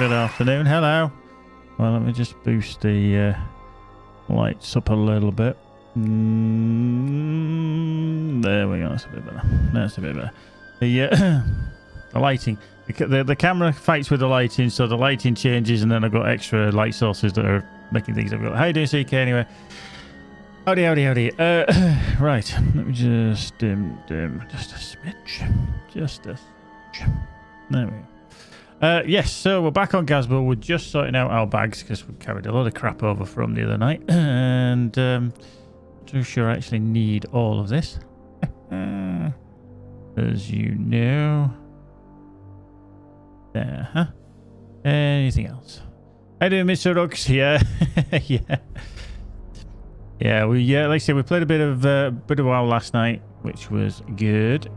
Good afternoon. Hello. Well, let me just boost the lights up a little bit. There we go. That's a bit better. That's a bit better. The lighting. The camera fights with the lighting, so the lighting changes, and then I've got extra light sources that are making things difficult. How you doing, CK? Anyway. Howdy. Right. Let me just dim. Just a smidge. Just a smidge. There we go. Yes, so we're back on Gazbo. We're just sorting out our bags because we carried a lot of crap over from the other night. And I'm not sure I actually need all of this. As you know. There, huh? Anything else? How do you doing, Mr. Rux? Yeah. Yeah, like I said, we played a bit of WoW last night, which was good.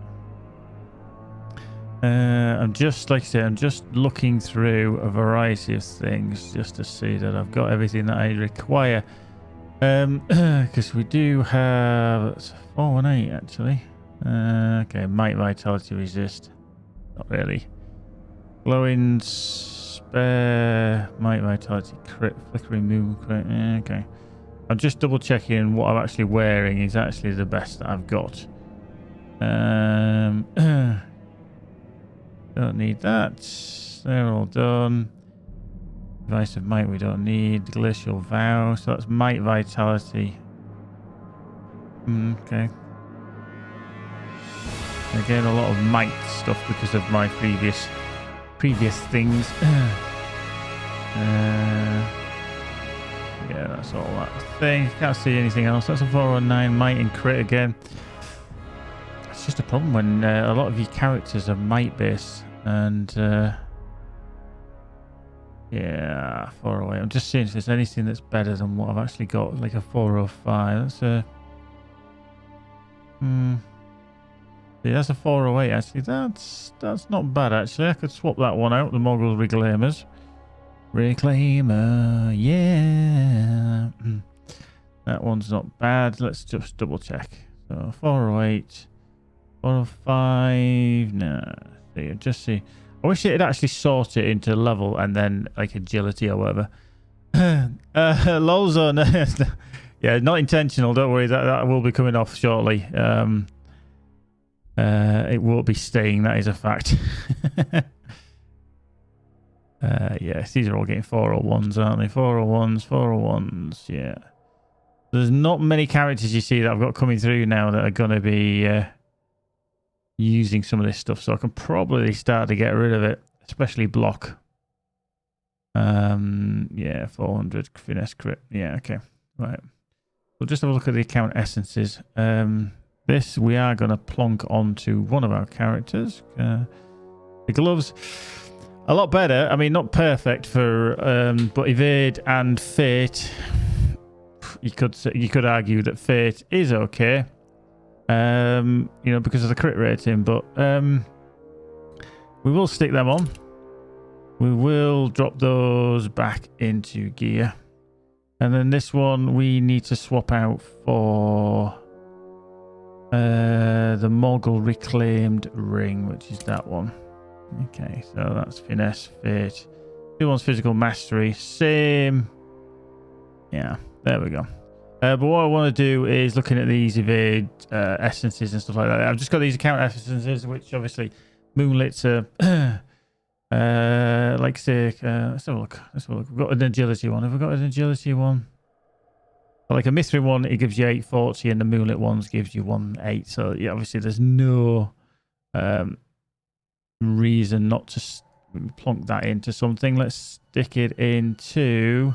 I'm just looking through a variety of things just to see that I've got everything that I require. Because we do have 418 actually. Okay, might vitality resist. Not really. Glowing spare, might vitality crit, flickering moon crit. Okay. I'm just double checking what I'm actually wearing is actually the best that I've got. Don't need that. They're all done. Device of might we don't need. Glacial vow. So that's might vitality. Okay. Again, a lot of might stuff because of my previous things. Yeah, that's all that thing. Can't see anything else. That's a 409 might and crit again. It's just a problem when a lot of your characters are might based, and yeah, 408. I'm just seeing if there's anything that's better than what I've actually got, like a 405. That's a yeah, that's a 408 actually. That's not bad actually. I could swap that one out. The Mogul Reclaimers. Reclaimer, yeah. That one's not bad. Let's just double check. So 408, 405. No, just see. I wish it'd actually sort it into level and then like agility or whatever. Lolzone. Yeah, not intentional. Don't worry. That will be coming off shortly. It won't be staying. That is a fact. Yes, these are all getting 401s, aren't they? 401s, yeah. There's not many characters you see that I've got coming through now that are going to be using some of this stuff, so I can probably start to get rid of it, especially block. Yeah, 400 finesse crit. Yeah, okay, right. We'll just have a look at the account essences. This we are going to plonk onto one of our characters. The gloves. A lot better. I mean, not perfect for, but evade and fate. You could argue that fate is okay. You know, because of the crit rating, but we will stick them on. We will drop those back into gear, and then this one we need to swap out for the Mogul Reclaimed Ring, which is that one. Okay, so that's finesse, fate. Who wants physical mastery? Same. Yeah, there we go. But what I want to do is looking at these evade essences and stuff like that. I've just got these account essences, which obviously moonlits are like say. Let's have a look. We've got an agility one. Have we got an agility one? Like a Mithrin one, it gives you 840, and the moonlit ones gives you 1.8. So yeah, obviously there's no reason not to plonk that into something. Let's stick it into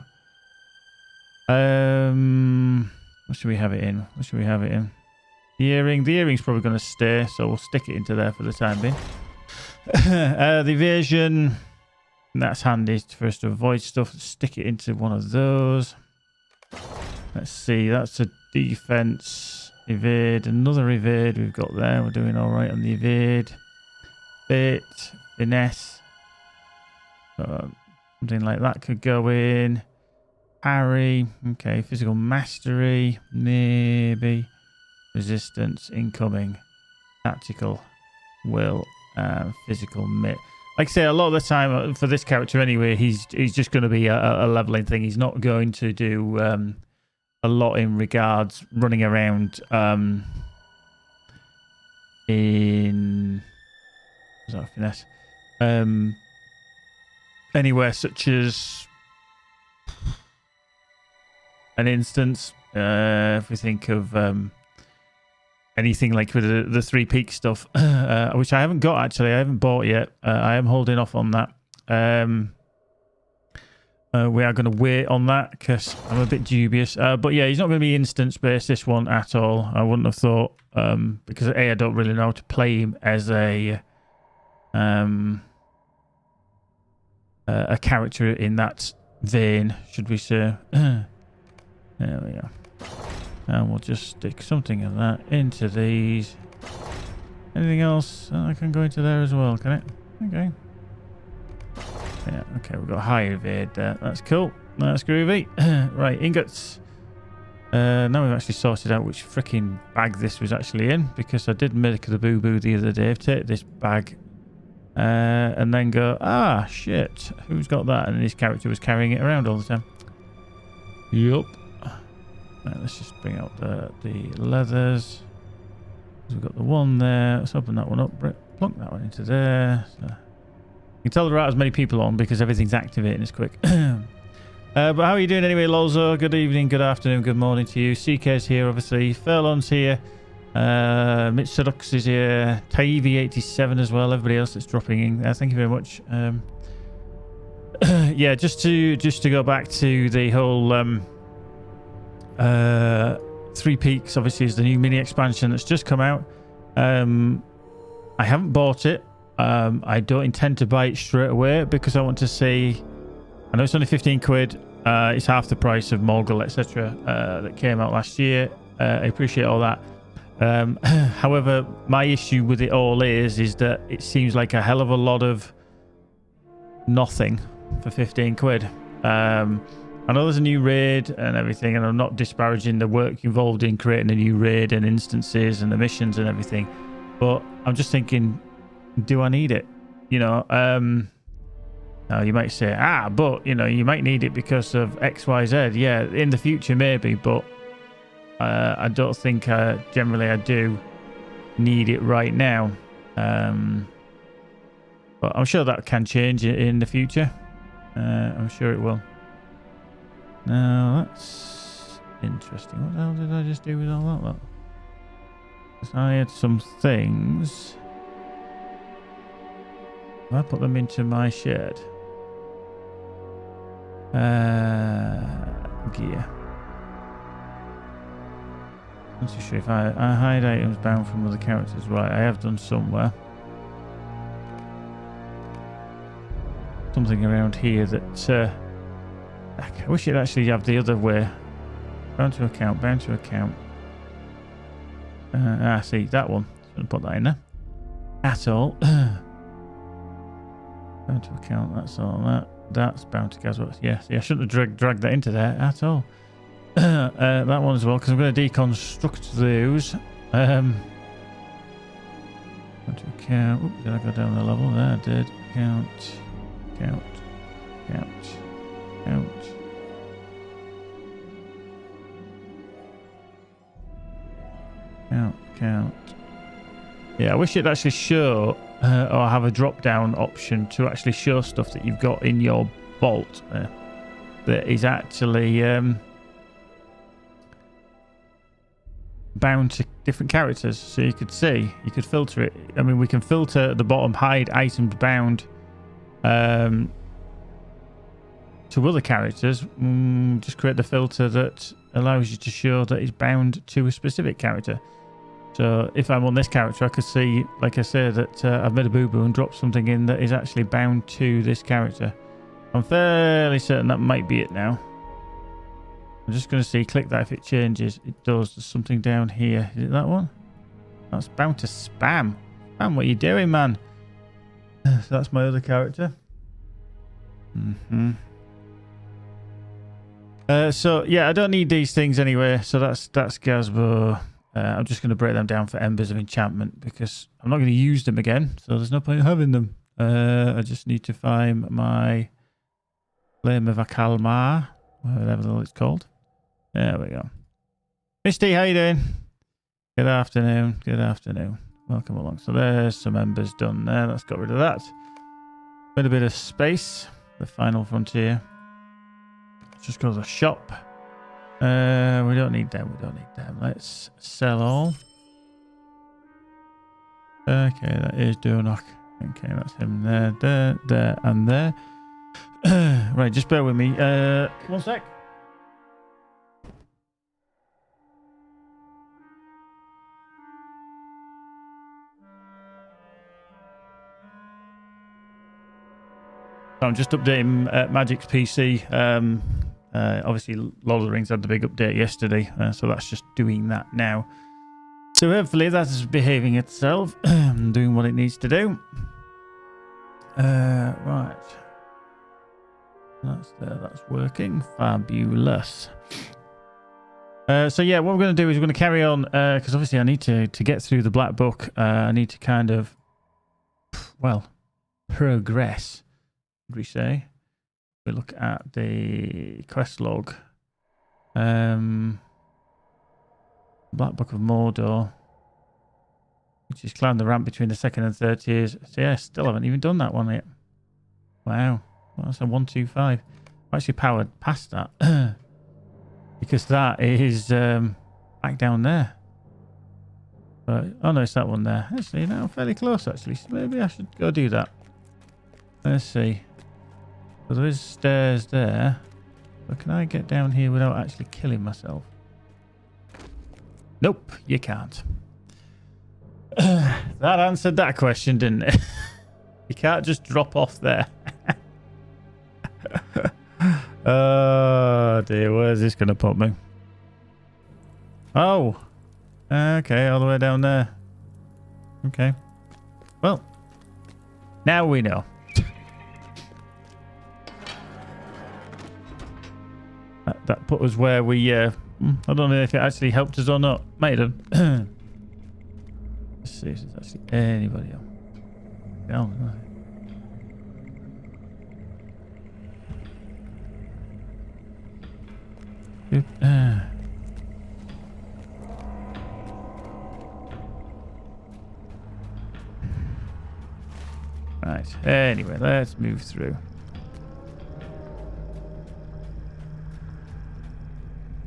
what should we have it in? The earring's probably going to stay, so we'll stick it into there for the time being. The evasion, that's handy for us to avoid stuff. Let's stick it into one of those. Let's see, that's a defense. Evade, another evade we've got there. We're doing all right on the evade. Bit, finesse, something like that could go in. Parry, okay. Physical mastery, maybe. Resistance, incoming, tactical, will, physical mit. like I say, a lot of the time for this character anyway, he's just going to be a leveling thing. He's not going to do a lot in regards running around in is that finesse anywhere such as an instance. If we think of anything like with the 3 peak stuff, which I haven't got actually, I haven't bought yet. I am holding off on that. We are going to wait on that because I'm a bit dubious. But yeah, he's not going to be instance based, this one, at all. I wouldn't have thought, because I don't really know how to play him as a character in that vein, should we say. There we go. And we'll just stick something of that into these. Anything else? I can go into there as well, can it? Okay. Yeah, okay, we've got high evade there. That's cool. That's groovy. Right, ingots. Now we've actually sorted out which freaking bag this was actually in, because I did make the boo-boo the other day. Take this bag and then go, ah, shit, who's got that? And his character was carrying it around all the time. Yup. Right, let's just bring out the leathers. We've got the one there. Let's open that one up. Plunk that one into there. So you can tell there aren't as many people on because everything's activating as quick. But how are you doing anyway, Lolzo? Good evening, good afternoon, good morning to you. CK's here, obviously. Furlon's here. Mitch Sedux is here. Taivi87 as well. Everybody else that's dropping in. Thank you very much. Yeah, just to go back to the whole 3 Peaks, obviously, is the new mini expansion that's just come out. I haven't bought it. I don't intend to buy it straight away because I want to see. I know it's only 15 quid. It's half the price of Mogul, etc. That came out last year. I appreciate all that. However, my issue with it all is that it seems like a hell of a lot of nothing for 15 quid. I know there's a new raid and everything, and I'm not disparaging the work involved in creating a new raid and instances and the missions and everything, but I'm just thinking, do I need it? You know, now you might say, but you know, you might need it because of XYZ. Yeah, in the future maybe, but I don't think generally I do need it right now. But I'm sure that can change in the future. I'm sure it will. Now that's interesting. What the hell did I just do with all that lot? Because I had some things. I put them into my shed. Gear. I'm not too sure if I hide items bound from other characters. Right, I have done somewhere. Something around here that I wish it'd actually have the other way. Bound to account, bound to account. See, that one. Shouldn't put that in there. At all. Bound to account, that's all. That's bound to gas. Yeah, see, I shouldn't have dragged that into there at all. That one as well, because I'm going to deconstruct those. Bound to account. Oops, did I go down the level? There I did. Count. Count. Yeah, I wish it'd actually show or have a drop down option to actually show stuff that you've got in your vault that is actually bound to different characters, so you could see, you could filter it. I mean, we can filter at the bottom, hide items bound to other characters. Just create the filter that allows you to show that it's bound to a specific character. So if I'm on this character, I could see, like I said, that I've made a boo-boo and dropped something in that is actually bound to this character. I'm fairly certain that might be it now. I'm just going to see, click that if it changes. It does. There's something down here. Is it that one? That's bound to spam. Spam, what are you doing, man? So that's my other character. So yeah, I don't need these things anyway. So that's Gazbo. I'm just going to break them down for embers of enchantment because I'm not going to use them again. So there's no point in having them. I just need to find my Flame of Akalmar, whatever the hell it's called. There we go. Misty, how you doing? Good afternoon. Good afternoon. Welcome along. So there's some embers done there. Let's get rid of that. Bit a bit of space. The final frontier. Let's just go to the shop. We don't need them. We don't need them. Let's sell all. Okay, that is Dunok. Okay, that's him there, there, and there. Right, just bear with me. One sec. I'm just updating Magic's PC. Obviously, Lord of the Rings had the big update yesterday, so that's just doing that now. So hopefully that's behaving itself, doing what it needs to do. Right. That's there, that's working. Fabulous. So yeah, what we're going to do is we're going to carry on, because obviously I need to get through the Black Book. I need to kind of, well, progress. We say we look at the quest log, Black Book of Mordor, which is climb the ramp between the second and third tiers. So yeah, still haven't even done that one yet. Wow, well, that's a 125. I actually powered past that because that is back down there. But oh no, it's that one there. Actually, no, fairly close actually. So maybe I should go do that. Let's see. So there is stairs there. But can I get down here without actually killing myself? Nope, you can't. That answered that question, didn't it? You can't just drop off there. Oh dear, where's this going to put me? Oh, okay, all the way down there. Okay. Well, now we know. That put us where we, I don't know if it actually helped us or not. Might have. Let's see if there's actually anybody else. No. Right, anyway, let's move through.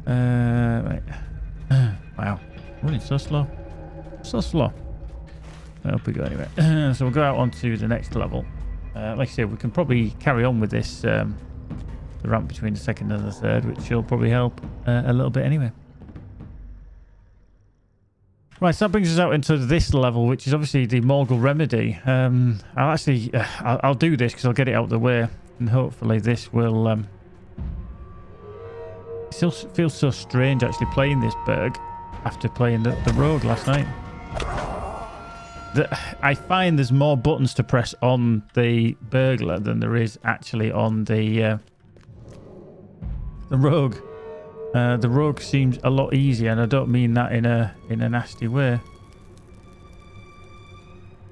Right. Wow, running so slow. So slow. Up we go anyway. So we'll go out onto the next level. Like I said, we can probably carry on with this, the ramp between the second and the third, which will probably help a little bit anyway. Right, so that brings us out into this level, which is obviously the Morgul Remedy. I'll do this because I'll get it out of the way, and hopefully this will. It still feels so strange actually playing this Burg after playing the Rogue last night. I find there's more buttons to press on the Burglar than there is actually on the Rogue. The Rogue seems a lot easier, and I don't mean that in a nasty way.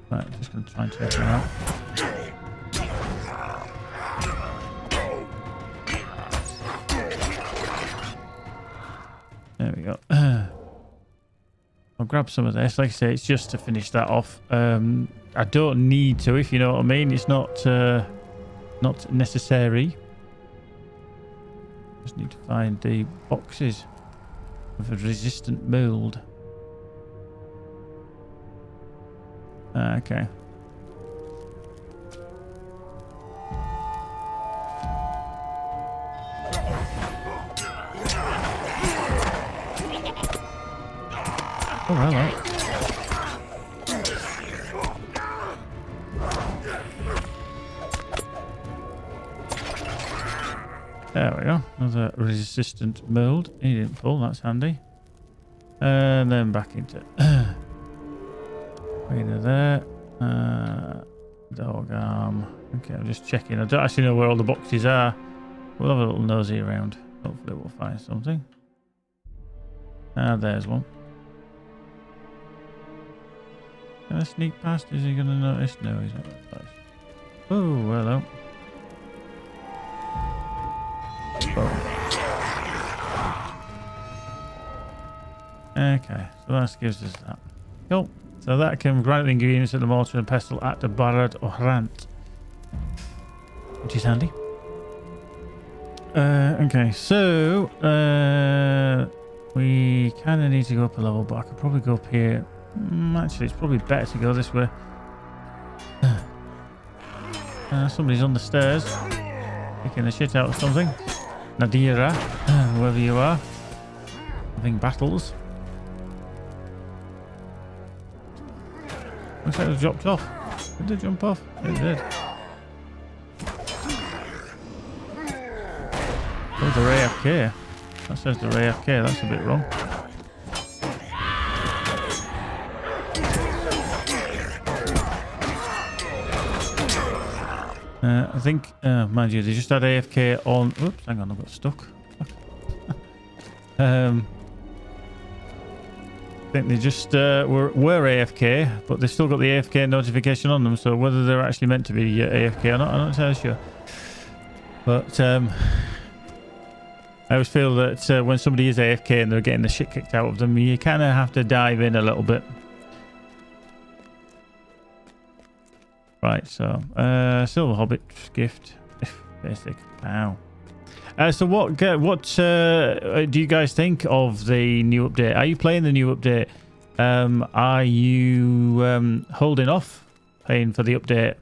Right, I'm just going to try and check it out. There we go. I'll grab some of this. Like I say, it's just to finish that off. I don't need to, if you know what I mean. It's not necessary. Just need to find the boxes with a resistant mold. Okay. Oh, hello. There we go. Another resistant mold. He didn't pull. That's handy. And then back into there. Dog arm. Okay, I'm just checking. I don't actually know where all the boxes are. We'll have a little nosy around. Hopefully we'll find something. There's one. Can I sneak past? Is he going to notice? No, he's not. Oh, hello. Okay, so that gives us that. Cool. So that can grant the ingredients of the mortar and pestle at the Barad Orant, which is handy. Okay, so we kind of need to go up a level, but I could probably go up here. Actually, it's probably better to go this way. Somebody's on the stairs, kicking the shit out of something. Nadira, whoever you are, having battles. Looks like it dropped off. Did it jump off? It did. Oh, they're AFK. That says they're AFK. That's a bit wrong. I think, mind you, they just had AFK on. Oops, hang on, I got stuck. I think they just were AFK, but they still got the AFK notification on them. So whether they're actually meant to be AFK or not, I'm not entirely sure. But I always feel that when somebody is AFK and they're getting the shit kicked out of them, you kind of have to dive in a little bit. Right, so Silver Hobbit gift, basic. Wow. So what do you guys think of the new update? Are you playing the new update? Are you holding off paying for the update?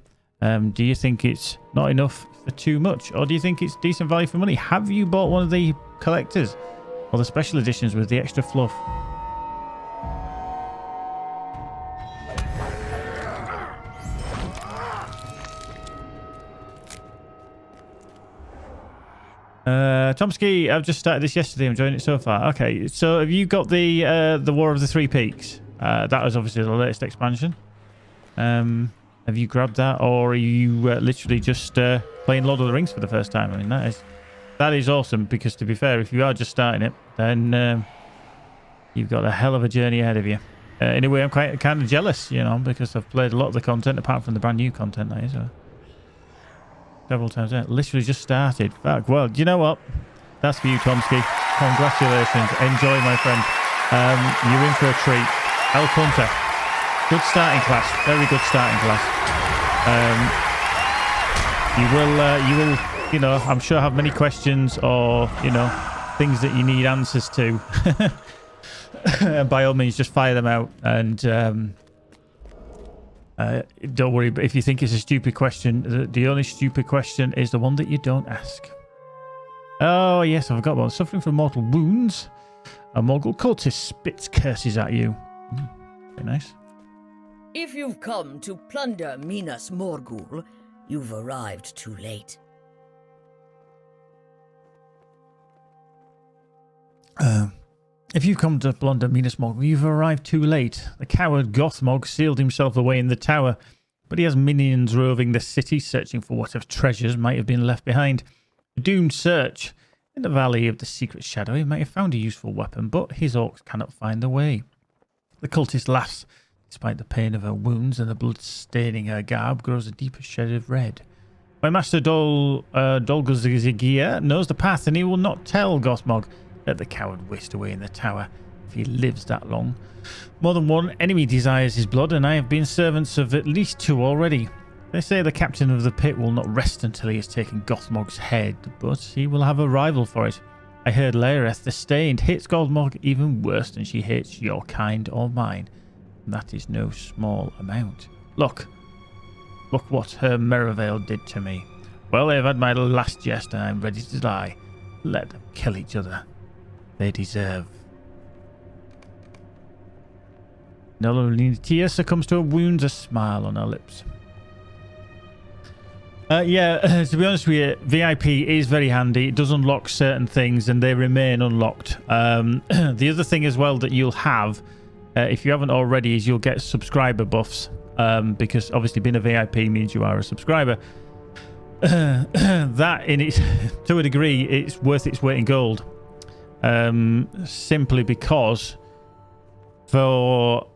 Do you think it's not enough for too much, or do you think it's decent value for money? Have you bought one of the collectors or the special editions with the extra fluff? Tomsky, I've just started this yesterday. I'm enjoying it so far. Okay, so have you got the War of the Three Peaks? That was obviously the latest expansion. Have you grabbed that, or are you literally just playing Lord of the Rings for the first time? I mean, that is awesome, because to be fair, if you are just starting it, then you've got a hell of a journey ahead of you. In a way, I'm kind of jealous, you know, because I've played a lot of the content apart from the brand new content that is. Several times. Literally just started. Fuck. Well, do you know what? That's for you, Tomsky. Congratulations. Enjoy, my friend. You're in for a treat. Elf Hunter. Good starting class. Very good starting class. You will, you know, I'm sure have many questions or, you know, things that you need answers to. By all means, just fire them out. And don't worry, but if you think it's a stupid question, the only stupid question is the one that you don't ask. Oh, yes, I forgot about suffering from mortal wounds. A Morgul cultist spits curses at you. Very nice. If you've come to plunder Minas Morgul, you've arrived too late. If you've come to plunder Minas Morgul, you've arrived too late. The coward Gothmog sealed himself away in the tower, but he has minions roving the city, searching for whatever treasures might have been left behind. A doomed search. In the Valley of the Secret Shadow, he might have found a useful weapon, but his orcs cannot find the way. The cultist laughs. Despite the pain of her wounds and the blood staining her garb, grows a deeper shade of red. My master Dolgozigia knows the path, and he will not tell Gothmog. Let the coward waste away in the tower, if he lives that long. More than one enemy desires his blood, and I have been servants of at least 2 already. They say the captain of the pit will not rest until he has taken Gothmog's head, but he will have a rival for it. I heard Laereth the Stained hates Gothmog even worse than she hates your kind or mine. And that is no small amount. Look what her Merivale did to me. Well, they've had my last jest, and I'm ready to die. Let them kill each other. They deserve. Tia succumbs to her wounds, a smile on her lips. Yeah, to be honest with you, VIP is very handy. It does unlock certain things, and they remain unlocked. The other thing as well that you'll have, if you haven't already, is you'll get subscriber buffs. Because obviously being a VIP means you are a subscriber. That, in its, to a degree, it's worth its weight in gold. Simply because for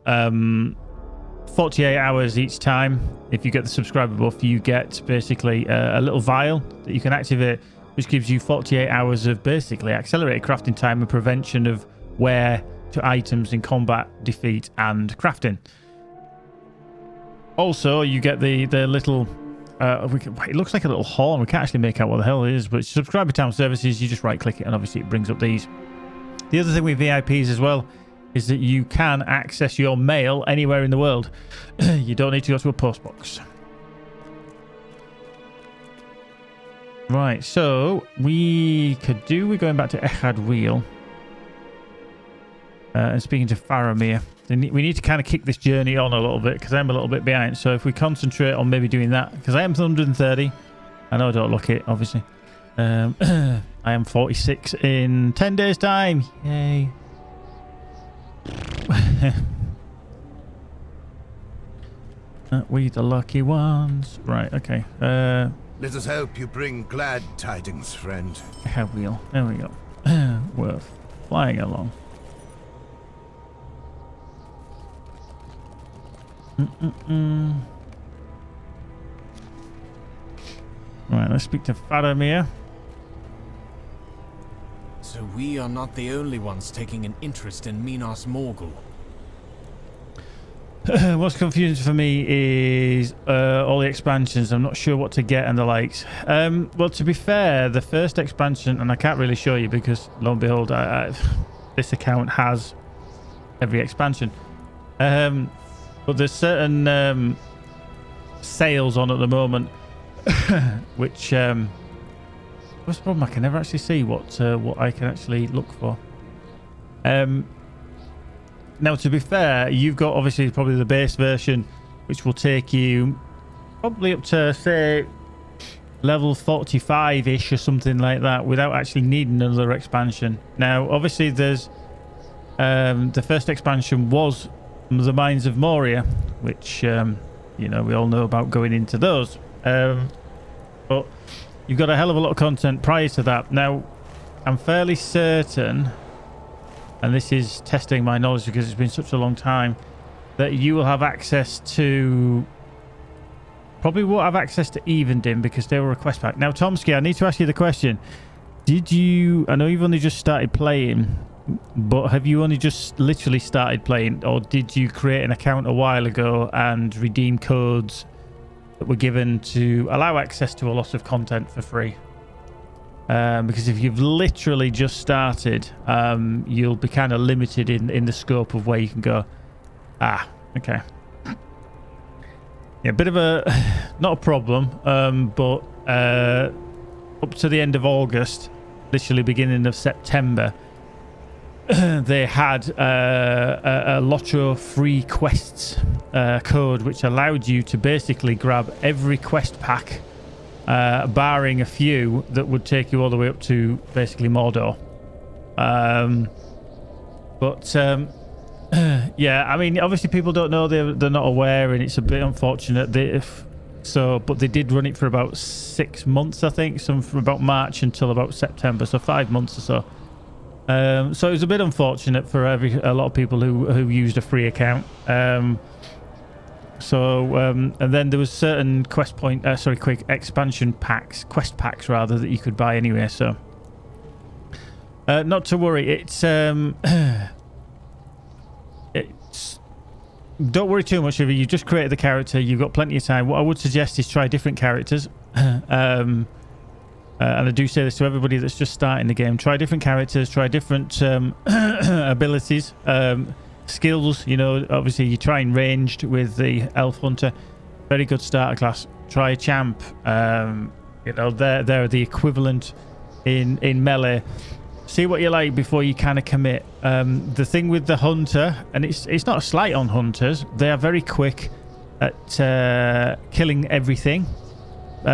48 hours each time. If you get the subscriber buff, you get basically a little vial that you can activate, which gives you 48 hours of basically accelerated crafting time and prevention of wear to items in combat, defeat, and crafting. Also, you get the little... it looks like a little horn. We can't actually make out what the hell it is, but subscriber town services, you just right-click it, and obviously it brings up these. The other thing with VIPs as well is that you can access your mail anywhere in the world. You don't need to go to a post box. Right, so we're going back to Echad Wheel. And speaking to Faramir. We need to kind of kick this journey on a little bit because I'm a little bit behind. So if we concentrate on maybe doing that, because I am 130. I know I don't look it, obviously. I am 46 in 10 days' time. Yay. We the lucky ones. Right, okay. Let us hope you bring glad tidings, friend. Wheel. There we go. We're flying along. Right, let's speak to Faramir. So we are not the only ones taking an interest in Minas Morgul. What's confusing for me is all the expansions. I'm not sure what to get and the likes. Well, to be fair, the first expansion, and I can't really show you because, lo and behold, this account has every expansion. But there's certain sales on at the moment, which what's the problem? I can never actually see what I can actually look for. Now, to be fair, you've got obviously probably the base version, which will take you probably up to say level 45-ish or something like that, without actually needing another expansion. Now, obviously, there's the first expansion was the Mines of Moria, which you know, we all know about going into those, but you've got a hell of a lot of content prior to that. Now, I'm fairly certain, and this is testing my knowledge because it's been such a long time, that you will have access to... Probably won't have access to Evendim because they were a quest pack. Now, Tomsky, I need to ask you the question. Did you... I know you've only just started playing, but have you only just literally started playing, or did you create an account a while ago and redeem codes that were given to allow access to a lot of content for free? Because if you've literally just started, you'll be kind of limited in the scope of where you can go. Ah, okay. Yeah, a bit of a... not a problem, but up to the end of August, literally beginning of September, they had a LOTRO free quests code, which allowed you to basically grab every quest pack, barring a few that would take you all the way up to basically Mordor. Yeah, I mean, obviously people don't know, they're not aware, and it's a bit unfortunate. But they did run it for about 6 months, I think, some from about March until about September, so 5 months or so. So it was a bit unfortunate for a lot of people who used a free account. And then there was certain quick expansion packs, quest packs rather, that you could buy anyway. So not to worry, it's don't worry too much if you just created the character. You've got plenty of time. What I would suggest is try different characters. And I do say this to everybody that's just starting the game. Try different characters, try different abilities, skills. You know, obviously you try and ranged with the Elf Hunter. Very good starter class. Try a champ. You know, they're the equivalent in melee. See what you like before you kind of commit. The thing with the Hunter, and it's not a slight on Hunters, they are very quick at killing everything.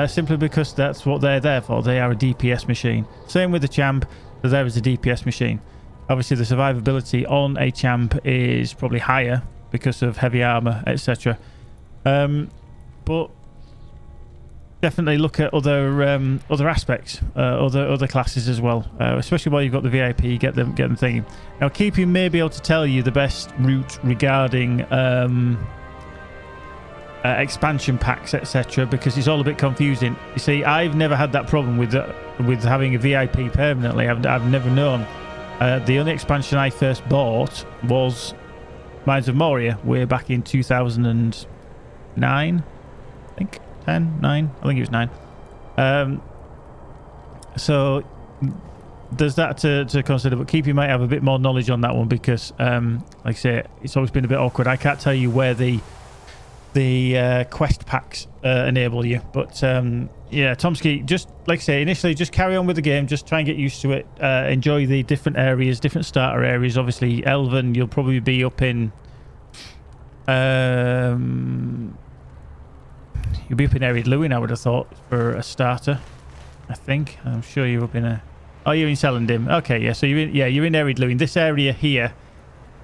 Simply because that's what they're there for. They are a DPS machine. Same with the champ, they're there as a DPS machine. Obviously, the survivability on a champ is probably higher because of heavy armor, etc. But definitely look at other aspects, other classes as well. Especially while you've got the VIP, get them thinking. Now, Keeping may be able to tell you the best route regarding expansion packs, etc., because it's all a bit confusing. You see, I've never had that problem with having a VIP permanently. I've never known. The only expansion I first bought was Mines of Moria way back in 2009, I think. 10, 9, I think it was 9. So there's that to consider, but Keep, you might have a bit more knowledge on that one because, like I say, it's always been a bit awkward. I can't tell you where the quest packs enable you, but yeah, Tomsky, just like I say, initially just carry on with the game, just try and get used to it, enjoy the different areas, different starter areas. Obviously Elven, you'll probably be up in you'll be up in Erid Luin, I would have thought, for a starter. I think I'm sure you're up in you're in Celendim. Okay, yeah, so you're in Erid Luin. This area here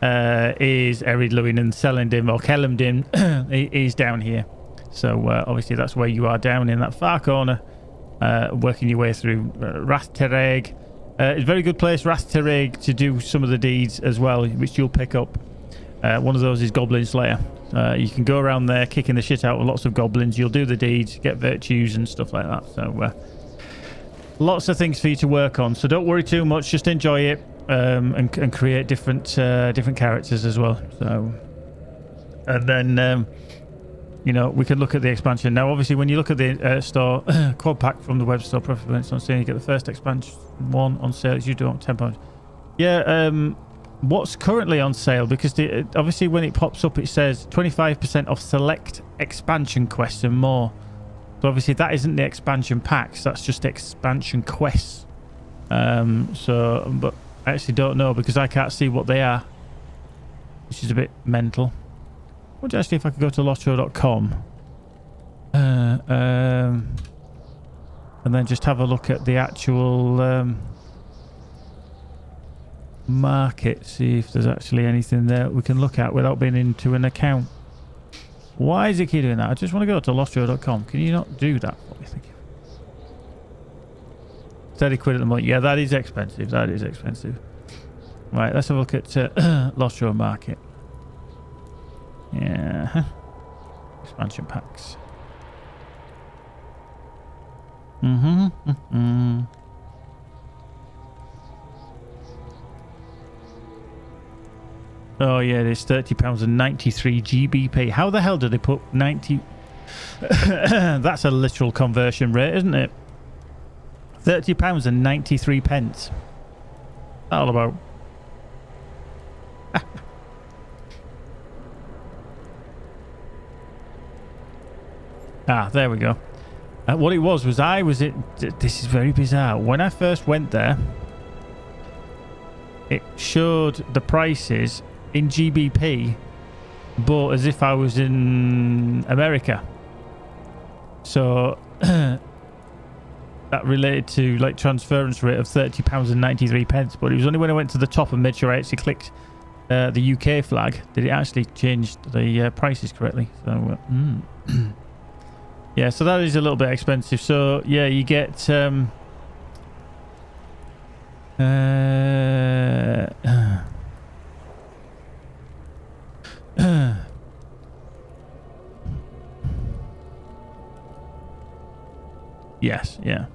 is Erid Luin, and Celendim or Kelemdim is down here. So obviously that's where you are, down in that far corner, working your way through Rathtereg. It's a very good place, Rathtereg, to do some of the deeds as well, which you'll pick up. One of those is Goblin Slayer. You can go around there kicking the shit out of lots of goblins. You'll do the deeds, get virtues and stuff like that. So lots of things for you to work on. So don't worry too much. Just enjoy it and create different characters as well. So, and then you know, we can look at the expansion now. Obviously, when you look at the store quad pack from the web store, preferably when it's on sale, you get the first expansion one on sale. It's usually on £10. Yeah. What's currently on sale, because obviously when it pops up it says 25% off select expansion quests and more. So obviously that isn't the expansion packs, that's just expansion quests. But I actually don't know because I can't see what they are, which is a bit mental. I wonder actually if I could go to LOTRO.com and then just have a look at the actual market, see if there's actually anything there we can look at without being into an account. Why is it keep doing that? I just want to go to LOTRO.com. Can you not do that for me? Thank you. 30 quid at the moment. Yeah, that is expensive. That is expensive. Right, let's have a look at LOTRO market. Yeah. Expansion packs. Oh yeah, it is £30 and 93 GBP. How the hell do they put 90? That's a literal conversion rate, isn't it? £30 and 93 pence. All about. There we go. What it was this is very bizarre. When I first went there, it showed the prices in GBP, but as if I was in America. So that related to like transference rate of £30 and 93 pence. But it was only when I went to the top and made sure I actually clicked the UK flag did it actually change the prices correctly. So yeah, so that is a little bit expensive. So yeah, you get yes, yeah.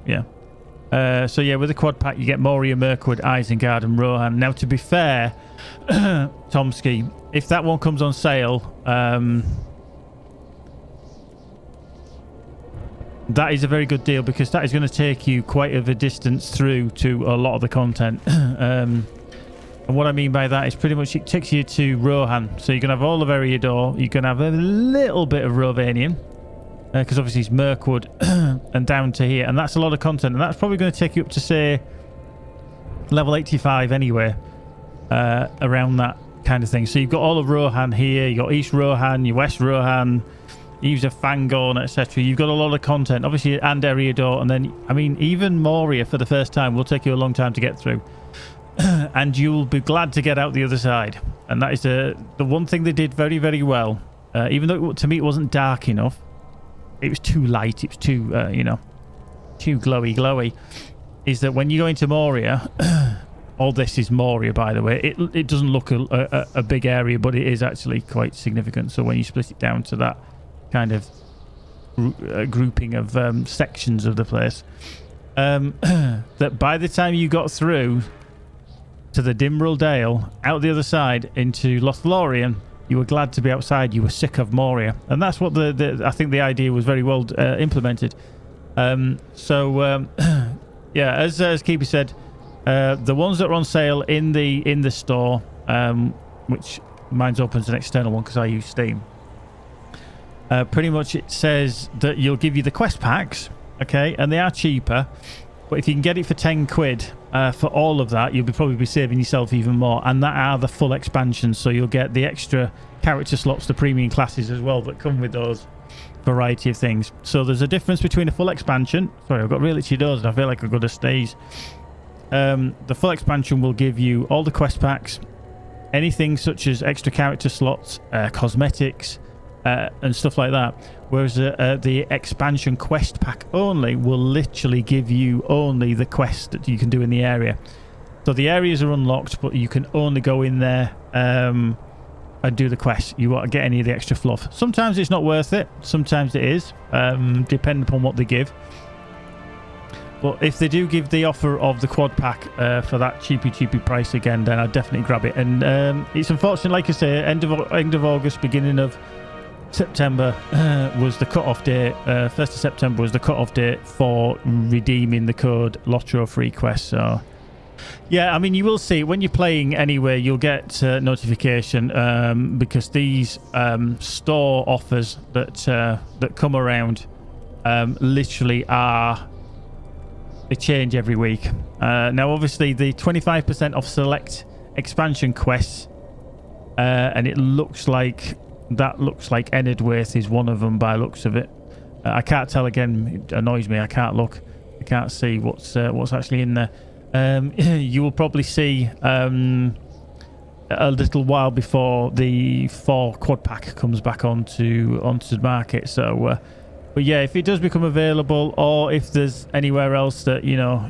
So yeah, with the quad pack you get Moria, Mirkwood, Isengard and Rohan. Now to be fair, Tomsky, if that one comes on sale, that is a very good deal, because that is going to take you quite of a distance through to a lot of the content. And what I mean by that is pretty much it takes you to Rohan. So you're going to have all of Eriador, you're going to have a little bit of Rovanian, because obviously it's Mirkwood, and down to here. And that's a lot of content. And that's probably going to take you up to, say, level 85 anyway, around that kind of thing. So you've got all of Rohan here, you've got East Rohan, your West Rohan, Eves of Fangorn, etc. You've got a lot of content, obviously, and Eriador, and then, I mean, even Moria for the first time will take you a long time to get through. And you'll be glad to get out the other side. And that is the one thing they did very, very well. Even though to me it wasn't dark enough, it was too light, it was too, too glowy, is that when you go into Moria, all this is Moria, by the way. It doesn't look a big area, but it is actually quite significant. So when you split it down to that kind of grouping of sections of the place. That by the time you got through to the Dimbrel Dale, out the other side into Lothlorien, you were glad to be outside. You were sick of Moria, and that's what I think the idea was very well implemented. Yeah, as Keeper said, the ones that are on sale in the store, which mine's open as an external one because I use Steam. Pretty much it says that you'll give you the quest packs, okay, and they are cheaper, but if you can get it for 10 quid for all of that, you'll probably be saving yourself even more, and that are the full expansions, so you'll get the extra character slots, the premium classes as well that come with those variety of things. So there's a difference between a full expansion. Sorry, I've got really itchy nose and I feel like I've got a sneeze. The full expansion will give you all the quest packs, anything such as extra character slots, cosmetics, and stuff like that, whereas the expansion quest pack only will literally give you only the quest that you can do in the area. So the areas are unlocked, but you can only go in there and do the quest. You won't get any of the extra fluff. Sometimes it's not worth it, sometimes it is, depending upon what they give. But if they do give the offer of the quad pack for that cheapy price again, then I'd definitely grab it. And it's unfortunate, like I say, end of August, beginning of September was the cut-off date. 1st of September was the cut-off date for redeeming the code LOTRO free quest. So yeah, I mean, you will see when you're playing anyway, you'll get notification because these store offers that come around literally they change every week. Now obviously the 25% off select expansion quests, and it looks like Enedwaith is one of them by looks of it. I can't tell, again, it annoys me. I can't look. I can't see what's actually in there. You will probably see a little while before the 4 quad pack comes back onto the market. So, but yeah, if it does become available, or if there's anywhere else that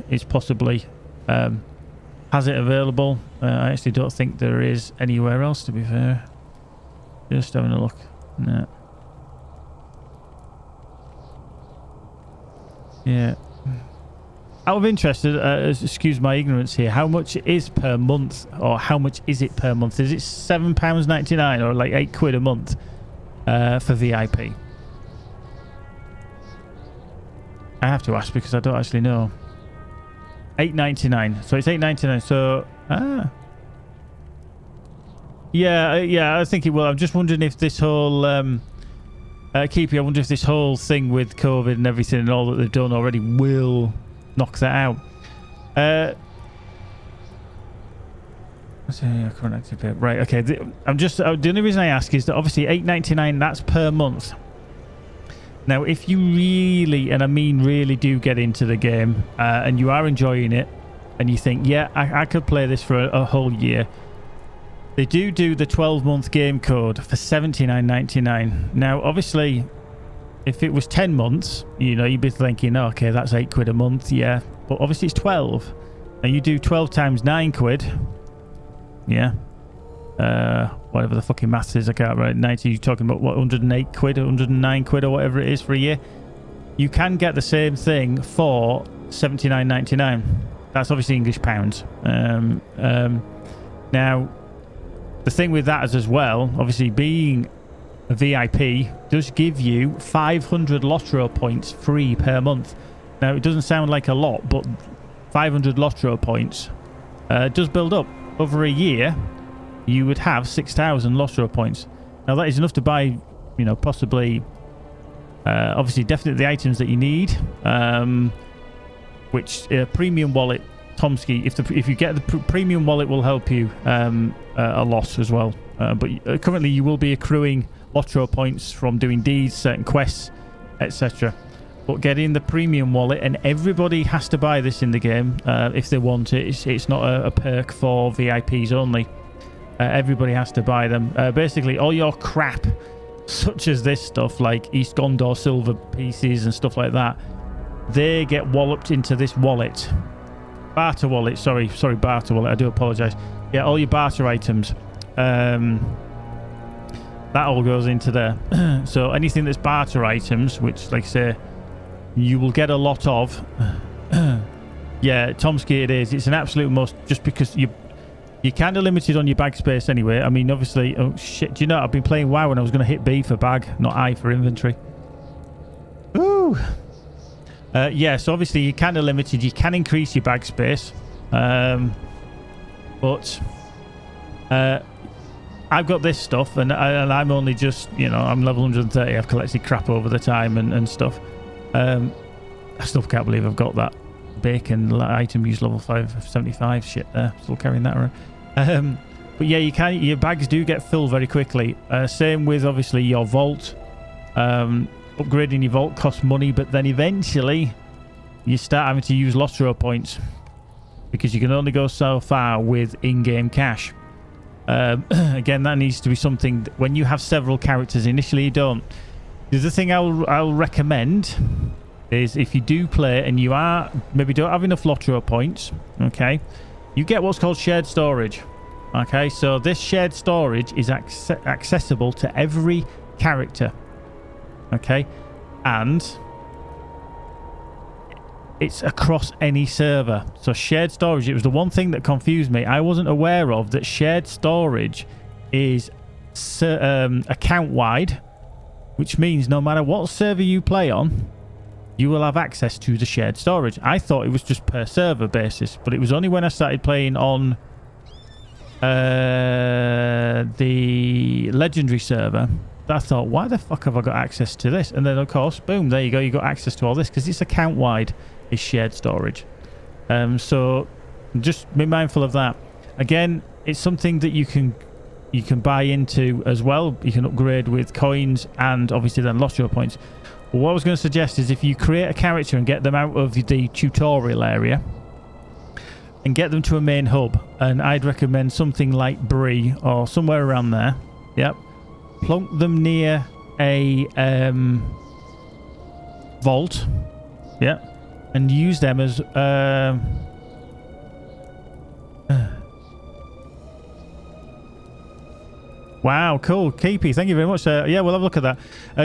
is possibly has it available, I actually don't think there is anywhere else, to be fair. Just having a look. No. Yeah. Out of interest, excuse my ignorance here, how much is per month, or how much is it per month? Is it £7.99 or like £8 a month for VIP? I have to ask because I don't actually know. £8.99. So it's £8.99. So yeah, I think it will. I'm just wondering if this whole Keepy, I wonder if this whole thing with COVID and everything and all that they've done already will knock that out. Current active pay. Right, okay. The only reason I ask is that obviously £8.99, that's per month. Now, if you really, and I mean really, do get into the game and you are enjoying it, and you think, yeah, I could play this for a whole year, they do the 12-month game code for $79.99. Now, obviously, if it was 10 months, you'd be thinking, oh, okay, that's £8 a month, yeah. But obviously it's 12. Now, you do 12 times 9 quid. Yeah. Whatever the fucking maths is, I can't write. 90, you're talking about, what, 108 quid, 109 quid, or whatever it is for a year. You can get the same thing for $79.99. That's obviously English pounds. Now, the thing with that is as well, obviously being a VIP does give you 500 LOTRO points free per month. Now, it doesn't sound like a lot, but 500 LOTRO points does build up. Over a year, you would have 6,000 LOTRO points. Now, that is enough to buy, possibly, obviously, definitely the items that you need, which premium wallet, Tomsky, if you get the premium wallet, will help you a lot as well. But currently you will be accruing LOTRO points from doing deeds, certain quests, etc. But getting the premium wallet, and everybody has to buy this in the game if they want it. It's not a perk for VIPs only. Everybody has to buy them. Basically, all your crap, such as this stuff, like East Gondor silver pieces and stuff like that, they get walloped into this wallet. Barter wallet, sorry, barter wallet, I do apologise. Yeah, all your barter items. that all goes into there. So anything that's barter items, which, like I say, you will get a lot of. Yeah, Tomsky, it is. It's an absolute must, just because you're kind of limited on your bag space anyway. I mean, obviously, oh shit, do you know, I've been playing WoW when I was going to hit B for bag, not I for inventory. Ooh. Yeah, so obviously you're kind of limited. You can increase your bag space. But I've got this stuff, and I'm only just, you know, I'm level 130. I've collected crap over the time and stuff. I still can't believe I've got that bacon item use level 575 shit there. Still carrying that around. But yeah, your bags do get filled very quickly. Same with obviously your vault. Upgrading your vault costs money, but then eventually you start having to use LOTRO points, because you can only go so far with in-game cash. Again, that needs to be something that when you have several characters. Initially you don't. The other thing I'll recommend is, if you do play and you maybe don't have enough LOTRO points, okay, you get what's called shared storage. Okay, so this shared storage is accessible to every character. Okay, and it's across any server. So shared storage, it was the one thing that confused me. I wasn't aware of that shared storage is account wide, which means no matter what server you play on, you will have access to the shared storage. I thought it was just per server basis, but it was only when I started playing on the legendary server that I thought, why the fuck have I got access to this? And then of course, boom, there you go, you got access to all this, because it's account wide is shared storage. So just be mindful of that. Again, it's something that you can buy into as well. You can upgrade with coins and obviously then LOTRO points. But what I was going to suggest is, if you create a character and get them out of the tutorial area and get them to a main hub, and I'd recommend something like Bree or somewhere around there. Yep. Plonk them near a vault. Yep. And use them as wow, cool. Keepy, thank you very much. Yeah, we'll have a look at that.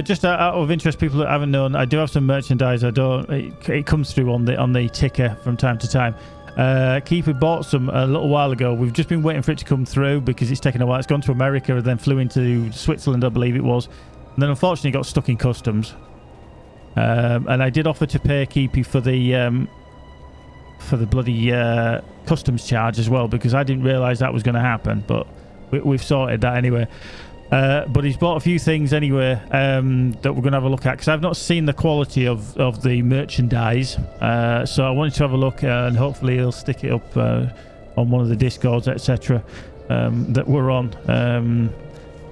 Just out of interest, people that haven't known, I do have some merchandise. It comes through on the ticker from time to time. Keepy bought some a little while ago. We've just been waiting for it to come through because it's taken a while. It's gone to America and then flew into Switzerland, I believe it was. And then unfortunately got stuck in customs. And I did offer to pay Keepy for the bloody customs charge as well, because I didn't realise that was going to happen. But we've sorted that anyway. But he's bought a few things anyway that we're going to have a look at, because I've not seen the quality of the merchandise. So I wanted to have a look, and hopefully he'll stick it up on one of the Discords, etc. that we're on.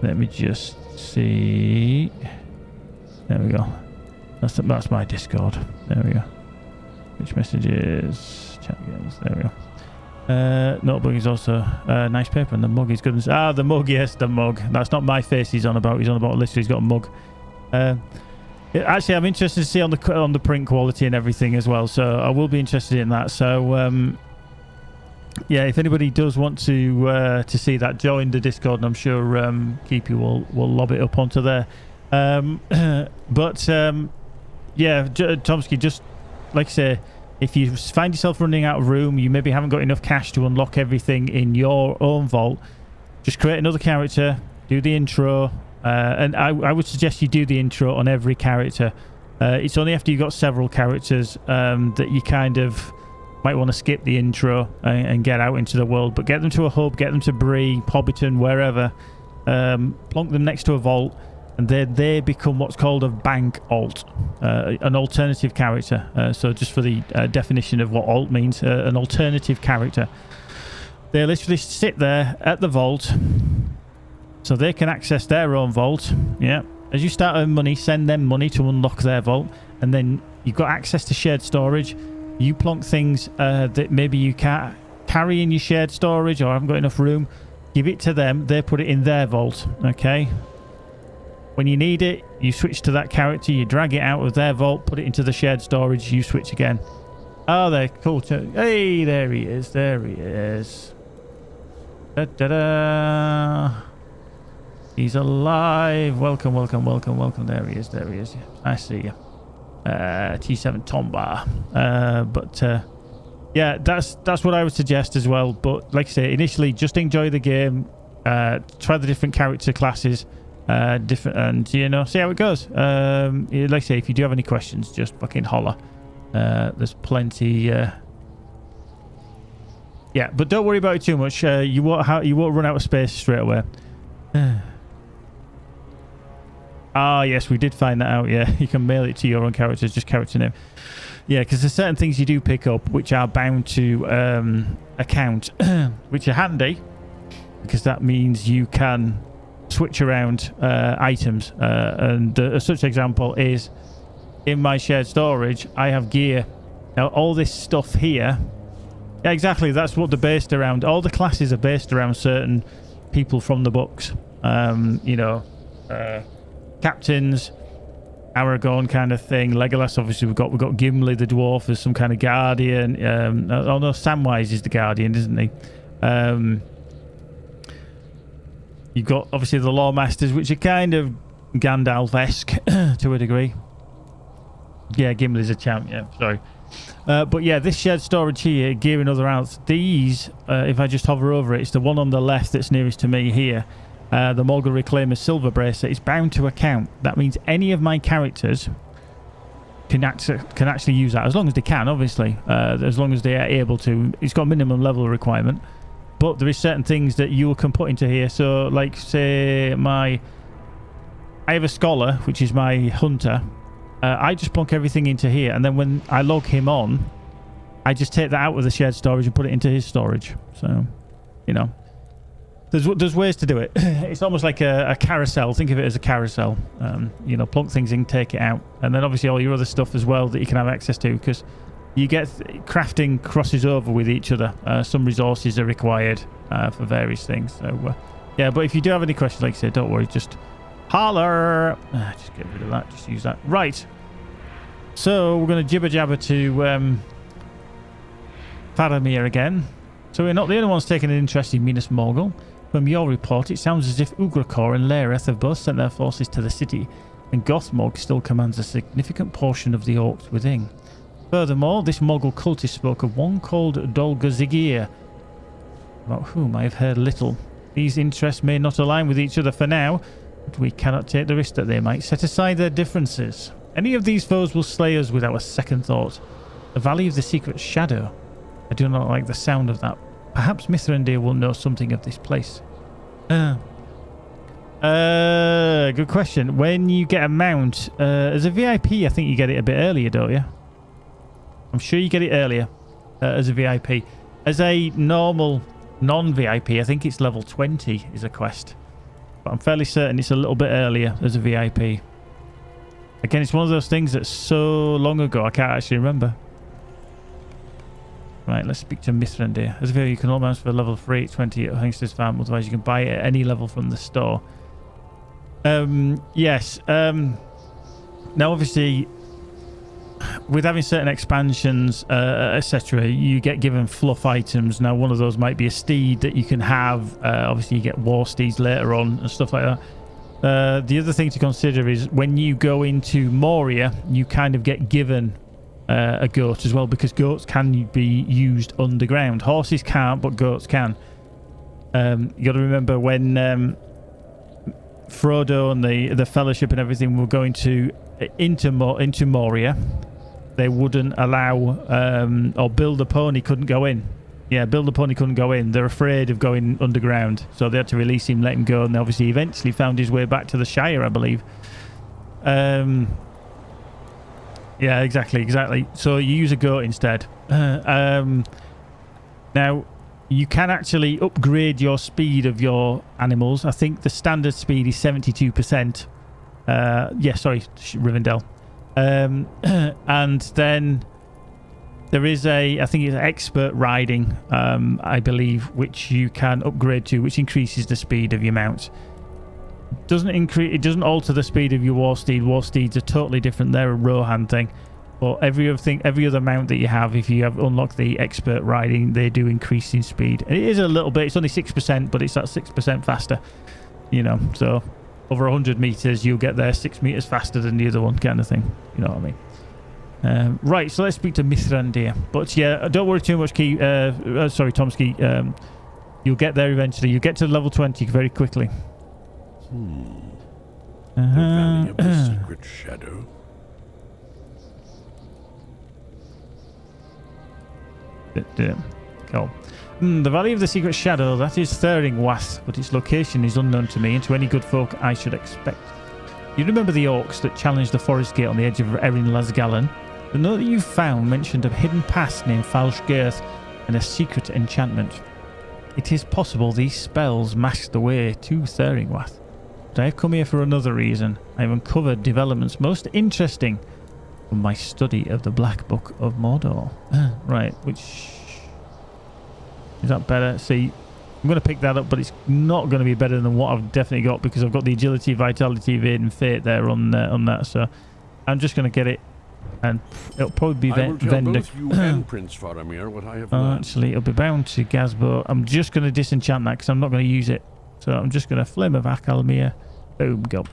Let me just see. There we go. That's my Discord. There we go. Which messages? Chat games. There we go. Notebook is also nice paper, and the mug is good. The mug, yes, the mug. That's not my face he's on about. He's on about literally he's got a mug. Actually, I'm interested to see on the print quality and everything as well. So I will be interested in that. So yeah, if anybody does want to see that, join the Discord, and I'm sure Keepy will lob it up onto there. But yeah, Tomsky, just like I say, if you find yourself running out of room, you maybe haven't got enough cash to unlock everything in your own vault, just create another character, do the intro, and I would suggest you do the intro on every character. It's only after you've got several characters that you kind of might want to skip the intro and get out into the world, but get them to a hub, get them to Bree, Hobbiton, wherever, plonk them next to a vault, and they become what's called a bank alt, an alternative character. So just for the definition of what alt means, an alternative character. They literally sit there at the vault, so they can access their own vault. Yeah. As you start earning money, send them money to unlock their vault, and then you've got access to shared storage. You plonk things that maybe you can't carry in your shared storage or haven't got enough room. Give it to them. They put it in their vault. Okay. When you need it, you switch to that character, you drag it out of their vault, put it into the shared storage, you switch again. Oh, they're cool too. Hey, there he is. There he is. Da-da-da. He's alive. Welcome, welcome, welcome, welcome. There he is. There he is. I see you. T7 Tomba. Yeah, that's what I would suggest as well. But like I say, initially, just enjoy the game. Try the different character classes. And see how it goes. Like I say, if you do have any questions, just fucking holler. There's plenty. Yeah, but don't worry about it too much. You won't run out of space straight away. Yes, we did find that out. Yeah, you can mail it to your own characters, just character name. Yeah, because there's certain things you do pick up which are bound to account, which are handy, because that means you can switch around items. And such example is in my shared storage, I have gear. Now, all this stuff here, yeah, exactly, that's what they're based around. All the classes are based around certain people from the books. Captains, Aragorn kind of thing. Legolas, obviously, we've got Gimli the dwarf as some kind of guardian. Samwise is the guardian, isn't he? You've got obviously the Law Masters, which are kind of Gandalf-esque to a degree. Yeah, Gimli's a champ. Yeah, sorry. But yeah, this shared storage here, gear and other outs. These, if I just hover over it, it's the one on the left that's nearest to me here. The Morgul Reclaimer's silver bracelet is bound to account. That means any of my characters can actually use that, as long as they can, obviously. As long as they are able to. It's got a minimum level requirement. But there is certain things that you can put into here. So, like, say, I have a scholar, which is my hunter. I just plonk everything into here. And then when I log him on, I just take that out of the shared storage and put it into his storage. So, There's ways to do it. It's almost like a carousel. Think of it as a carousel. Plonk things in, take it out. And then obviously all your other stuff as well that you can have access to, because you get crafting crosses over with each other. Some resources are required for various things. So, yeah, but if you do have any questions, like I said, don't worry. Just holler. Just get rid of that. Just use that. Right. So we're going to jibber jabber to Faramir again. So we're not the only ones taking an interest in Minas Morgul. From your report, it sounds as if Ugracor and Laereth have both sent their forces to the city, and Gothmog still commands a significant portion of the orcs within. Furthermore, this Morgul cultist spoke of one called Dolgazigir, about whom I have heard little. These interests may not align with each other for now, but we cannot take the risk that they might set aside their differences. Any of these foes will slay us without a second thought. The Valley of the Secret Shadow. I do not like the sound of that. Perhaps Mithrandir will know something of this place. Good question. When you get a mount, as a VIP, I think you get it a bit earlier, don't you? I'm sure you get it earlier as a VIP. As a normal non-VIP, I think it's level 20 is a quest. But I'm fairly certain it's a little bit earlier as a VIP. Again, it's one of those things that's so long ago, I can't actually remember. Right, let's speak to Mithrandir. As a viewer, you can all for level 3 at 20 at Hengster's farm, otherwise you can buy it at any level from the store. Yes. Now, obviously, with having certain expansions, etc., you get given fluff items. Now, one of those might be a steed that you can have. Obviously, you get war steeds later on and stuff like that. The other thing to consider is when you go into Moria, you kind of get given a goat as well, because goats can be used underground. Horses can't, but goats can. You got to remember when Frodo and the Fellowship and everything were going into Moria, they wouldn't allow or Build a Pony couldn't go in. Yeah, Build a Pony couldn't go in. They're afraid of going underground, so they had to release him, let him go, and they obviously eventually found his way back to the Shire, I believe. Yeah, exactly. So you use a goat instead. Now, you can actually upgrade your speed of your animals. I think the standard speed is 72%. Yeah, sorry, Rivendell. And then there is I think it's expert riding, I believe, which you can upgrade to, which increases the speed of your mounts. It doesn't alter the speed of your war steed. War steeds are totally different. They're a Rohan thing. But every other mount that you have, if you have unlocked the expert riding, they do increase in speed. It is a little bit. It's only 6%, but it's that 6% faster. you know, so over 100 meters, you'll get there 6 meters faster than the other one, kind of thing. You know what I mean? Right, so let's speak to Mithrandir. But yeah, don't worry too much, Key. Sorry, Tomsky. You'll get there eventually. You'll get to level 20 very quickly. The Valley of the Secret Shadow. Cool. The Valley of the Secret Shadow, that is Thuringwath, but its location is unknown to me and to any good folk I should expect. You remember the orcs that challenged the forest gate on the edge of Erin Lasgallen? The note that you found mentioned a hidden pass named Falshgirth and a secret enchantment. It is possible these spells mask the way to Thuringwath. But I have come here for another reason. I have uncovered developments most interesting from my study of the Black Book of Mordor. Right, which... Is that better? See, I'm going to pick that up, but it's not going to be better than what I've definitely got because I've got the agility, vitality, evade, and fate there on that. So I'm just going to get it, and it'll probably be I will tell Venda. both you and Prince Faramir what I have learned. Actually, it'll be bound to Gazbo. I'm just going to disenchant that because I'm not going to use it. So I'm just going to Flame of Akalmir. Boom, go.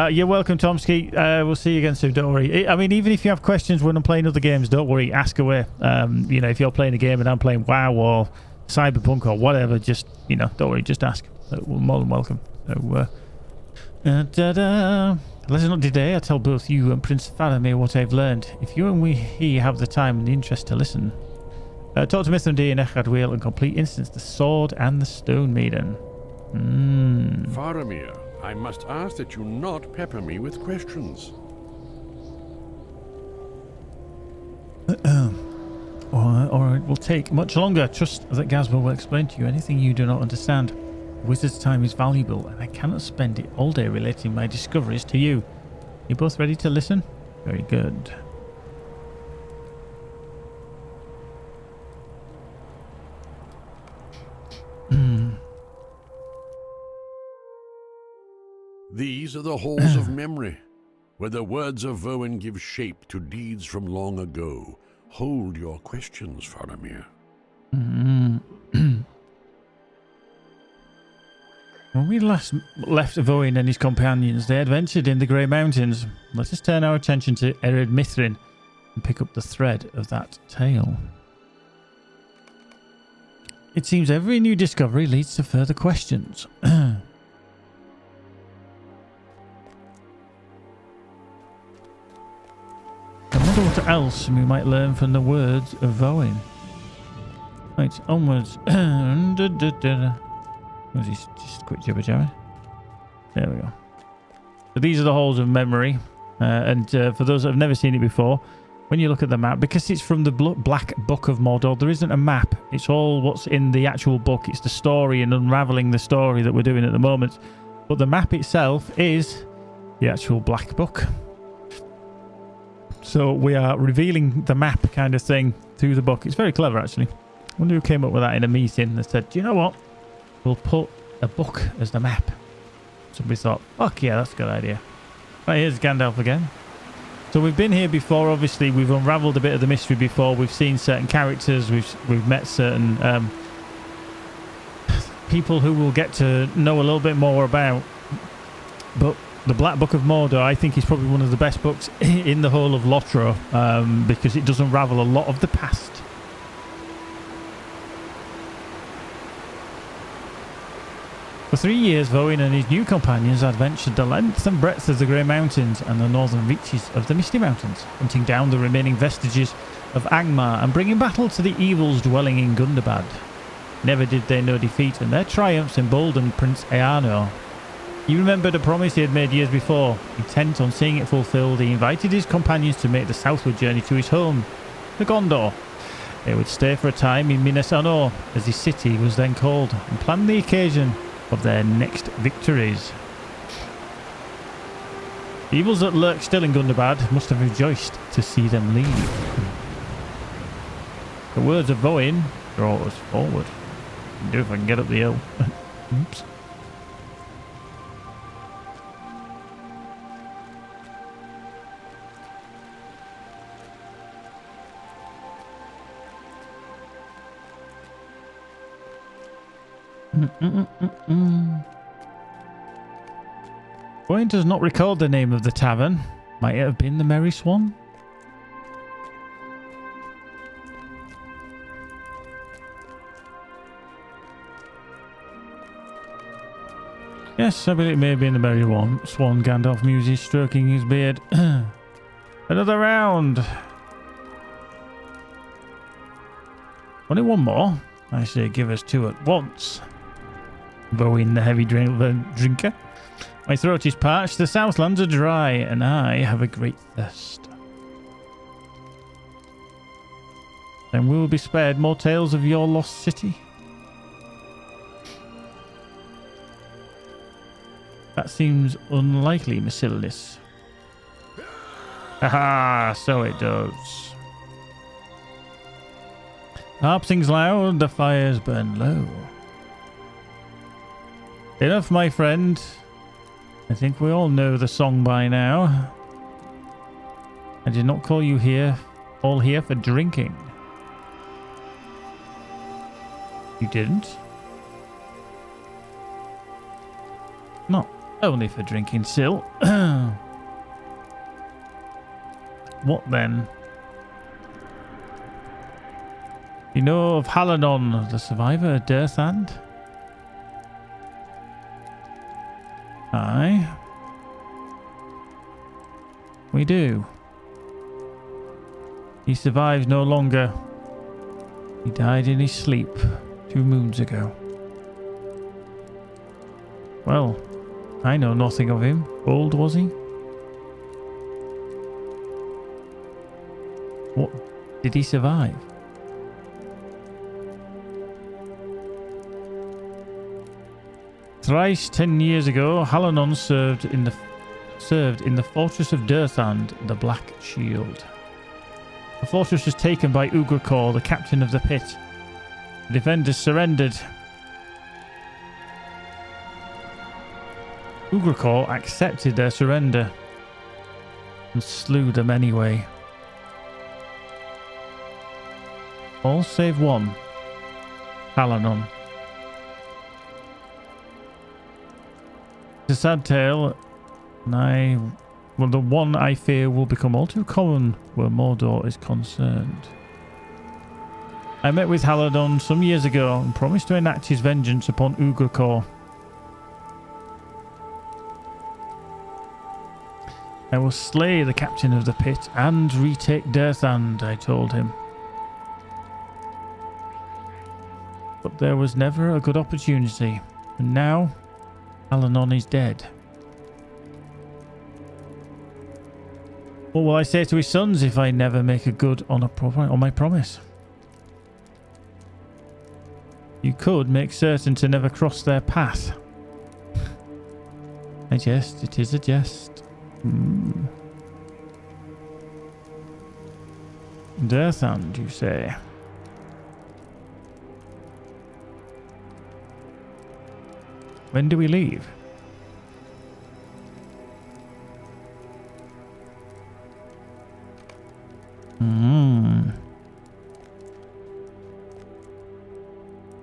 You're welcome, Tomsky. We'll see you again soon. Don't worry. I mean, even if you have questions when I'm playing other games, don't worry. Ask away. You know, if you're playing a game and I'm playing WoW or Cyberpunk or whatever, just, you know, don't worry. Just ask. We're more than welcome. So, lesson of today, I tell both you and Prince Faramir what I've learned. If you and he have the time and the interest to listen, talk to Mithrandir and Echadwheel and complete instance the sword and the stone maiden. Faramir, I must ask that you not pepper me with questions. Or it will take much longer. Trust that Gazbo will explain to you anything you do not understand. The wizard's time is valuable, and I cannot spend it all day relating my discoveries to you. You both ready to listen? Very good. These are the halls of memory, where the words of Voin give shape to deeds from long ago. Hold your questions, Faramir. When we last left Voin and his companions, they adventured in the Grey Mountains. Let us turn our attention to Ered Mithrin and pick up the thread of that tale. It seems every new discovery leads to further questions. I wonder what else we might learn from the words of Voin. Right, onwards. Was he just a quick jibber jabber? There we go. So these are the halls of memory. And for those that have never seen it before, when you look at the map, because it's from the Black Book of Mordor, there isn't a map. It's all what's in the actual book. It's the story and unraveling the story that we're doing at the moment. But the map itself is the actual Black Book. So we are revealing the map kind of thing through the book. It's very clever, actually. I wonder who came up with that in a meeting that said, do you know what? We'll put a book as the map. Somebody thought, fuck yeah, that's a good idea. Right, here's Gandalf again. So we've been here before. Obviously, we've unravelled a bit of the mystery before. We've seen certain characters. We've met certain people who we'll get to know a little bit more about. But the Black Book of Mordor, I think, is probably one of the best books in the whole of LOTRO, because it does unravel a lot of the past. For 3 years, Voin and his new companions adventured the length and breadth of the Grey Mountains and the northern reaches of the Misty Mountains, hunting down the remaining vestiges of Angmar and bringing battle to the evils dwelling in Gundabad. Never did they know defeat, and their triumphs emboldened Prince Earnur. He remembered a promise he had made years before. Intent on seeing it fulfilled, he invited his companions to make the southward journey to his home, the Gondor. They would stay for a time in Minas Anor, as his city was then called, and plan the occasion of their next victories. The evils that lurk still in Gundabad must have rejoiced to see them leave. The words of Voin draw us forward. Do if I can get up the hill. Oops. Owen does not recall the name of the tavern. Might it have been the Merry Swan? Yes, I believe it may have been the Merry Swan, Gandalf muses, stroking his beard. Another round. Only one more? I say give us two at once. Bowen, the heavy drinker. My throat is parched, the Southlands are dry, and I have a great thirst. Then we will be spared more tales of your lost city. That seems unlikely, Macilius. Haha, so it does. The harp sings loud, the fires burn low. Enough, my friend. I think we all know the song by now. I did not call you all here for drinking. You didn't? Not only for drinking, Sil. What then? You know of Halanon, the survivor of Dirthand? Aye. We do. He survives no longer. He died in his sleep 2 moons ago. Well, I know nothing of him. Old was he? What? Did he survive? Thrice 10 years ago, Halanon served in the fortress of Dirthand, the Black Shield. The fortress was taken by Ugracor, the captain of the pit. The defenders surrendered. Ugracor accepted their surrender and slew them anyway. All save one, Halanon. It's a sad tale, and the one I fear will become all too common where Mordor is concerned. I met with Halanon some years ago and promised to enact his vengeance upon Ugracor. I will slay the captain of the pit and retake Dirthand, I told him. But there was never a good opportunity, and now Halanon is dead. What will I say to his sons if I never make a good on my promise? You could make certain to never cross their path. I jest, it is a jest. Dirthand, you say? When do we leave?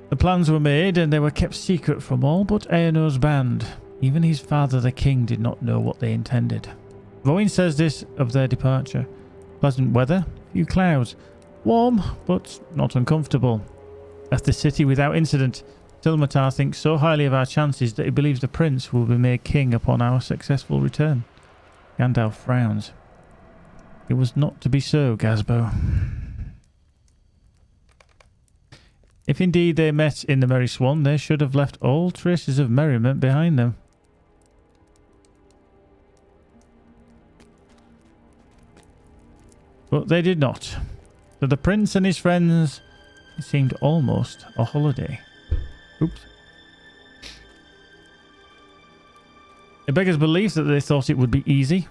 The plans were made and they were kept secret from all but Eonor's band. Even his father, the king, did not know what they intended. Voin says this of their departure. Pleasant weather, few clouds. Warm, but not uncomfortable. Left the city without incident. Silmatar thinks so highly of our chances that he believes the prince will be made king upon our successful return. Gandalf frowns. It was not to be so, Gazbo. If indeed they met in the Merry Swan, they should have left all traces of merriment behind them. But they did not. To the prince and his friends, it seemed almost a holiday. Oops. It beggars belief that they thought it would be easy.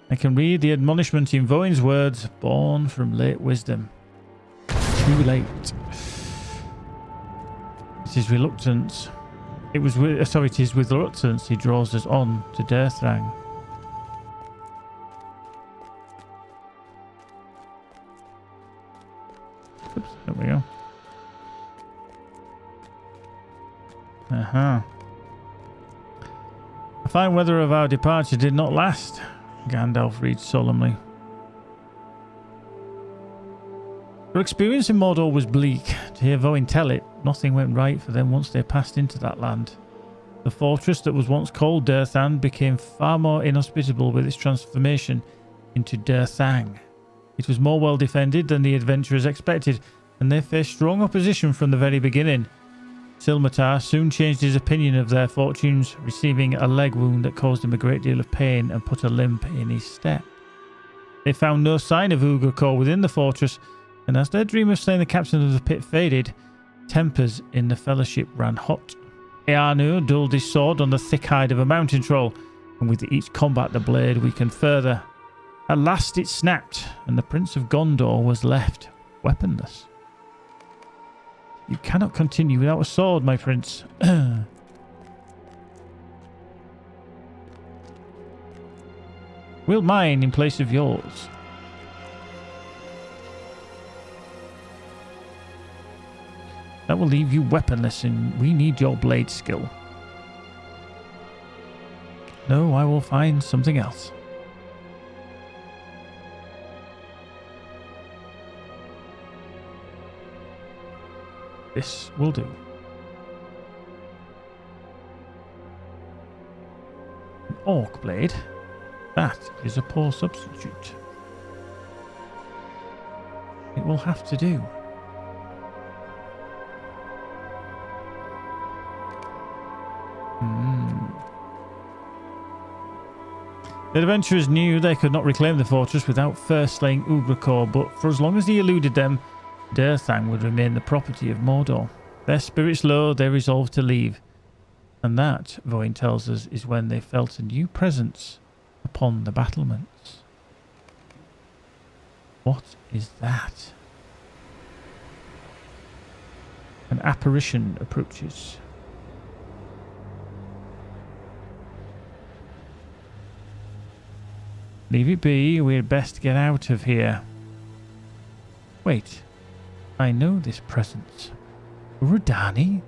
I can read the admonishment in Voin's words, born from late wisdom. Too late. It is reluctance. It is with reluctance he draws us on to Dirthrang. Uh-huh. The fine weather of our departure did not last, Gandalf reads solemnly. Their experience in Mordor was bleak. To hear Voin tell it, nothing went right for them once they passed into that land. The fortress that was once called Durthan became far more inhospitable with its transformation into Durthang. It was more well defended than the adventurers expected, and they faced strong opposition from the very beginning. Silmatar soon changed his opinion of their fortunes, receiving a leg wound that caused him a great deal of pain and put a limp in his step. They found no sign of Ugrikor within the fortress, and as their dream of slaying the captain of the pit faded, tempers in the fellowship ran hot. Eärnur dulled his sword on the thick hide of a mountain troll, and with each combat the blade weakened further. At last it snapped, and the Prince of Gondor was left weaponless. You cannot continue without a sword, my prince. Wield mine in place of yours. That will leave you weaponless, and we need your blade skill. No, I will find something else. This will do. An orc blade? That is a poor substitute. It will have to do. The adventurers knew they could not reclaim the fortress without first slaying Ugrikor, but for as long as he eluded them, Durthang would remain the property of Mordor. Their spirits low, they resolved to leave. And that, Voin tells us, is when they felt a new presence upon the battlements. What is that? An apparition approaches. Leave it be, we had best get out of here. Wait, I know this presence. Rudani?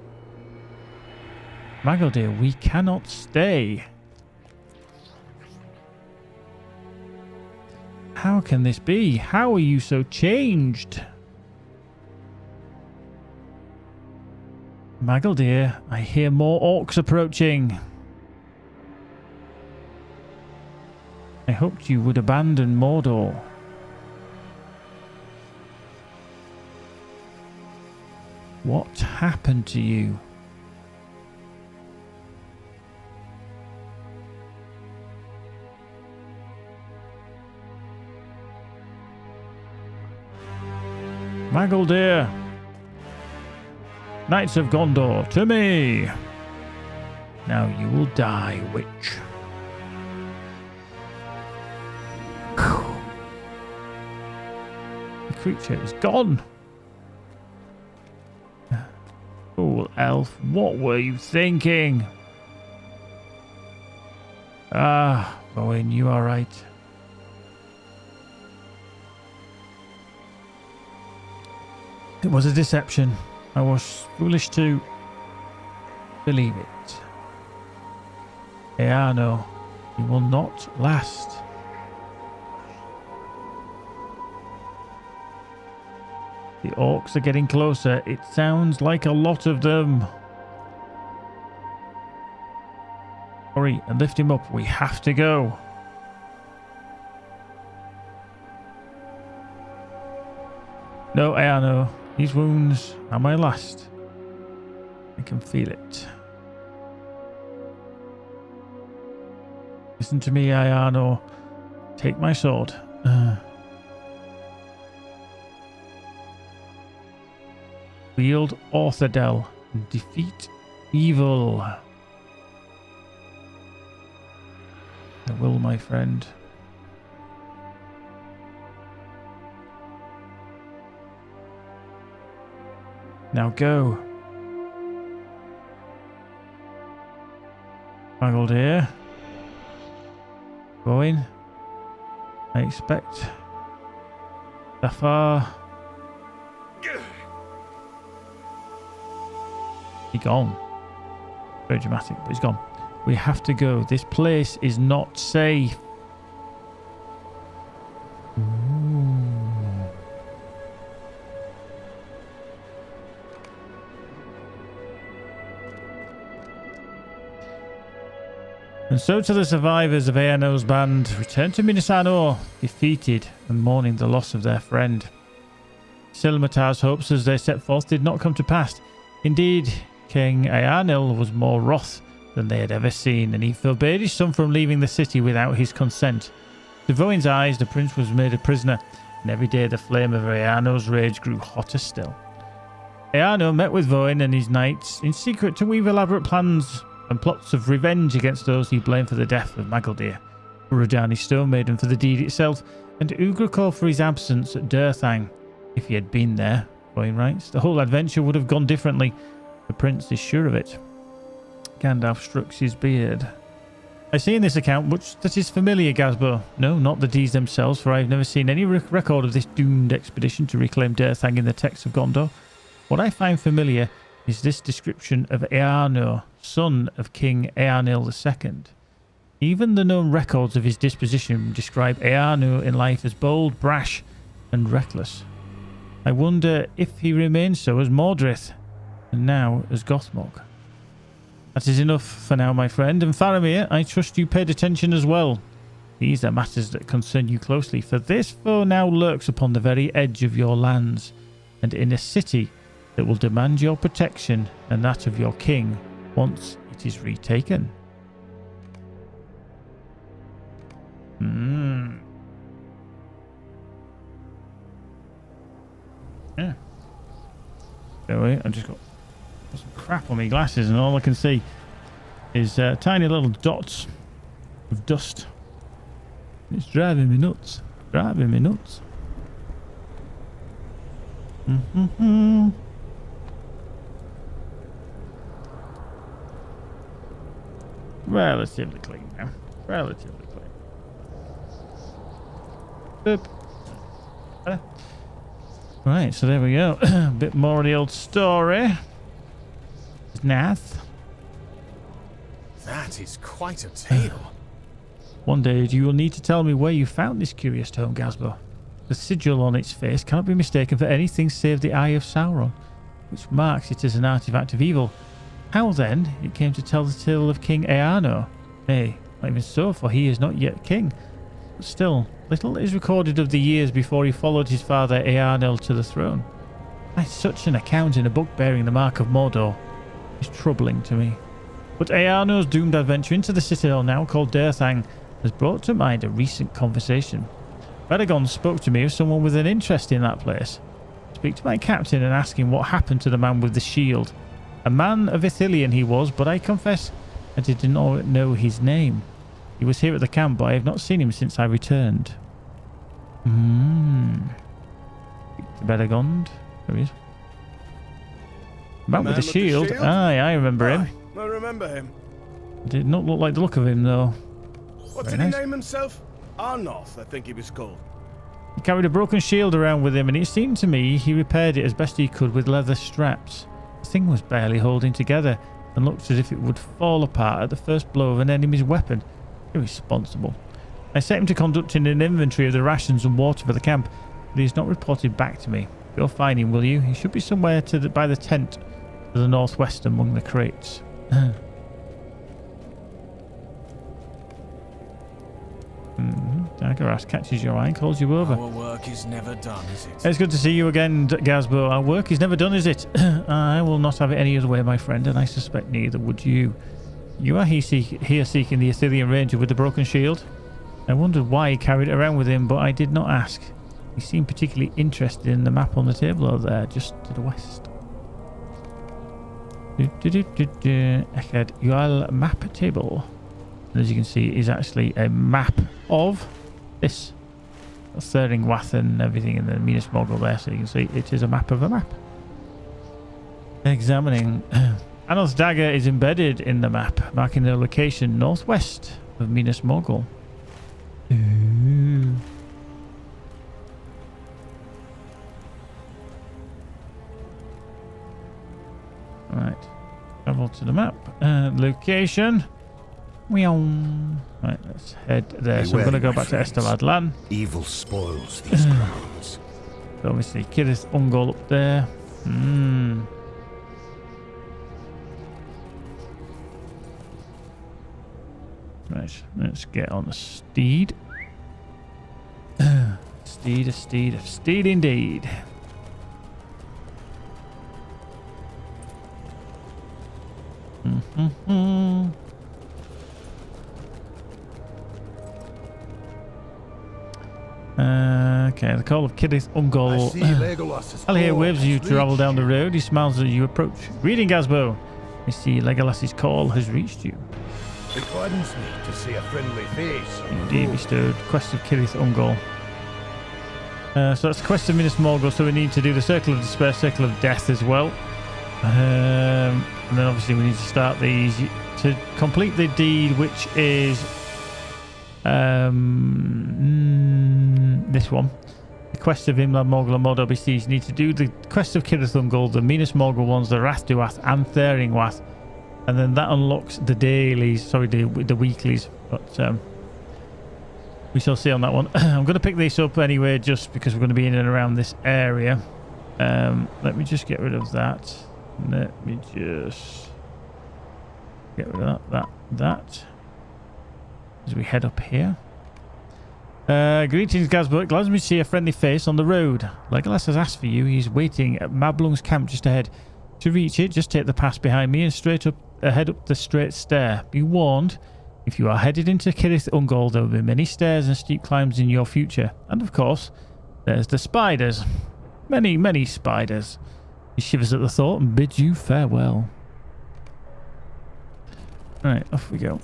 Magaldir, we cannot stay. How can this be? How are you so changed? Magaldir, I hear more orcs approaching. I hoped you would abandon Mordor. What happened to you? Magaldir! Knights of Gondor, to me! Now you will die, witch. The creature is gone. Fool elf, what were you thinking? Ah, Bowen, you are right. It was a deception. I was foolish to believe it. Eärnur, you will not last. The orcs are getting closer. It sounds like a lot of them. Hurry and lift him up. We have to go. No, Eärnur. These wounds are my last. I can feel it. Listen to me, Eärnur. Take my sword. Wield Orthodel and defeat evil. I will, my friend. Now go. Magaldir. Going. I expect. Zafar. Be gone. Very dramatic, but he's gone. We have to go. This place is not safe. Ooh. And so to the survivors of Eano's band return to Minas Anor, defeated and mourning the loss of their friend. Silmatar's hopes as they set forth did not come to pass. Indeed, King Eanil was more wroth than they had ever seen, and he forbade his son from leaving the city without his consent. To Voin's eyes, the prince was made a prisoner, and every day the flame of Eano's rage grew hotter still. Eano met with Voin and his knights in secret to weave elaborate plans and plots of revenge against those he blamed for the death of Magaldir, Rudani Stone Maiden for the deed itself, and Ugrikor for his absence at Durthang. If he had been there, Voin writes, the whole adventure would have gone differently. The prince is sure of it. Gandalf strokes his beard. I see in this account much that is familiar, Gazbo. No, not the deeds themselves, for I have never seen any record of this doomed expedition to reclaim Durthang in the texts of Gondor. What I find familiar is this description of Eano, son of King Eanil II. Even the known records of his disposition describe Eano in life as bold, brash, and reckless. I wonder if he remains so as Mordrith, and now as Gothmog. That is enough for now, my friend, and Faramir, I trust you paid attention as well. These are matters that concern you closely, for this foe now lurks upon the very edge of your lands, and in a city that will demand your protection and that of your king once it is retaken. Yeah. So I just got some crap on my glasses, and all I can see is tiny little dots of dust. It's driving me nuts. Driving me nuts. Relatively clean now. Relatively clean. Boop. Right, so there we go. A bit more of the old story. Nath. That is quite a tale. One day you will need to tell me where you found this curious tome, Gazbo. The sigil on its face cannot be mistaken for anything save the Eye of Sauron, which marks it as an artifact of evil. How then it came to tell the tale of King Eano? Nay, not even so, for he is not yet king. But still, little is recorded of the years before he followed his father Eanil to the throne. Why such an account in a book bearing the mark of Mordor is troubling to me. But Eano's doomed adventure into the citadel now called Durthang has brought to mind a recent conversation. Beregond spoke to me of someone with an interest in that place. Speak to my captain and ask him what happened to the man with the shield. A man of Ithilien he was, but I confess I did not know his name. He was here at the camp, but I have not seen him since I returned. Speak to Beregond. There he is. Man with the shield? Aye, I remember him. I remember him. Did not look like the look of him, though. What Very did nice. he name himself? Arnoth, I think he was called. He carried a broken shield around with him, and it seemed to me he repaired it as best he could with leather straps. The thing was barely holding together, and looked as if it would fall apart at the first blow of an enemy's weapon. Irresponsible. I set him to conducting an inventory of the rations and water for the camp, but he has not reported back to me. Go find him, will you? He should be somewhere by the tent to the northwest among the crates. Daggeras catches your eye and calls you over. Our work is never done, is it? It's good to see you again, Gazbo. Our work is never done, is it? I will not have it any other way, my friend, and I suspect neither would you. You are here seeking the Ithilien Ranger with the broken shield. I wondered why he carried it around with him, but I did not ask. He seemed particularly interested in the map on the table over there, just to the west. Echad Yual map table. And as you can see, it is actually a map of this Thuringwath and everything in the Minas Morgul there, so you can see it is a map of a map. Examining. Anoth's dagger is embedded in the map, marking the location northwest of Minas Morgul. Ooh. Right. travel to the map. Location. Right, let's head there. So I'm going to go back to Esteladlan. Evil spoils these grounds. So obviously, Kirith Ungol up there. Right, let's get on the steed. A steed indeed. Okay, the call of Kirith Ungol. I'll hear waves as you travel down the road. He smiles as you approach. Greeting, Gazbo. I see Legolas's call has reached you. It gladdens me to see a friendly face. Indeed, bestowed. Quest of Kirith Ungol. So that's the quest of Minas Morgul, so we need to do the Circle of Despair, Circle of Death as well. And then obviously we need to start these to complete the deed, which is this one. The quest of Imlad Morgul and Mordor Besieged. You need to do the quest of Kirith Ungol, the Minas Morgul ones, the Rath Duath and Thering-Wath. And then that unlocks the dailies, sorry, the weeklies. But we shall see on that one. I'm going to pick this up anyway, just because we're going to be in and around this area. Let me just get rid of that. Let me just get rid of that. As we head up here. Greetings, Gazbo. It glads me to see a friendly face on the road. Legolas has asked for you. He's waiting at Mablung's camp just ahead. To reach it, just take the pass behind me and head up the straight stair. Be warned, if you are headed into Kirith Ungol, there will be many stairs and steep climbs in your future. And of course, there's the spiders. Many, many spiders. He shivers at the thought and bids you farewell. Right, off we go.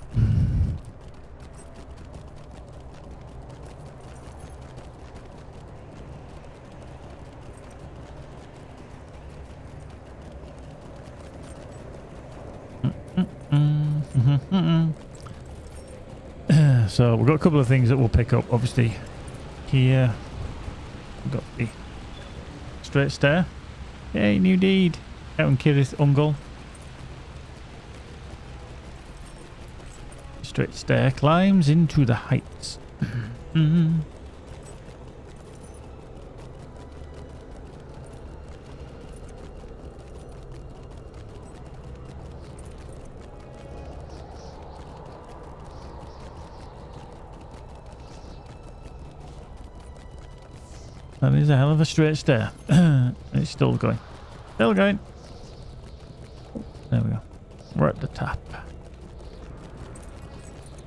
So we've got a couple of things that we'll pick up. Obviously, here we've got the straight stair. Yay, new deed. Out in Kirith Ungol. Straight stair climbs into the heights. That is a hell of a straight stair. It's still going. Still going. There we go. We're at the top.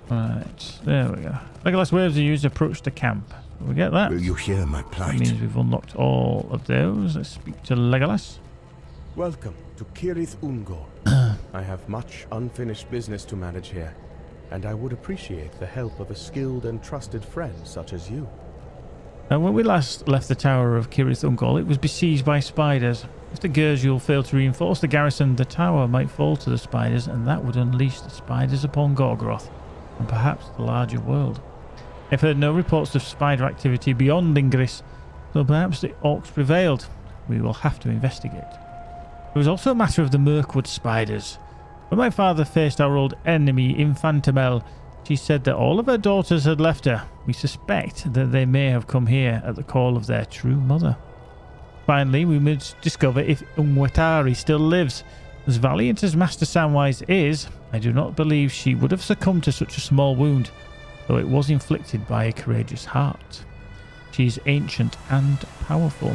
Right. There we go. Legolas waves are used to approach the camp. We get that. Will you hear my That plight? means we've unlocked all of those. Let's speak to Legolas. Welcome to Kirith Ungol. I have much unfinished business to manage here, and I would appreciate the help of a skilled and trusted friend such as you. When we last left the tower of Kirith Ungol, it was besieged by spiders. If the Gurjul failed to reinforce the garrison, the tower might fall to the spiders, and that would unleash the spiders upon Gorgoroth, and perhaps the larger world. I've heard no reports of spider activity beyond Lingris, so perhaps the orcs prevailed. We will have to investigate. There was also a matter of the Mirkwood spiders. When my father faced our old enemy, Infantamel, she said that all of her daughters had left her. We suspect that they may have come here at the call of their true mother. Finally, we must discover if Umwetari still lives. As valiant as Master Samwise is, I do not believe she would have succumbed to such a small wound, though it was inflicted by a courageous heart. She is ancient and powerful.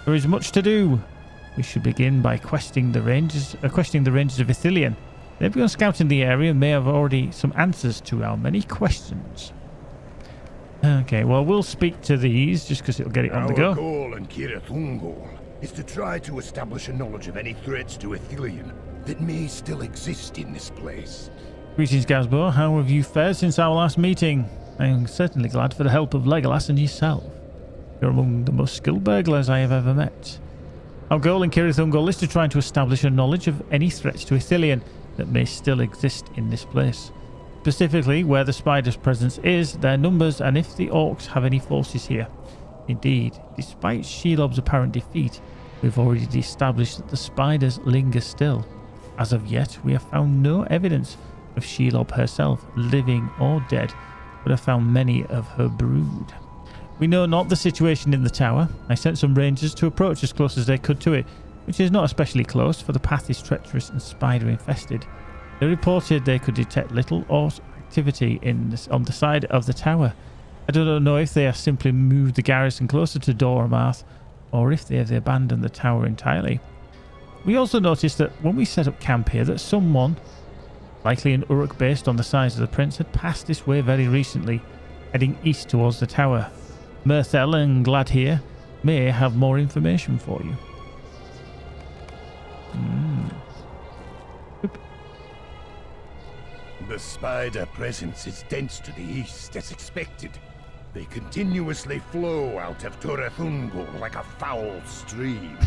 There is much to do. We should begin by questioning the rangers of Ithilien. They've begun scouting the area and may have already some answers to our many questions. Okay, well, we'll speak to these just because it'll get it on the go. Our goal in Kirith Ungol is to try to establish a knowledge of any threats to Ithilien that may still exist in this place. Greetings, Gazbo. How have you fared since our last meeting? I am certainly glad for the help of Legolas and yourself. You're among the most skilled burglars I have ever met. Our goal in Kirith Ungol is to try to establish a knowledge of any threats to Ithilien that may still exist in this place. Specifically, where the spiders' presence is, their numbers, and if the orcs have any forces here. Indeed, despite Shelob's apparent defeat, we've already established that the spiders linger still. as of yet, we have found no evidence of Shelob herself, living or dead, but have found many of her brood. We know not the situation in the tower. I sent some rangers to approach as close as they could to it, which is not especially close, for the path is treacherous and spider-infested. They reported they could detect little or activity on the side of the tower. I do not know if they have simply moved the garrison closer to Doramath, or if they have abandoned the tower entirely. We also noticed that when we set up camp here, that someone, likely an Uruk based on the size of the prince, had passed this way very recently, heading east towards the tower. Mirthel and Glad here may have more information for you. The spider presence is dense to the east, as expected. They continuously flow out of Torethungul like a foul stream.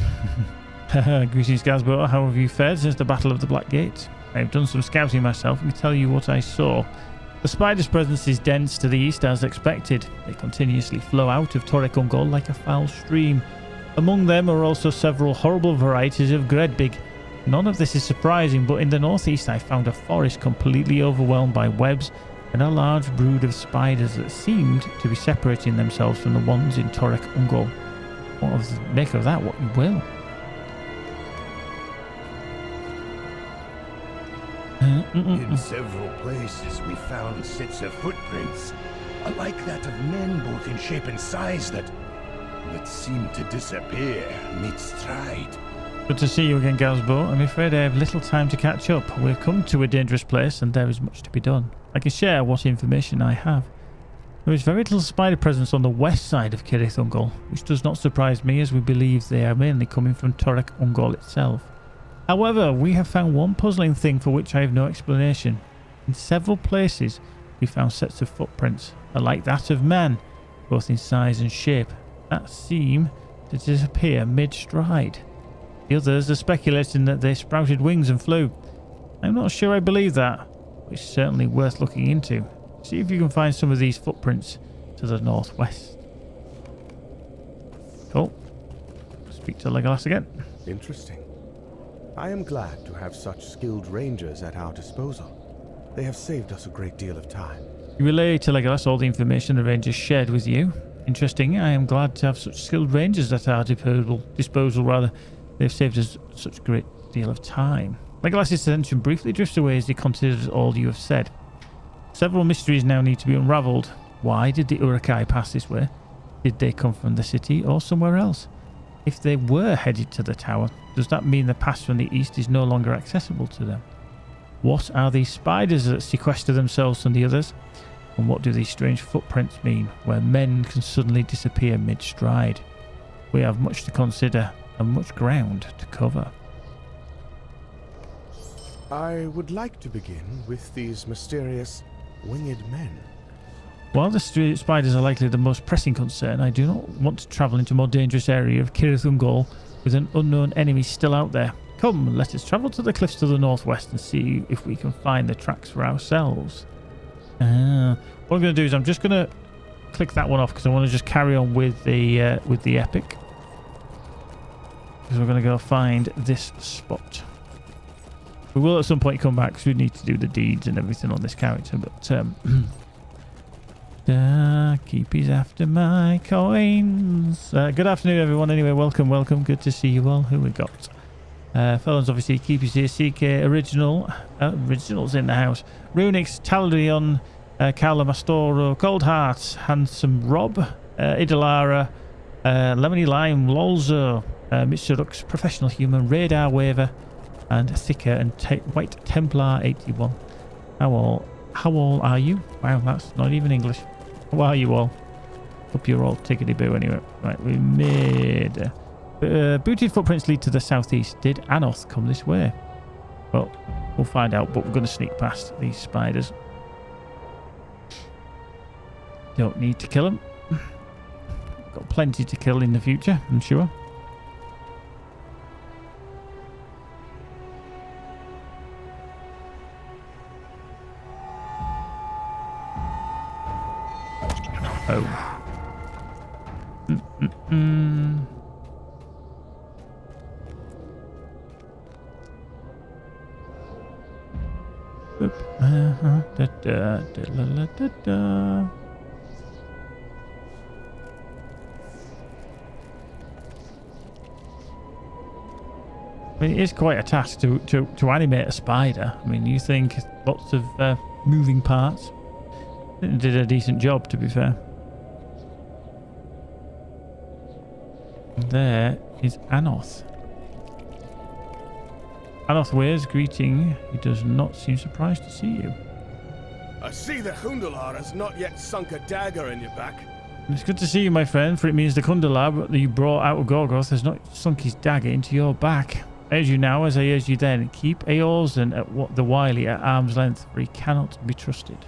Greetings, Gazbo. How have you fared since the Battle of the Black Gate? I have done some scouting myself and can tell you what I saw. The spider's presence is dense to the east as expected. They continuously flow out of Torethungul like a foul stream. Among them are also several horrible varieties of Gredbig. None of this is surprising, but in the northeast I found a forest completely overwhelmed by webs and a large brood of spiders that seemed to be separating themselves from the ones in Torethungul. Make of that what you will. In several places we found sets of footprints, like that of men both in shape and size that seemed to disappear mid-stride. Good to see you again, Gazbo. I'm afraid I have little time to catch up. We've come to a dangerous place and there is much to be done. I can share what information I have. There is very little spider presence on the west side of Kirithungol, which does not surprise me as we believe they are mainly coming from Torethungol itself. However, we have found one puzzling thing for which I have no explanation. In several places, we found sets of footprints, like that of man, both in size and shape, that seem to disappear mid-stride. The others are speculating that they sprouted wings and flew. I'm not sure I believe that, but it's certainly worth looking into. See if you can find some of these footprints to the northwest. Cool. Speak to Legolas again. Interesting. I am glad to have such skilled rangers at our disposal. They have saved us a great deal of time. You relay to Legolas all the information the rangers shared with you. Interesting. I am glad to have such skilled rangers at our disposal. They've saved us such a great deal of time. Legolas's attention briefly drifts away as he considers all you have said. Several mysteries now need to be unravelled. Why did the Uruk-hai pass this way? Did they come from the city or somewhere else? If they were headed to the tower, does that mean the pass from the east is no longer accessible to them? What are these spiders that sequester themselves from the others? And what do these strange footprints mean, where men can suddenly disappear mid-stride? We have much to consider and much ground to cover. I would like to begin with these mysterious winged men. While the spiders are likely the most pressing concern, I do not want to travel into a more dangerous area of Kirithungol with an unknown enemy still out there. Come, let us travel to the cliffs to the northwest and see if we can find the tracks for ourselves. What I'm going to do is I'm just going to click that one off because I want to just carry on with the epic. Because we're going to go find this spot. We will at some point come back because we need to do the deeds and everything on this character, but keepies after my coins. Good afternoon, everyone. Anyway, welcome. Good to see you all. Who we got? Felons, obviously, keepies here. CK originals in the house. Runix, Taldion, Carla Mastoro, Cold Heart, Handsome Rob, Idalara, Lemony Lime, Lolzo, Mr. Rux, Professional Human, Radar Waver, and Thicker and White Templar 81. How all are you? Wow, that's not even English. How are you all? Hope you're all tickety-boo anyway. Right, we made... booted footprints lead to the southeast. Did Anoth come this way? Well, we'll find out, but we're going to sneak past these spiders. Don't need to kill them. Got plenty to kill in the future, I'm sure. Oh. I mean, it is quite a task to animate a spider. I mean, you think lots of moving parts. It did a decent job, to be fair. There is Anoth. Anoth wears greeting. He does not seem surprised to see you. I see the Hundalar has not yet sunk a dagger in your back. It's good to see you, my friend, for it means the Kundalab that you brought out of Gorgoth has not sunk his dagger into your back. I urge you now, as I urged you then, keep Eorzen at the wily at arm's length, for he cannot be trusted.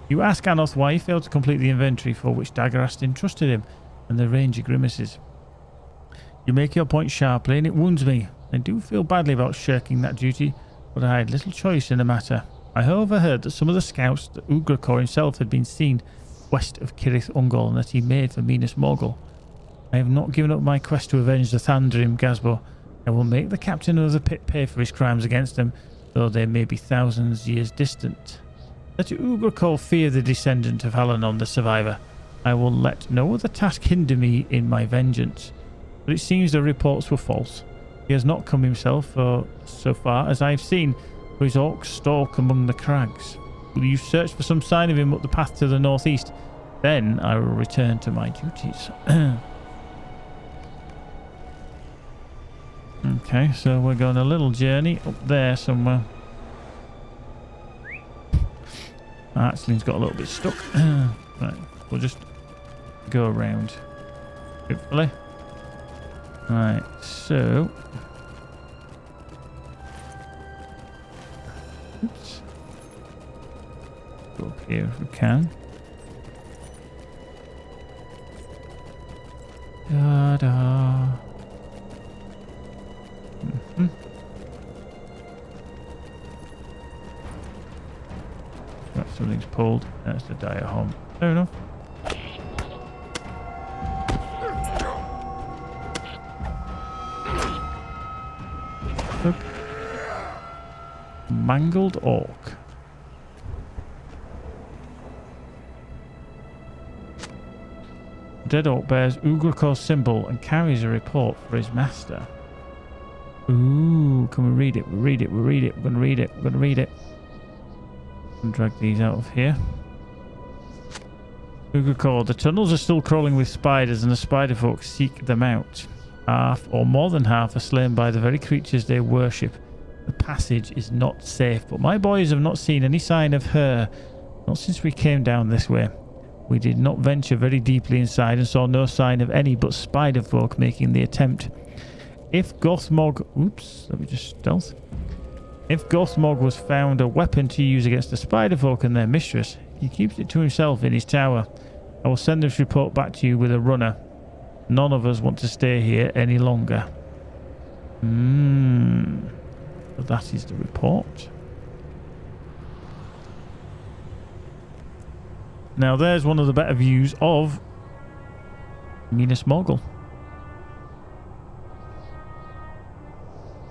You ask Anoth why he failed to complete the inventory for which Daggerast entrusted him, and the ranger grimaces. You make your point sharply, and it wounds me. I do feel badly about shirking that duty, but I had little choice in the matter. I overheard that some of the scouts that Ugrakor himself had been seen west of Cirith Ungol, and that he made for Minas Morgul. I have not given up my quest to avenge the Thandrim Gazbo. I will make the captain of the pit pay for his crimes against them, though they may be thousands years distant. Let Ugrakor fear the descendant of Halanon, the survivor. I will let no other task hinder me in my vengeance. But it seems the reports were false. He has not come himself, for so far as I have seen, for his orcs stalk among the crags. Will you search for some sign of him up the path to the northeast? Then I will return to my duties. Okay, so we're going a little journey up there somewhere. Archlin's got a little bit stuck. Right, we'll just go around, hopefully. Right, so... Oops. Go up here if we can. Da-da. Right, something's pulled. That's the dire home. Fair enough. Look. Mangled orc. Dead orc bears Ugrakor's symbol and carries a report for his master. Ooh, can we read it? We read it. We read it. We're going to read it. We're going to read it. And drag these out of here. Ugrakor, the tunnels are still crawling with spiders and the spider folk seek them out. Half or more than half are slain by the very creatures they worship. The passage is not safe, but my boys have not seen any sign of her, not since we came down this way. We did not venture very deeply inside and saw no sign of any but spider folk making the attempt. If Gothmog... Oops, let me just stealth. If Gothmog was found a weapon to use against the spider folk and their mistress, he keeps it to himself in his tower. I will send this report back to you with a runner. None of us want to stay here any longer. So that is the report. Now there's one of the better views of Minas Morgul.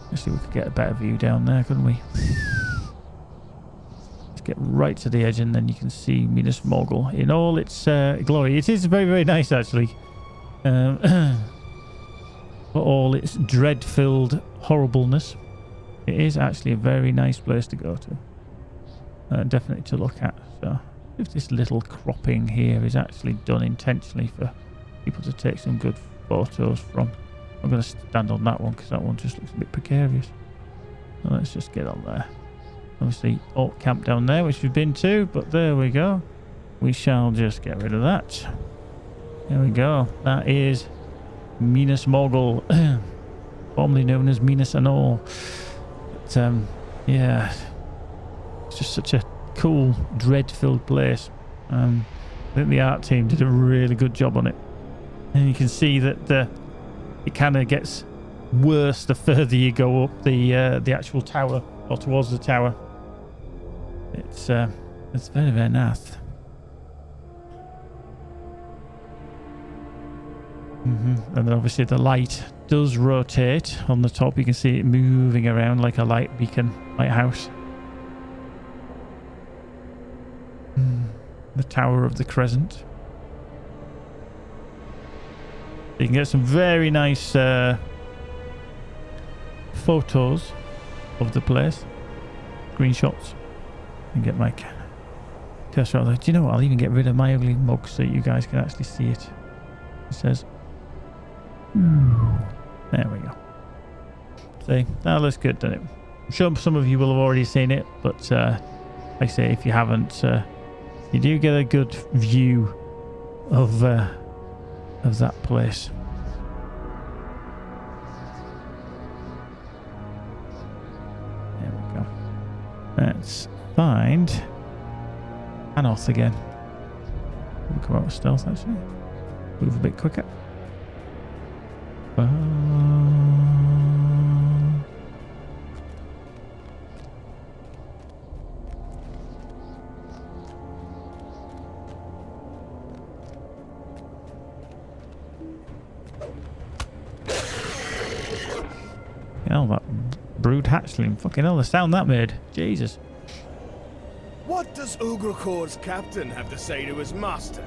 Let's see if we could get a better view down there, couldn't we? Let's get right to the edge and then you can see Minas Morgul in all its glory. It is very, very nice actually. For all its dread-filled horribleness. It is actually a very nice place to go to. Definitely to look at. So if this little cropping here is actually done intentionally for people to take some good photos from. I'm going to stand on that one because that one just looks a bit precarious. So let's just get on there. Obviously, Orc Camp down there, which we've been to, but there we go. We shall just get rid of that. There we go. That is Minas Morgul, formerly known as Minas Anor. But, yeah, it's just such a cool, dread-filled place. I think the art team did a really good job on it. And you can see that it kind of gets worse the further you go up the actual tower or towards the tower. It's very, very nice. And then obviously the light does rotate on the top. You can see it moving around like a light beacon, lighthouse. The Tower of the Crescent. You can get some very nice photos of the place. Screenshots. And get my cursor out there. Do you know what? I'll even get rid of my ugly mug so you guys can actually see it. It says. There we go. See, that looks good, doesn't it? I'm sure some of you will have already seen it, but like I say, if you haven't, you do get a good view of that place. There we go. Let's find Anoth again. We'll come out with stealth actually. Move a bit quicker. Hell, that brood hatchling. Fucking hell, the sound that made. Jesus. What does Ugrakor's captain have to say to his master?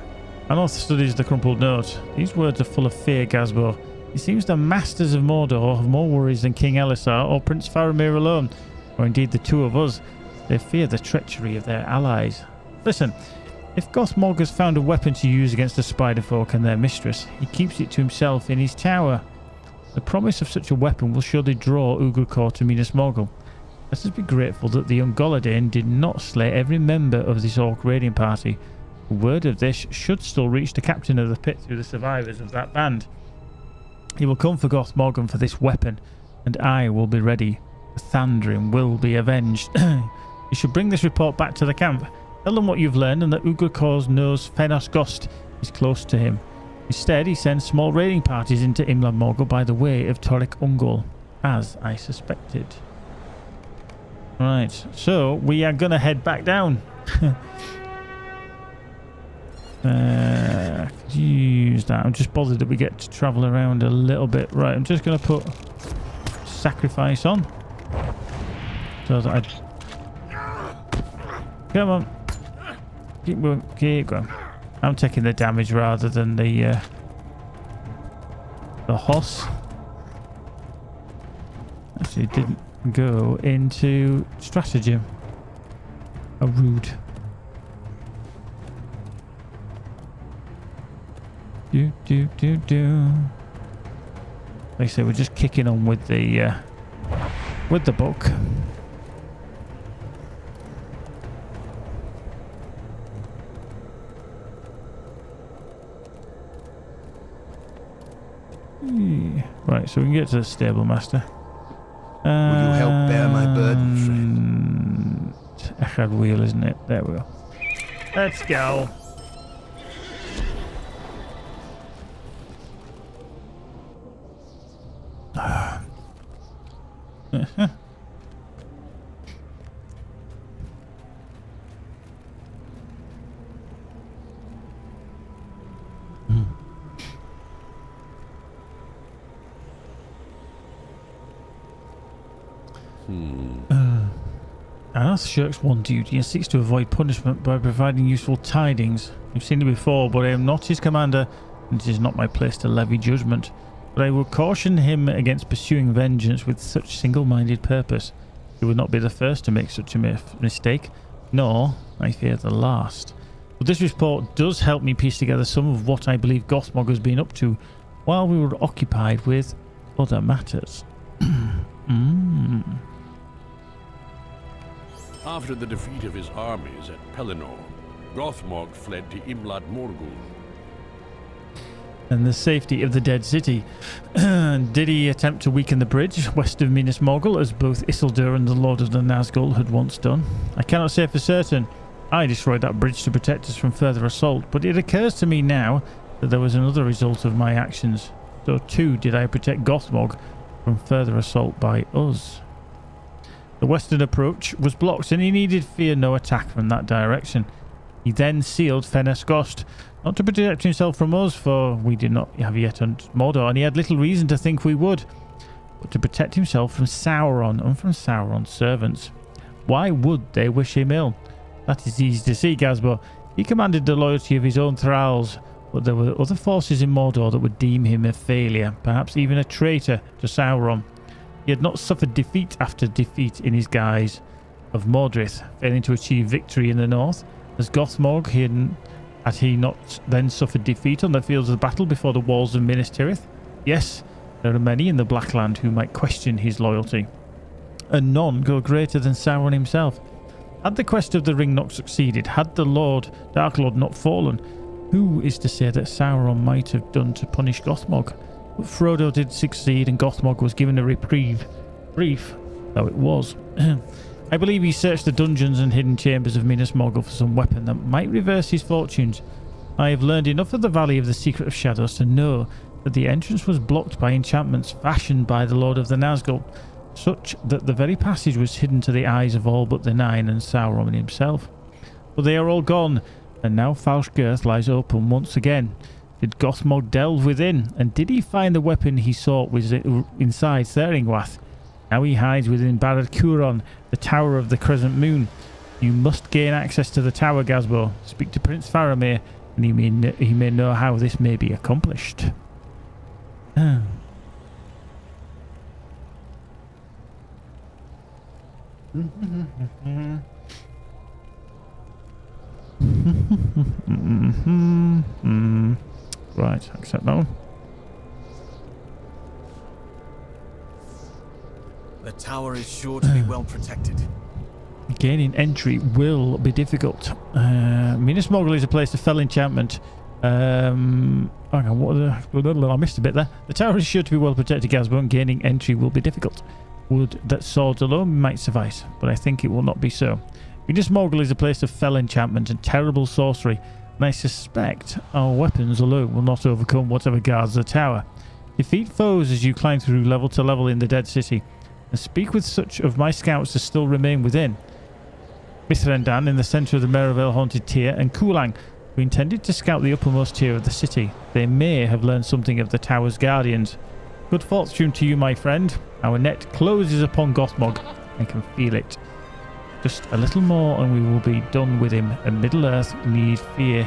Anoth studies the crumpled note. These words are full of fear, Gazbo. It seems the masters of Mordor have more worries than King Elisar or Prince Faramir alone, or indeed the two of us. They fear the treachery of their allies. Listen, if Gothmog has found a weapon to use against the Spiderfolk and their mistress, he keeps it to himself in his tower. The promise of such a weapon will surely draw Ugrakor to Minas Morgul. Let us be grateful that the Ungolidain did not slay every member of this orc raiding party. The word of this should still reach the captain of the pit through the survivors of that band. He will come for Gothmog for this weapon, and I will be ready. The Thandrin will be avenged. You should bring this report back to the camp. Tell them what you've learned and that Ugrakor's knows Fenos Gost is close to him. Instead, he sends small raiding parties into Imlan Morgul by the way of Torek Ungol, as I suspected. Right, so we are going to head back down. Use that. I'm just bothered that we get to travel around a little bit. Right, I'm just going to put sacrifice on. So that come on. Keep going. Keep going. I'm taking the damage rather than the horse. Actually, didn't go into stratagem. How rude. Like I say, we're just kicking on with the book. Right, so we can get to the stable master. Will you help bear my burden, friend? Echad wheel, isn't it? There we go. Let's go. Anoth shirks one duty and seeks to avoid punishment by providing useful tidings. I've seen it before, but I am not his commander, and it is not my place to levy judgment. But I will caution him against pursuing vengeance with such single-minded purpose. He would not be the first to make such a mistake, nor, I fear, the last. But this report does help me piece together some of what I believe Gothmog has been up to while we were occupied with other matters. After the defeat of his armies at Pelennor, Gothmog fled to Imlad Morgul. And the safety of the dead city. Did he attempt to weaken the bridge west of Minas Morgul, as both Isildur and the Lord of the Nazgul had once done? I cannot say for certain. I destroyed that bridge to protect us from further assault, but it occurs to me now that there was another result of my actions. So too did I protect Gothmog from further assault by us. The western approach was blocked, and he needed fear no attack from that direction. He then sealed Fenos Gost, not to protect himself from us, for we did not have yet entered Mordor, and he had little reason to think we would, but to protect himself from Sauron and from Sauron's servants. Why would they wish him ill? That is easy to see, Gazbo. He commanded the loyalty of his own thralls, but there were other forces in Mordor that would deem him a failure, perhaps even a traitor to Sauron. He had not suffered defeat after defeat in his guise of Mordrith, failing to achieve victory in the north. As Gothmog, had he not then suffered defeat on the fields of battle before the walls of Minas Tirith? Yes, there are many in the Blackland who might question his loyalty, and none go greater than Sauron himself. Had the quest of the ring not succeeded, had the Dark Lord not fallen, who is to say that Sauron might have done to punish Gothmog? But Frodo did succeed, and Gothmog was given a reprieve, brief though it was. I believe he searched the dungeons and hidden chambers of Minas Morgul for some weapon that might reverse his fortunes. I have learned enough of the Valley of the Secret of Shadows to know that the entrance was blocked by enchantments fashioned by the Lord of the Nazgul, such that the very passage was hidden to the eyes of all but the Nine and Sauron himself. But they are all gone, and now Falshgirth lies open once again. Did Gothmog delve within, and did he find the weapon he sought was inside Therinwath? Now he hides within Barad Curon, the Tower of the Crescent Moon. You must gain access to the tower, Gazbo. Speak to Prince Faramir, and he may know how this may be accomplished. Right, accept that one. The tower is sure to be well protected. Gaining entry will be difficult. Minas Morgul is a place of fell enchantment. Hang on, what I missed a bit there. The tower is sure to be well protected, Gazbo, and gaining entry will be difficult. Would that swords alone might suffice, but I think it will not be so. Minas Morgul is a place of fell enchantment and terrible sorcery, and I suspect our weapons alone will not overcome whatever guards the tower. Defeat foes as you climb through level to level in the Dead City, and speak with such of my scouts as still remain within. Mithrandan in the centre of the Merivale haunted tier, and Kulang, who intended to scout the uppermost tier of the city. They may have learned something of the tower's guardians. Good fortune to you, my friend. Our net closes upon Gothmog. I can feel it. Just a little more and we will be done with him, and Middle-earth need fear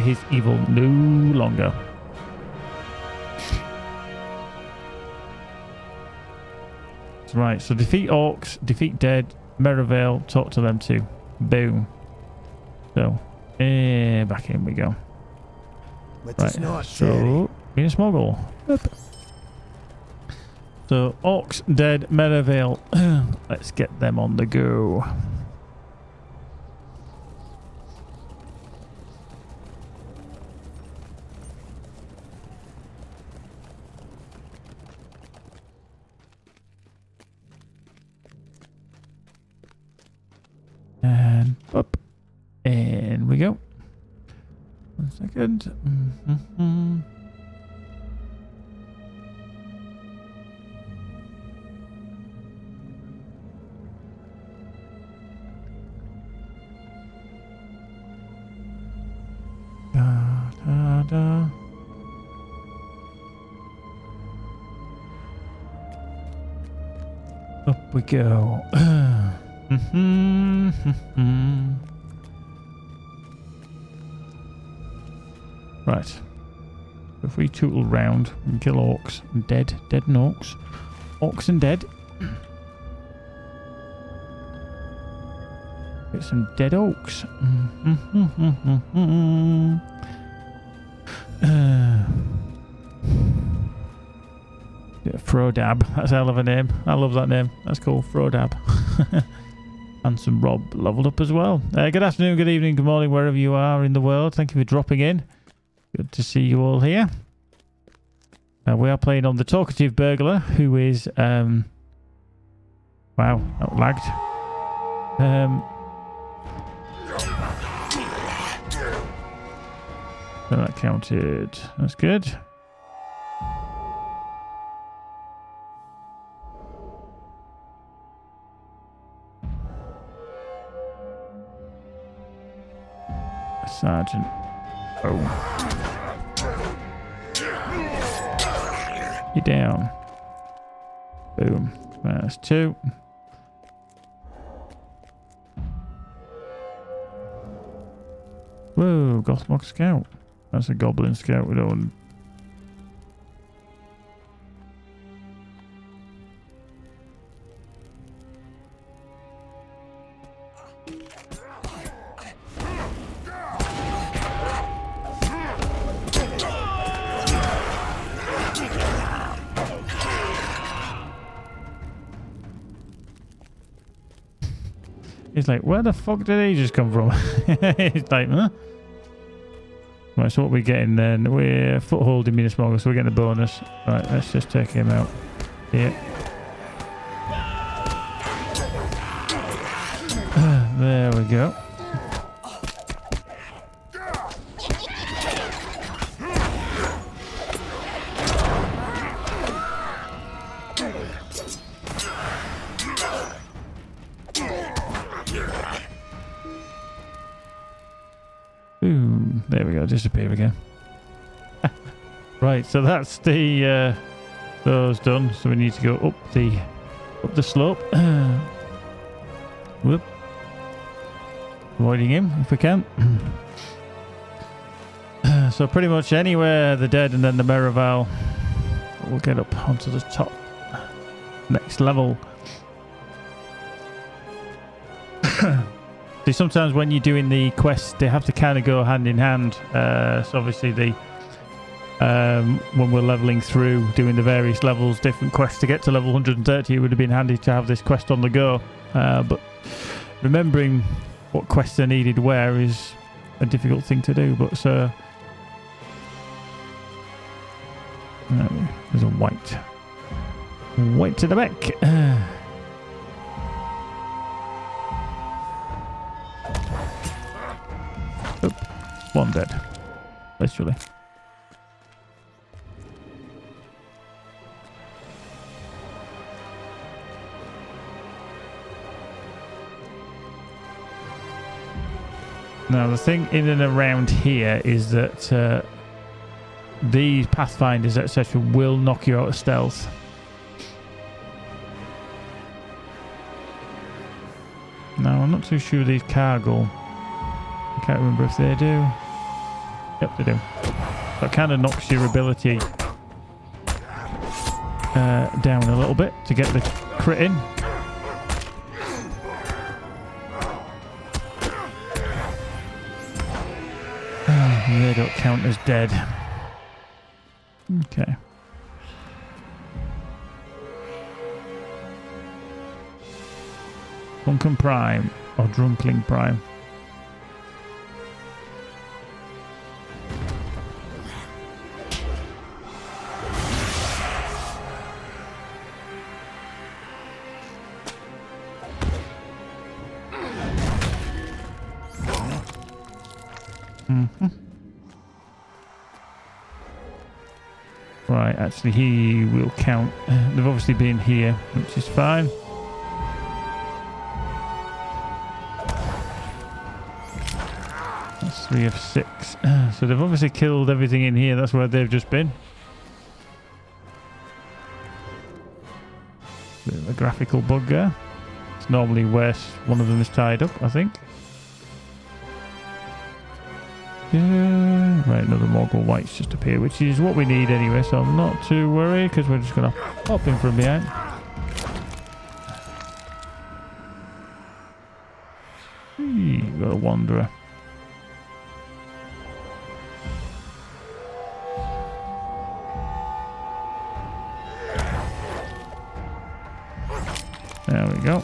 his evil no longer. Right, so defeat orcs, defeat dead, Merivale, talk to them too. Boom. So, back in we go. Right, so Minas Morgul. So, orcs, dead, Merivale. Let's get them on the go. And up. And we go. 1 second. Up we go. Right. If we tootle round and kill orcs and dead and orcs. Orcs and dead. Get some dead orcs. Frodab. That's a hell of a name. I love that name. That's cool. Frodab. And some Rob leveled up as well. Good afternoon, good evening, good morning, wherever you are in the world. Thank you for dropping in. Good to see you all here. We are playing on the talkative burglar, who is wow, that lagged. So that counted. That's good. Sergeant. Oh. You're down. Boom. That's 2. Whoa, Gothmog Scout. That's a Goblin Scout. We don't want... He's like, where the fuck did he just come from? He's like, huh? Right, so what we're getting then? We're foothold in Minas Morgul, so we're getting the bonus. Right, let's just take him out. Yeah. There we go. Ooh, there we go, disappear again. Right, so that's the those done. So we need to go up the slope. Whoop. Avoiding him if we can. So pretty much anywhere the dead and then the Merival, we'll get up onto the top next level. See, sometimes when you're doing the quests, they have to kind of go hand in hand. So obviously when we're leveling through, doing the various levels, different quests to get to level 130, it would have been handy to have this quest on the go. But remembering what quests are needed where is a difficult thing to do. But so there's a white to the back. Oh, one dead, literally. Now the thing in and around here is that these pathfinders etc will knock you out of stealth. Now I'm not too sure these cargo. I can't remember if they do. Yep, they do. That kind of knocks your ability down a little bit to get the crit in. They don't count as dead. Okay. Drunken Prime or Drunkling Prime. Right, actually he will count. They've obviously been here, which is fine. That's 3 of 6. So they've obviously killed everything in here. That's where they've just been. Bit of a graphical bug there. It's normally where one of them is tied up, I think. Yeah. Right, another Morgul White's just appeared, which is what we need anyway, so I'm not too worried because we're just going to pop in from behind. Got a Wanderer. There we go.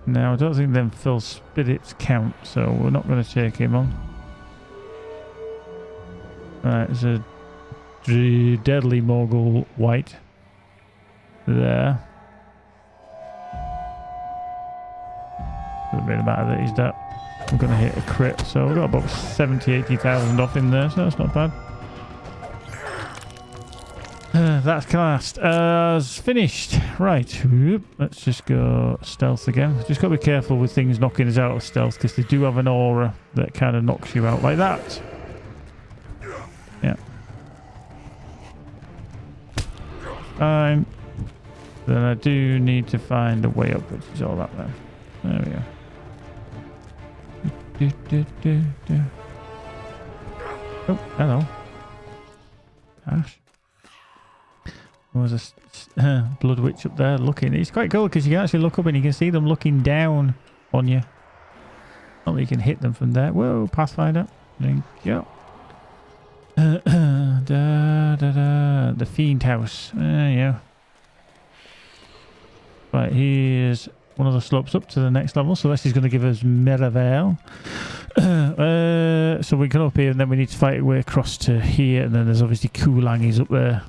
Now, I don't think them full spirits count, so we're not going to take him on. Right, there's a deadly Morgul White there. Doesn't really matter that he's that. I'm going to hit a crit, so we've got about 70,000-80,000 off in there, so that's not bad. That's cast as finished. Right, let's just go stealth again. Just got to be careful with things knocking us out of stealth because they do have an aura that kind of knocks you out like that. Yeah. Fine. Then I do need to find a way up, which is all that there. There we go. Oh, hello. Ash. There was a blood witch up there looking. It's quite cool because you can actually look up and you can see them looking down on you. Not that you can hit them from there. Whoa, Pathfinder. Thank you. The Fiend House. Yeah. Right, here's one of the slopes up to the next level. So this is going to give us Merivale. So we come up here and then we need to fight our way across to here. And then there's obviously Kulangi's up there.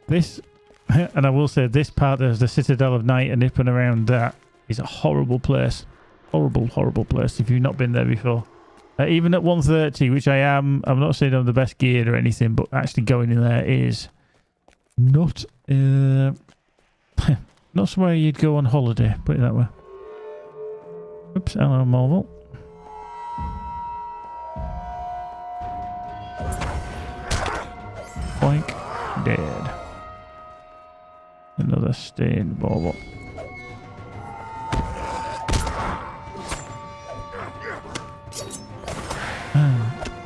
This, and I will say this part, there's the Citadel of Night and nipping around that is a horrible place. Horrible, horrible place if you've not been there before. Even at 130, which I'm not saying I'm the best geared or anything, but actually going in there is not not somewhere you'd go on holiday, put it that way. Oops, hello Marvel. Boink, dead. Another stained bauble.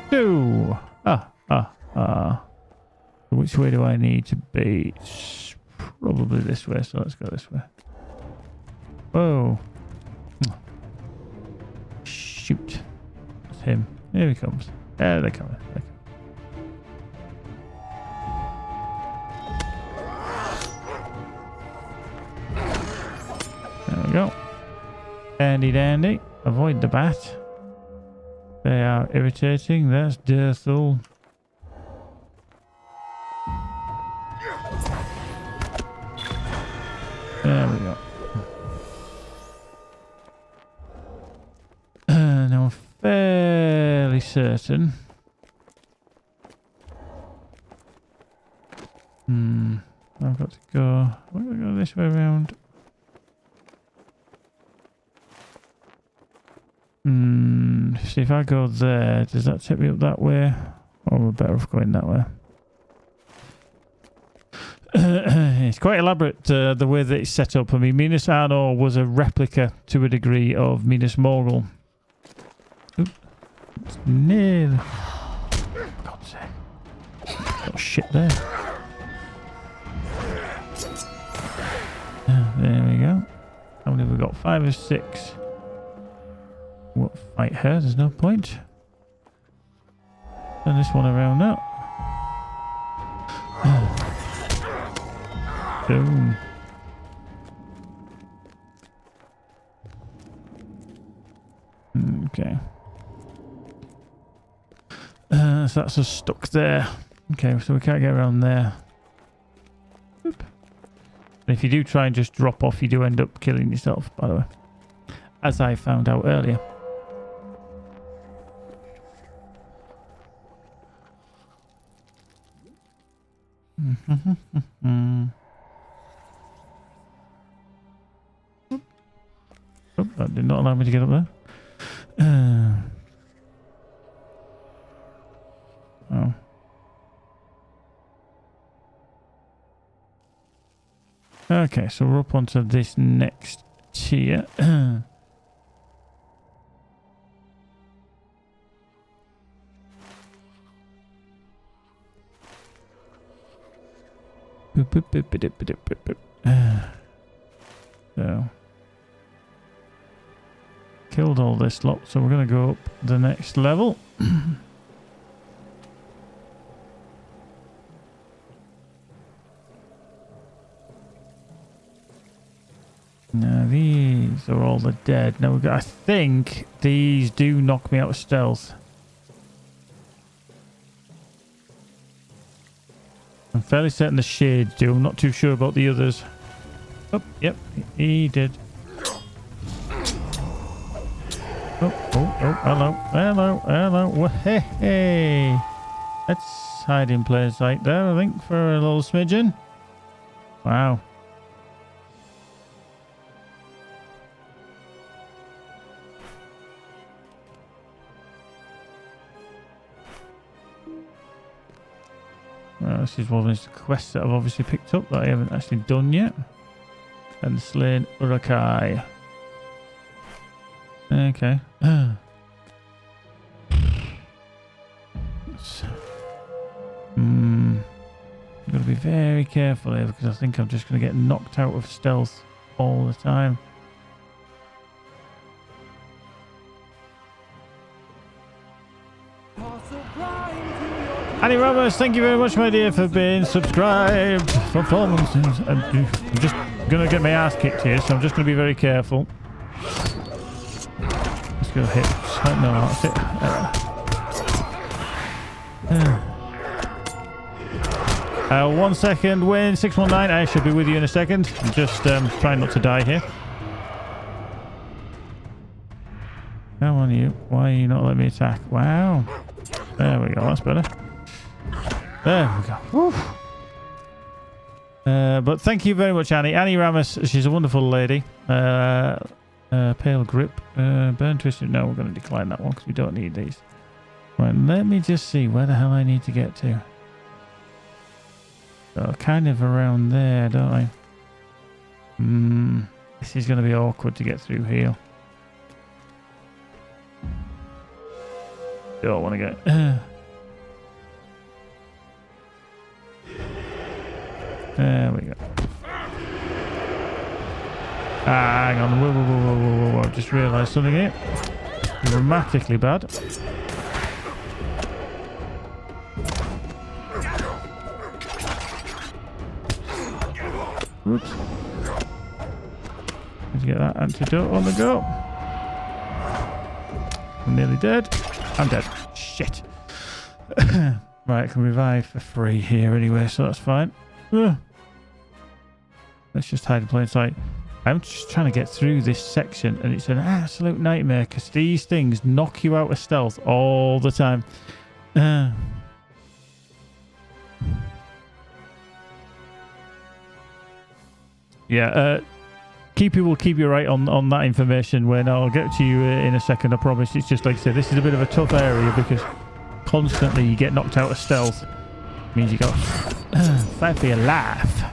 Two. Which way do I need to be? Probably this way, so let's go this way. Whoa. Shoot. That's him. Here he comes. There they're coming. There we go. Dandy dandy. Avoid the bat. They are irritating. That's Dirthul. There we go. Now I'm fairly certain. I've got to go. Why do I go this way around? See if I go there, does that take me up that way? Or we're better off going that way. It's quite elaborate, the way that it's set up. I mean, Minas Anor was a replica to a degree of Minas Morgul. Oop. It's near. For God's sake. Got shit there. There we go. How many have we got? 5 or 6. We'll fight her, there's no point. Turn this one around now. Boom. Okay. So that's us stuck there. Okay, so we can't get around there. Oop. And if you do try and just drop off, you do end up killing yourself, by the way. As I found out earlier. Oh, that did not allow me to get up there. Oh. Okay, so we're up onto this next tier. So killed all this lot, so we're going to go up the next level. Now these are all the dead. Now I think these do knock me out of stealth. I'm fairly certain the shades do. I'm not too sure about the others. Oh, yep, he did. Oh, hello. Hey. Let's hide in plain sight there, I think, for a little smidgen. Wow. Well, this is one of the quests that I've obviously picked up that I haven't actually done yet. And slain Urukai. Okay. very careful here because I think I'm just going to get knocked out of stealth all the time. Annie Ramos, thank you very much, my dear, for being subscribed. Performances. I'm just going to get my ass kicked here, so I'm just going to be very careful. Let's go hit. No, that's it. 1 second, win 619. I should be with you in a second. I'm just trying not to die here. Come on, you. Why are you not letting me attack? Wow. There we go. That's better. There we go. Woo. But thank you very much, Annie. Annie Ramos, she's a wonderful lady. Pale grip. Burn twisted. No, we're going to decline that one because we don't need these. Right, let me just see where the hell I need to get to. So kind of around there, don't I? This is going to be awkward to get through here. Don't want to get... There we go. Hang on. Whoa. I've just realised something here. Dramatically bad. Oops. Let's get that antidote on the go. I'm nearly dead. I'm dead. Shit. Right, I can revive for free here anyway, so that's fine. Let's just hide in plain sight. I'm just trying to get through this section, and it's an absolute nightmare because these things knock you out of stealth all the time. Yeah, Keepy will keep you right on that information when I'll get to you in a second, I promise. It's just like I said, this is a bit of a tough area because constantly you get knocked out of stealth. It means you got fight for your life.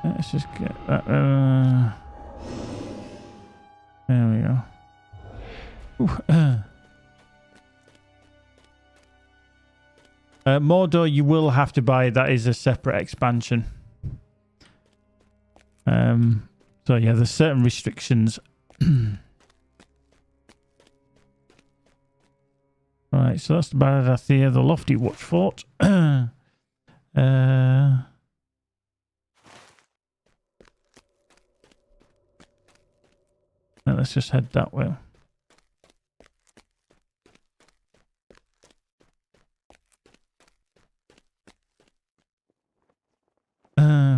Let's just get that. There we go. Mordor, you will have to buy. That is a separate expansion. So yeah, there's certain restrictions. Right, so that's the Baradathir, the Lofty Watchfort. Let's just head that way.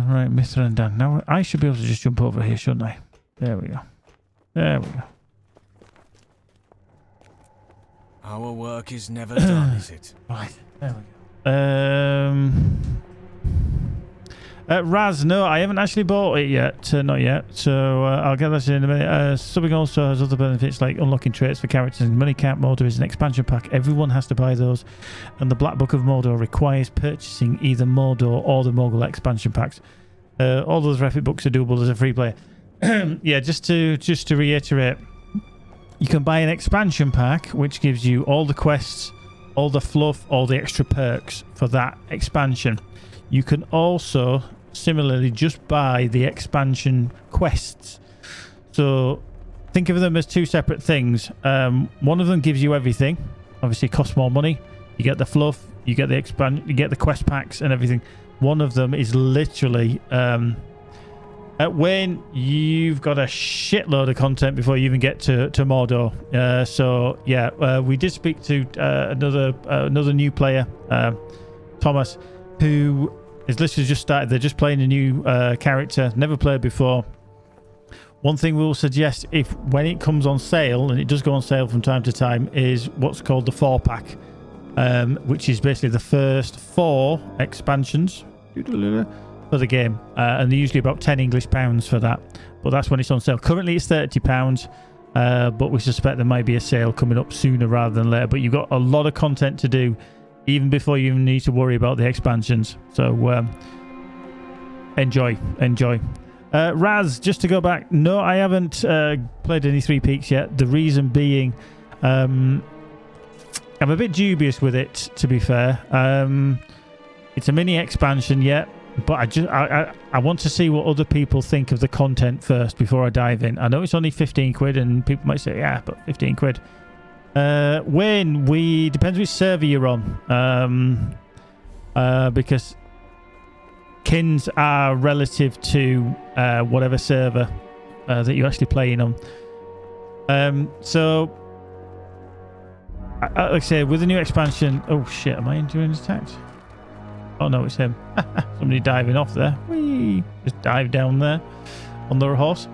Right, Mithrandan. Now I should be able to just jump over here, shouldn't I? There we go. There we go. Our work is never done, is it? Right, there we go. Raz, no, I haven't actually bought it yet. Not yet. So I'll get that in a minute. Subbing also has other benefits like unlocking traits for characters in Money Camp. Mordor is an expansion pack. Everyone has to buy those. And the Black Book of Mordor requires purchasing either Mordor or the Morgul expansion packs. All those Epic books are doable as a free player. Yeah, just to reiterate, you can buy an expansion pack which gives you all the quests, all the fluff, all the extra perks for that expansion. You can also similarly just buy the expansion quests. So think of them as two separate things. One of them gives you everything. Obviously it costs more money. You get the fluff, you get the quest packs and everything. One of them is literally when you've got a shitload of content before you even get to Mordor. So yeah, we did speak to another new player, Thomas, who is literally just started. They're just playing a new character, never played before. One thing we will suggest, if when it comes on sale, and it does go on sale from time to time, is what's called the 4-pack, which is basically the first 4 expansions for the game, and they're usually about £10 for that. But that's when it's on sale. Currently it's £30, but we suspect there might be a sale coming up sooner rather than later. But you've got a lot of content to do even before you even need to worry about the expansions. So enjoy. Raz, just to go back, no, I haven't played any Three Peaks yet. The reason being, I'm a bit dubious with it, to be fair. It's a mini expansion yet, but I want to see what other people think of the content first before I dive in. I know it's only 15 quid, and people might say, yeah, but 15 quid. Depends which server you're on, because kins are relative to whatever server that you're actually playing on. So, like I say, with the new expansion... Oh, shit, am I doing attacks? Oh, no, it's him. Somebody diving off there. Whee! Just dive down there on the horse.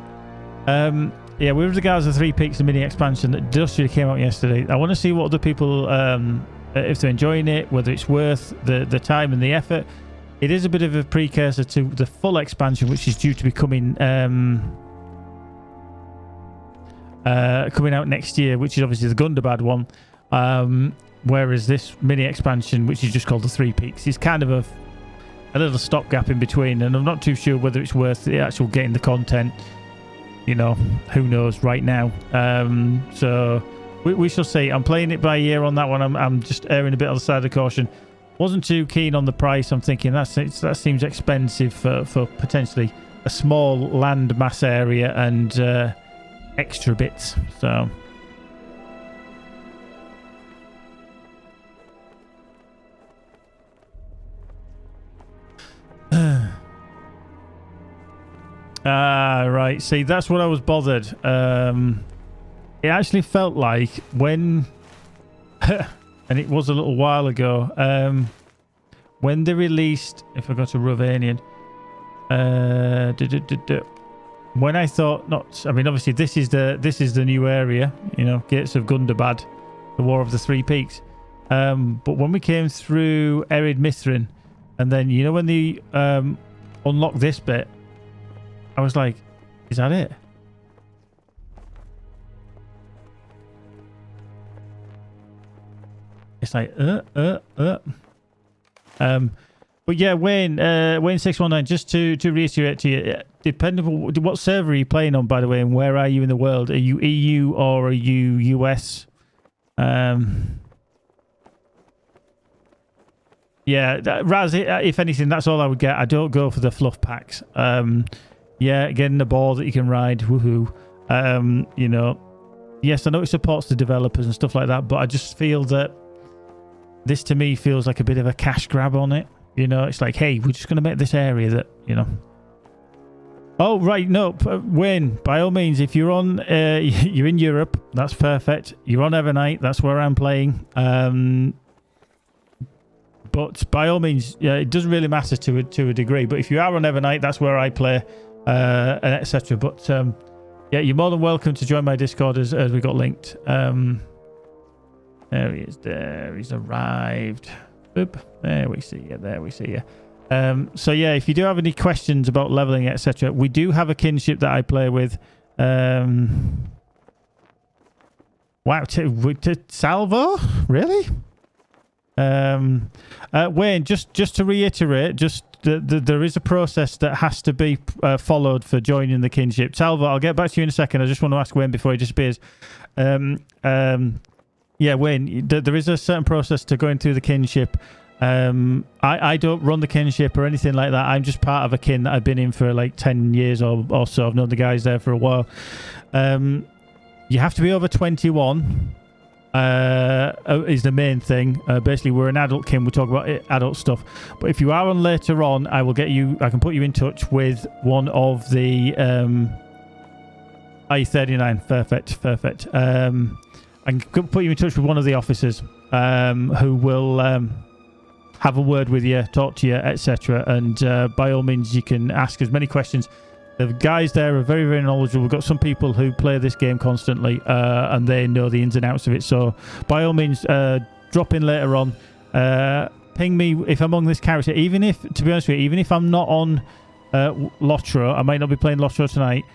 Yeah, with regards to Three Peaks, the mini expansion that just came out yesterday, I want to see what other people, if they're enjoying it, whether it's worth the time and the effort. It is a bit of a precursor to the full expansion, which is due to be coming out next year, which is obviously the Gundabad one. Whereas this mini expansion, which is just called the Three Peaks, is kind of a little stopgap in between, and I'm not too sure whether it's worth the actual getting the content. You know, who knows right now. So we shall see. I'm playing it by ear on that one. I'm just erring a bit on the side of caution. Wasn't too keen on the price. I'm thinking that seems expensive for potentially a small land mass area and extra bits. So. Right. See, that's what I was bothered. It actually felt like when, and it was a little while ago, when they released, if I go to Rovanian, when I thought I mean, obviously this is the new area, you know, Gates of Gundabad, the War of the Three Peaks. But when we came through Erid Mithrin, and then, you know, when they unlocked this bit, I was like, is that it? It's like, But yeah, Wayne 619, just to reiterate to you, depending on what server are you playing on, by the way, and where are you in the world? Are you EU or are you US? Yeah, Raz, if anything, that's all I would get. I don't go for the fluff packs. Yeah, getting a ball that you can ride, woohoo. You know, yes, I know it supports the developers and stuff like that, but I just feel that this to me feels like a bit of a cash grab on it. You know, it's like, hey, we're just going to make this area that, you know. Oh, right, no, Wayne, by all means, if you're on, you're in Europe, that's perfect. You're on Evernight, that's where I'm playing. But by all means, yeah, it doesn't really matter to a degree. But if you are on Evernight, that's where I play, and etc. But yeah, you're more than welcome to join my Discord as we got linked. There he is. There he's arrived. Boop. There we see you. There we see you. So yeah, if you do have any questions about leveling, etc., we do have a kinship that I play with. Wow, to Salvo, really? Wayne, just to reiterate, there is a process that has to be followed for joining the kinship. Salvo, I'll get back to you in a second. I just want to ask Wayne before he disappears. Yeah, Wayne, there is a certain process to going through the kinship. I don't run the kinship or anything like that. I'm just part of a kin that I've been in for like 10 years or so. I've known the guys there for a while. You have to be over 21. Is the main thing. Basically, we're an adult kin. We talk about adult stuff. But if you are on later on, I can put you in touch with one of the I-39. Perfect. I can put you in touch with one of the officers who will have a word with you, talk to you, etc. And by all means, you can ask as many questions. The guys there are very, very knowledgeable. We've got some people who play this game constantly and they know the ins and outs of it. So by all means, drop in later on. Ping me if I'm on this character. Even if, to be honest with you, even if I'm not on LOTRO, I might not be playing LOTRO tonight.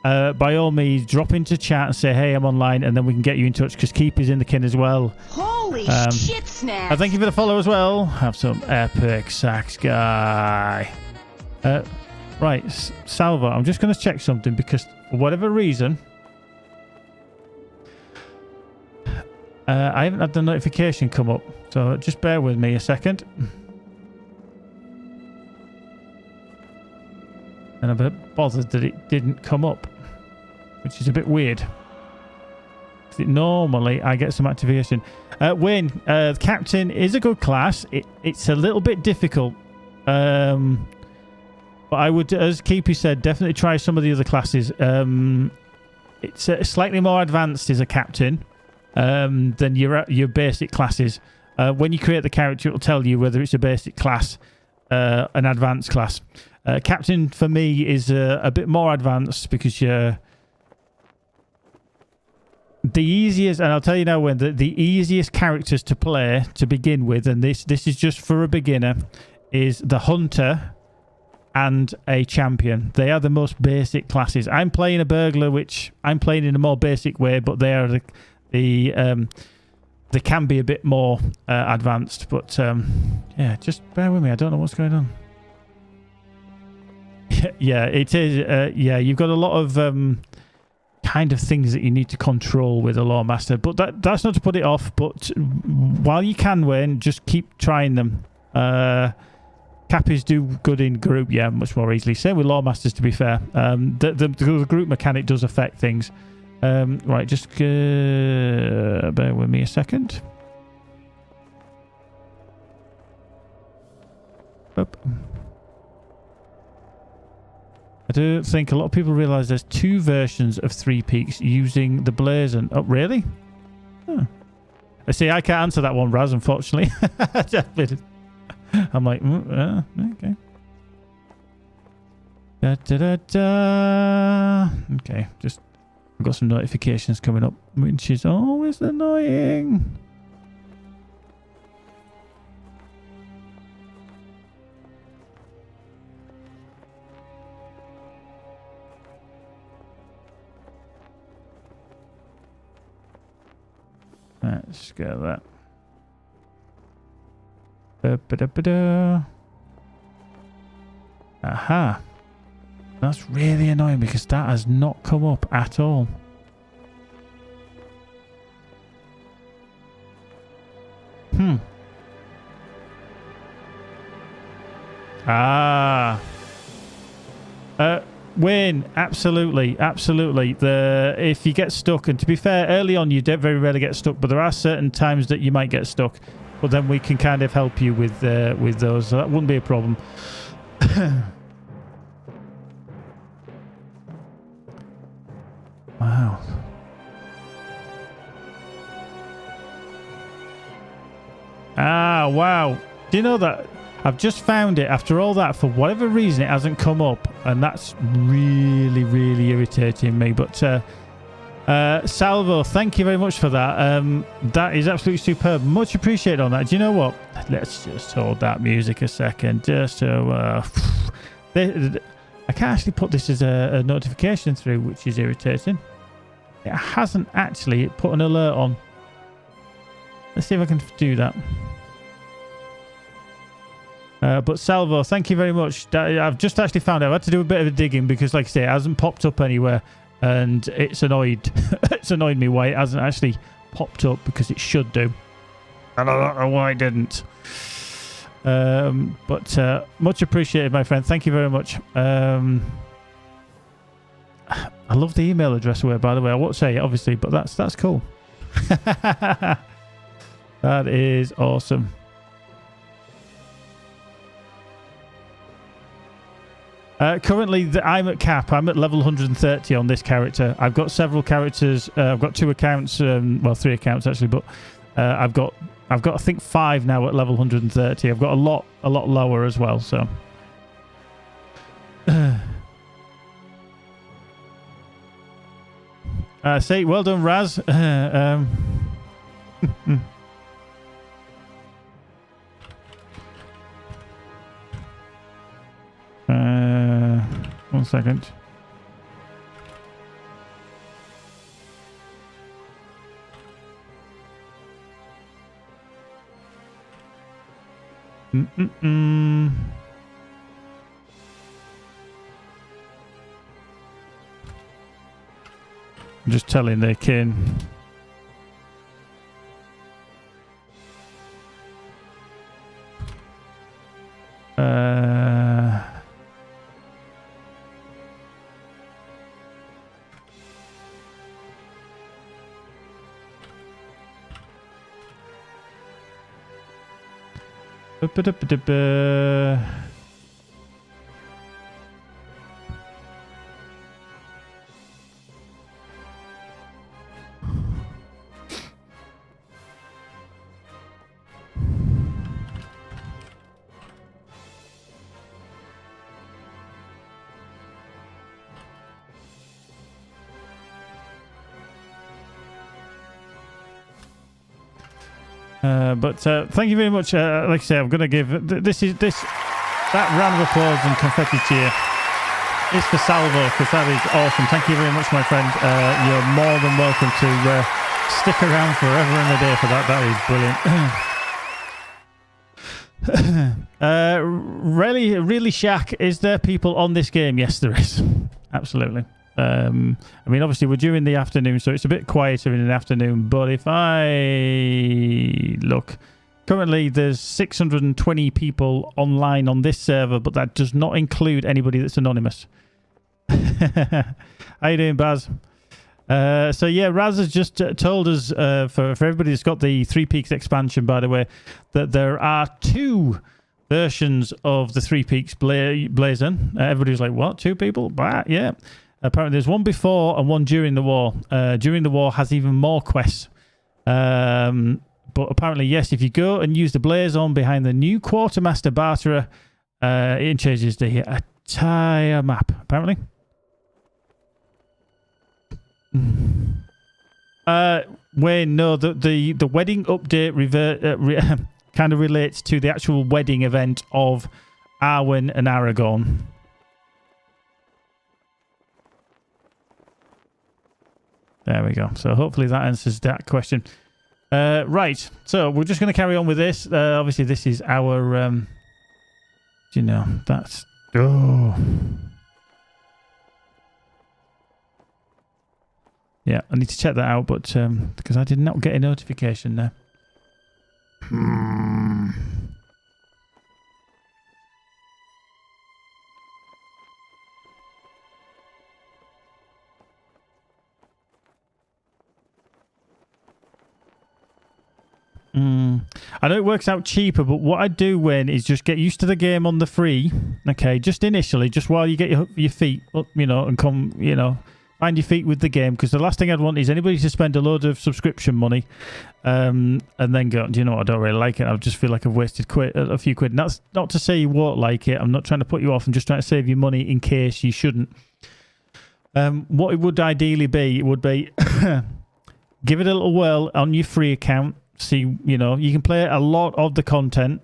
By all means, drop into chat and say, hey, I'm online, and then we can get you in touch, because Keep is in the kin as well. Holy shit snacks! Thank you for the follow as well. Have some epic sax, guy. Right, Salvo, I'm just going to check something because for whatever reason, I haven't had the notification come up. So just bear with me a second. And I'm a bit bothered that it didn't come up, which is a bit weird. Normally, I get some activation. Wayne, the captain is a good class. It's a little bit difficult. But I would, as Keepy said, definitely try some of the other classes. It's slightly more advanced as a captain than your basic classes. When you create the character, it will tell you whether it's a basic class, an advanced class. Captain, for me, is a bit more advanced because you're... The easiest, and I'll tell you now when, the easiest characters to play to begin with, and this is just for a beginner, is the Hunter and a Champion. They are the most basic classes. I'm playing a Burglar, which I'm playing in a more basic way, but they are they can be a bit more advanced. But yeah, just bear with me. I don't know what's going on. Yeah, it is. Yeah, you've got a lot of kind of things that you need to control with a Lawmaster, but that's not to put it off. But while you can win, just keep trying them. Cappies do good in group, yeah, much more easily. Same with Lawmasters, to be fair. The group mechanic does affect things. Right, just bear with me a second. Up. I do think a lot of people realise there's 2 versions of Three Peaks using the Blazon. Oh, really? Huh. I see, I can't answer that one, Raz, unfortunately. I'm like, okay. Okay, just I've got some notifications coming up, which is always annoying. Let's get that. Aha. That's really annoying because that has not come up at all. Ah. Wayne, absolutely. If you get stuck, and to be fair, early on you don't very rarely get stuck, but there are certain times that you might get stuck. But then we can kind of help you with those. So that wouldn't be a problem. Wow. Ah, wow. Do you know that? I've just found it after all that. For whatever reason, it hasn't come up. And that's really, really irritating me. But Salvo, thank you very much for that. That is absolutely superb. Much appreciated on that. Do you know what? Let's just hold that music a second. Just so... I can't actually put this as a notification through, which is irritating. It hasn't actually put an alert on. Let's see if I can do that. But Salvo, thank you very much. I've just actually found out. I've had to do a bit of digging because, like I say, it hasn't popped up anywhere. And it's annoyed. It's annoyed me why it hasn't actually popped up because it should do. And I don't know why it didn't. But much appreciated, my friend. Thank you very much. I love the email address where, by the way. I won't say it, obviously, but that's cool. That is awesome. Currently, I'm at cap. I'm at level 130 on this character. I've got several characters. I've got 2 accounts. Well, 3 accounts actually, but I've got I think 5 now at level 130. I've got a lot lower as well. So. See, well done, Raz. One second. I'm just telling their kin. But thank you very much. Like I say, I'm going to give that round of applause and confetti cheer is for Salvo, because that is awesome. Thank you very much, my friend. You're more than welcome to stick around forever and a day for that. That is brilliant. Really, Shaq, is there people on this game? Yes, there is. Absolutely. I mean, obviously, we're during the afternoon, so it's a bit quieter in the afternoon. But if I look, currently there's 620 people online on this server, but that does not include anybody that's anonymous. How you doing, Baz? So yeah, Raz has just told us, for everybody that's got the Three Peaks expansion, by the way, that there are 2 versions of the Three Peaks blazon. Everybody's like, what? 2 people? Bah, yeah. Apparently there's one before and one during the war. During the war has even more quests. But apparently, yes, if you go and use the blazon behind the new Quartermaster Barterer, it changes the entire map, apparently. Wayne, no, the wedding update kind of relates to the actual wedding event of Arwen and Aragorn. There we go. So hopefully that answers that question. Right. So we're just going to carry on with this. Obviously, this is our... you know, that's... Oh. Yeah, I need to check that out, but because I did not get a notification there. I know it works out cheaper, but what I do, Wayne, is just get used to the game on the free. Okay, just initially, just while you get your feet up, you know, and come, you know, find your feet with the game. Because the last thing I'd want is anybody to spend a load of subscription money, and then go, do you know what? I don't really like it. I just feel like I've wasted a few quid. And that's not to say you won't like it. I'm not trying to put you off. I'm just trying to save you money in case you shouldn't. What it would ideally be, it would be give it a little whirl on your free account. See, you know, you can play a lot of the content.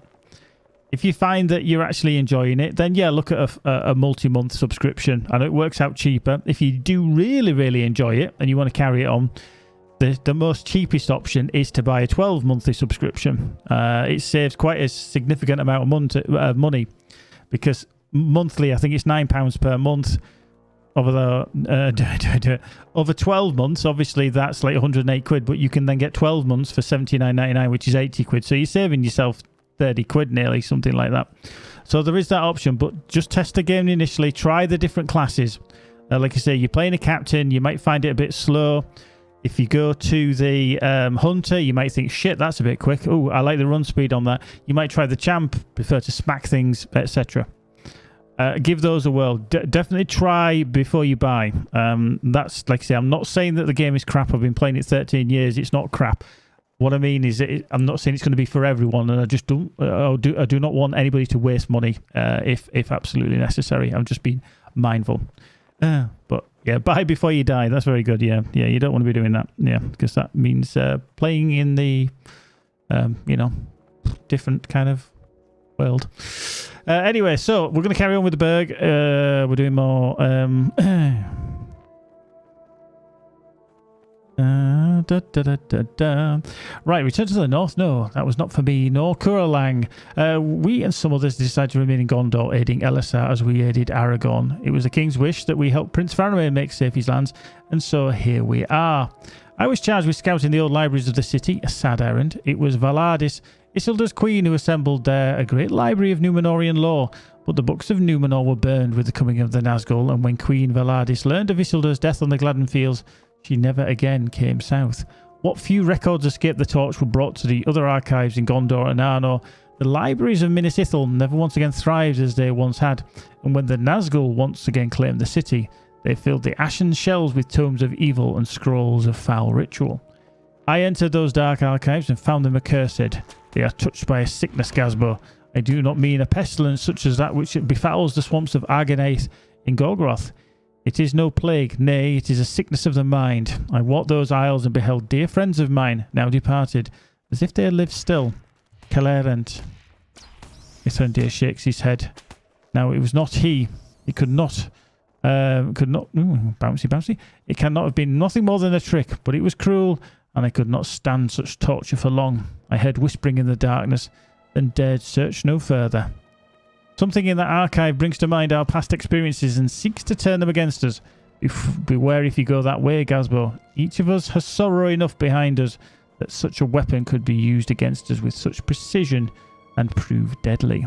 If you find that you're actually enjoying it, then yeah, look at a multi-month subscription. I know it works out cheaper. If you do really, really enjoy it and you want to carry it on, the most cheapest option is to buy a 12-monthly subscription. It saves quite a significant amount of money, because monthly, I think it's £9 per month. Over 12 months, obviously that's like 108 quid, but you can then get 12 months for 79.99, which is 80 quid. So you're saving yourself 30 quid nearly, something like that. So there is that option, but just test the game initially, try the different classes. Like I say, you're playing a captain, you might find it a bit slow. If you go to the hunter, you might think, shit, that's a bit quick. Oh, I like the run speed on that. You might try the champ, prefer to smack things, etc. Give those a whirl. Definitely try before you buy. That's, like I say, I'm not saying that the game is crap. I've been playing it 13 years. It's not crap. What I mean is, I'm not saying it's going to be for everyone, and I just don't. I do not want anybody to waste money if absolutely necessary. I'm just being mindful. But yeah, buy before you die. That's very good. Yeah, you don't want to be doing that. Yeah, because that means playing in the, you know, different kind of world. Anyway, so we're going to carry on with the Burg. We're doing more. Right, return to the north. No, that was not for me, nor Kuralang. We and some others decided to remain in Gondor, aiding Elisar as we aided Aragorn. It was the king's wish that we help Prince Faramir make safe his lands, and so here we are. I was charged with scouting the old libraries of the city, a sad errand. It was Valadis, Isildur's queen, who assembled there a great library of Númenorian lore, but the books of Númenor were burned with the coming of the Nazgul, and when Queen Valadis learned of Isildur's death on the Gladden Fields, she never again came south. What few records escaped the torch were brought to the other archives in Gondor and Arnor. The libraries of Minas Ithil never once again thrived as they once had, and when the Nazgul once again claimed the city, they filled the ashen shelves with tomes of evil and scrolls of foul ritual. I entered those dark archives and found them accursed. They are touched by a sickness, Gazbo. I do not mean a pestilence such as that which befouls the swamps of Argonath in Gorgoroth. It is no plague, nay, it is a sickness of the mind. I walked those aisles and beheld dear friends of mine, now departed, as if they had lived still. Calerent. Mithrandir shakes his head. Now it was not he. It could not. Bouncy. It cannot have been nothing more than a trick, but it was cruel, and I could not stand such torture for long. I heard whispering in the darkness, and dared search no further. Something in that archive brings to mind our past experiences and seeks to turn them against us. Beware if you go that way, Gazbo. Each of us has sorrow enough behind us that such a weapon could be used against us with such precision and prove deadly.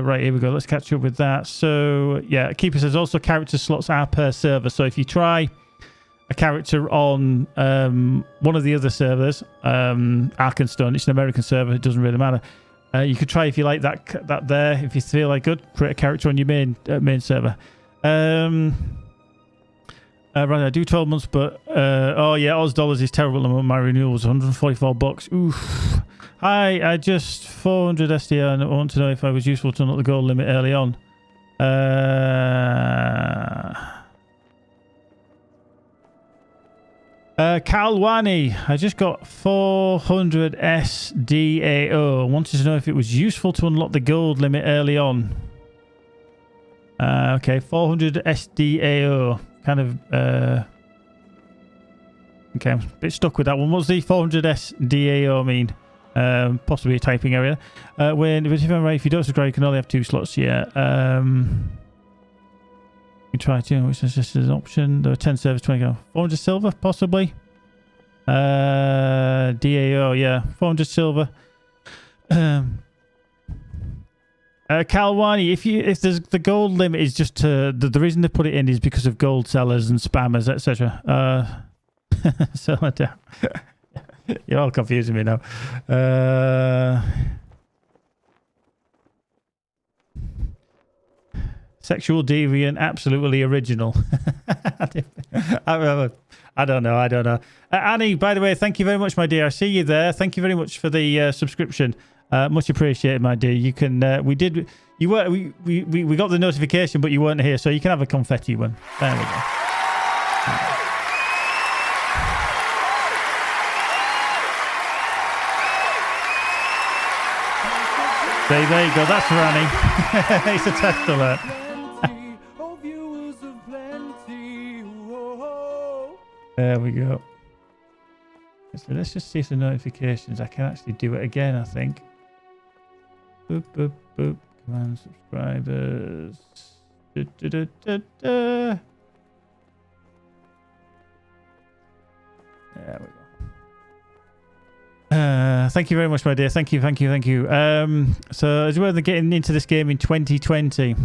Right, here we go. Let's catch up with that. So, yeah, Keeper says also character slots are per server. So if you try a character on one of the other servers, Arkenstone, it's an American server, it doesn't really matter. You could try if you like that there. If you feel like good, create a character on your main server. Right, I do 12 months, but oh yeah, Oz dollars is terrible. My renewal was $144. Oof. Hi, I just 400 SDR and I want to know if I was useful to unlock the gold limit early on. Kalwani, I just got 400 SDAO. Wanted to know if it was useful to unlock the gold limit early on. Okay, 400 SDAO. Kind of, okay, I'm a bit stuck with that one. What's the 400 SDAO mean? Possibly a typing error. If you don't subscribe, you can only have 2 slots. Yeah. You try to, which is just an option. There are 10 servers, 20. 400 silver, possibly. DAO, yeah, 400 silver. Kalwani, if there's the gold limit is just to the reason they put it in is because of gold sellers and spammers, etc. So you're all confusing me now. Sexual deviant, absolutely original. I don't know. Annie, by the way, thank you very much, my dear. I see you there. Thank you very much for the subscription. Much appreciated, my dear. You can we got the notification, but you weren't here, so you can have a confetti one. There we go. There you go. That's for Annie. It's a test alert. There we go. So let's just see if the notifications. I can actually do it again, I think. Boop, boop, boop. Command subscribers. There we go. Thank you very much, my dear. Thank you. So as well as getting into this game in 2020.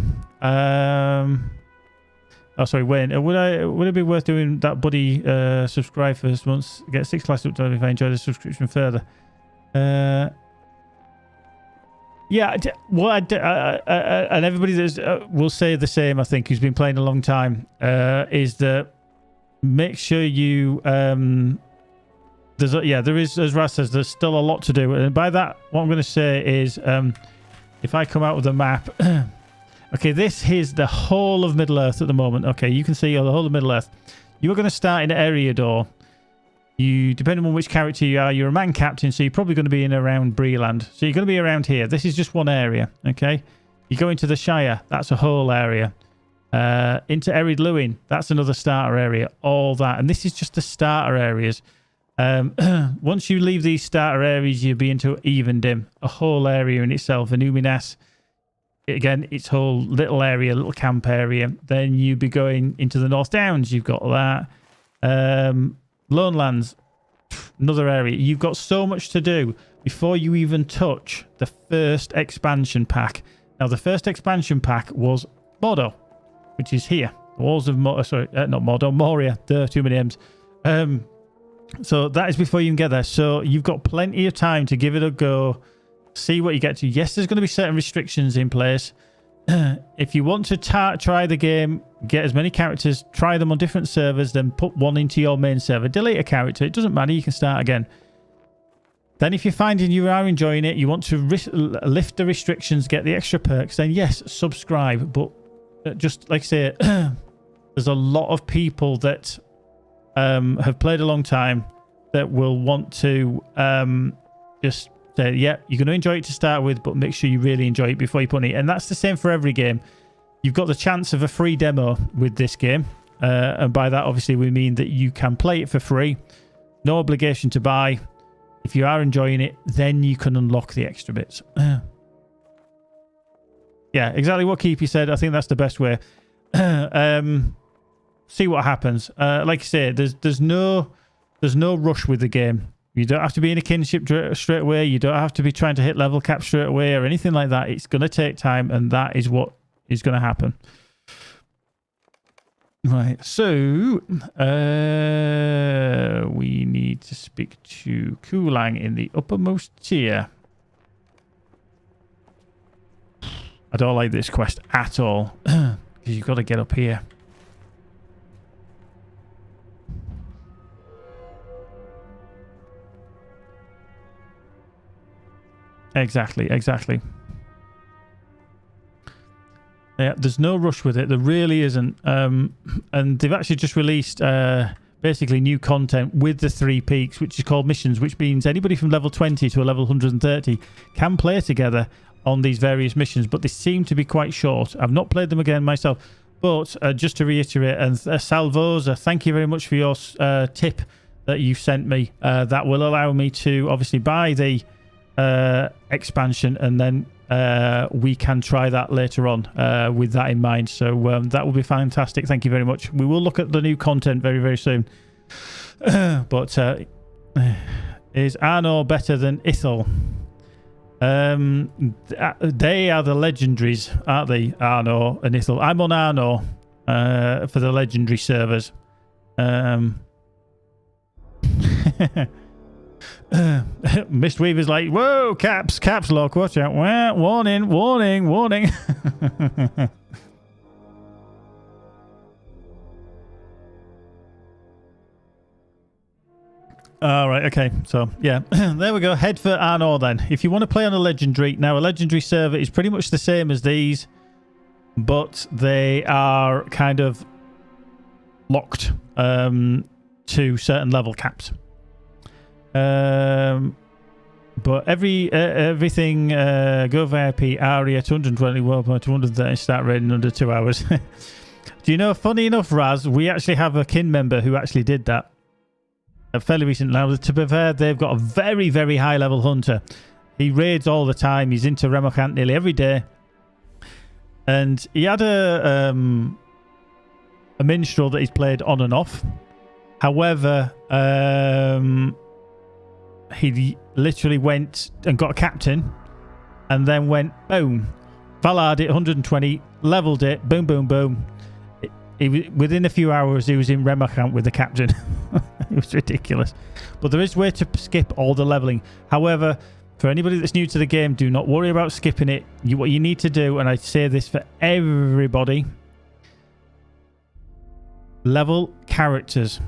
Oh, sorry, when would it be worth doing that buddy subscribe first once get 6 class up if I enjoy the subscription further? Yeah, and everybody that will say the same, I think, who's been playing a long time, is that make sure you there is, as Raz says, there's still a lot to do, and by that what I'm going to say is if I come out with a map. Okay, this is the whole of Middle Earth at the moment. Okay, you can see the whole of Middle Earth. You are going to start in Eriador. depending on which character you are, you're a man captain, so you're probably going to be in around Breeland. So you're going to be around here. This is just one area, okay? You go into the Shire, that's a whole area. Into Erid Luin, that's another starter area. All that. And this is just the starter areas. Once you leave these starter areas, you'll be into Evendim, a whole area in itself. And Uminas, again, its whole little area, little camp area. Then you'll be going into the North Downs. You've got that. Lone Lands, another area. You've got so much to do before you even touch the first expansion pack. Now, the first expansion pack was Mordor, which is here. The Walls of Moria. Sorry, not Mordor, Moria. Duh, too many M's. So that is before you can get there. So you've got plenty of time to give it a go, see what you get to. Yes, there's going to be certain restrictions in place. If you want to try the game, get as many characters, try them on different servers, then put one into your main server. Delete a character. It doesn't matter. You can start again. Then if you're finding you are enjoying it, you want to lift the restrictions, get the extra perks, then yes, subscribe. But just like I say, there's a lot of people that have played a long time that will want to just say, yeah, you're going to enjoy it to start with, but make sure you really enjoy it before you put it. And that's the same for every game. You've got the chance of a free demo with this game. And by that, obviously, we mean that you can play it for free. No obligation to buy. If you are enjoying it, then you can unlock the extra bits. Yeah, exactly what Keepy said. I think that's the best way. See what happens. Like I say, there's no rush with the game. You don't have to be in a kinship straight away. You don't have to be trying to hit level cap straight away or anything like that. It's going to take time, and that is what is going to happen. Right, so we need to speak to Kulang in the uppermost tier. I don't like this quest at all, because you've got to get up here. Exactly. Yeah, there's no rush with it. There really isn't. And they've actually just released basically new content with the 3 peaks, which is called missions, which means anybody from level 20 to a level 130 can play together on these various missions, but they seem to be quite short. I've not played them again myself, but just to reiterate, and Salvosa, thank you very much for your tip that you sent me. That will allow me to obviously buy the expansion, and then we can try that later on with that in mind. So that will be fantastic. Thank you very much. We will look at the new content very, very soon. But is Arnor better than Ithel? They are the legendaries, aren't they? Arnor and Ithel. I'm on Arnor for the legendary servers. Mistweaver's like, whoa, caps lock, watch out. Warning. All right, okay. So, yeah, there we go. Head for Arnor then. If you want to play on a legendary, now a legendary server is pretty much the same as these, but they are kind of locked to certain level caps. But everything go VIP Aria 220 world point 230 start rating under 2 hours. Do you know, funny enough, Raz, we actually have a kin member who actually did that fairly recently. Now, to be fair, they've got a very, very high level hunter. He raids all the time. He's into Remocant nearly every day. And he had a minstrel that he's played on and off. However, he literally went and got a captain and then went, boom, Valard it 120, leveled it, boom, boom, boom. Within a few hours, he was in Remocant with the captain. It was ridiculous. But there is a way to skip all the leveling. However, for anybody that's new to the game, do not worry about skipping it. What you need to do, and I say this for everybody, level characters.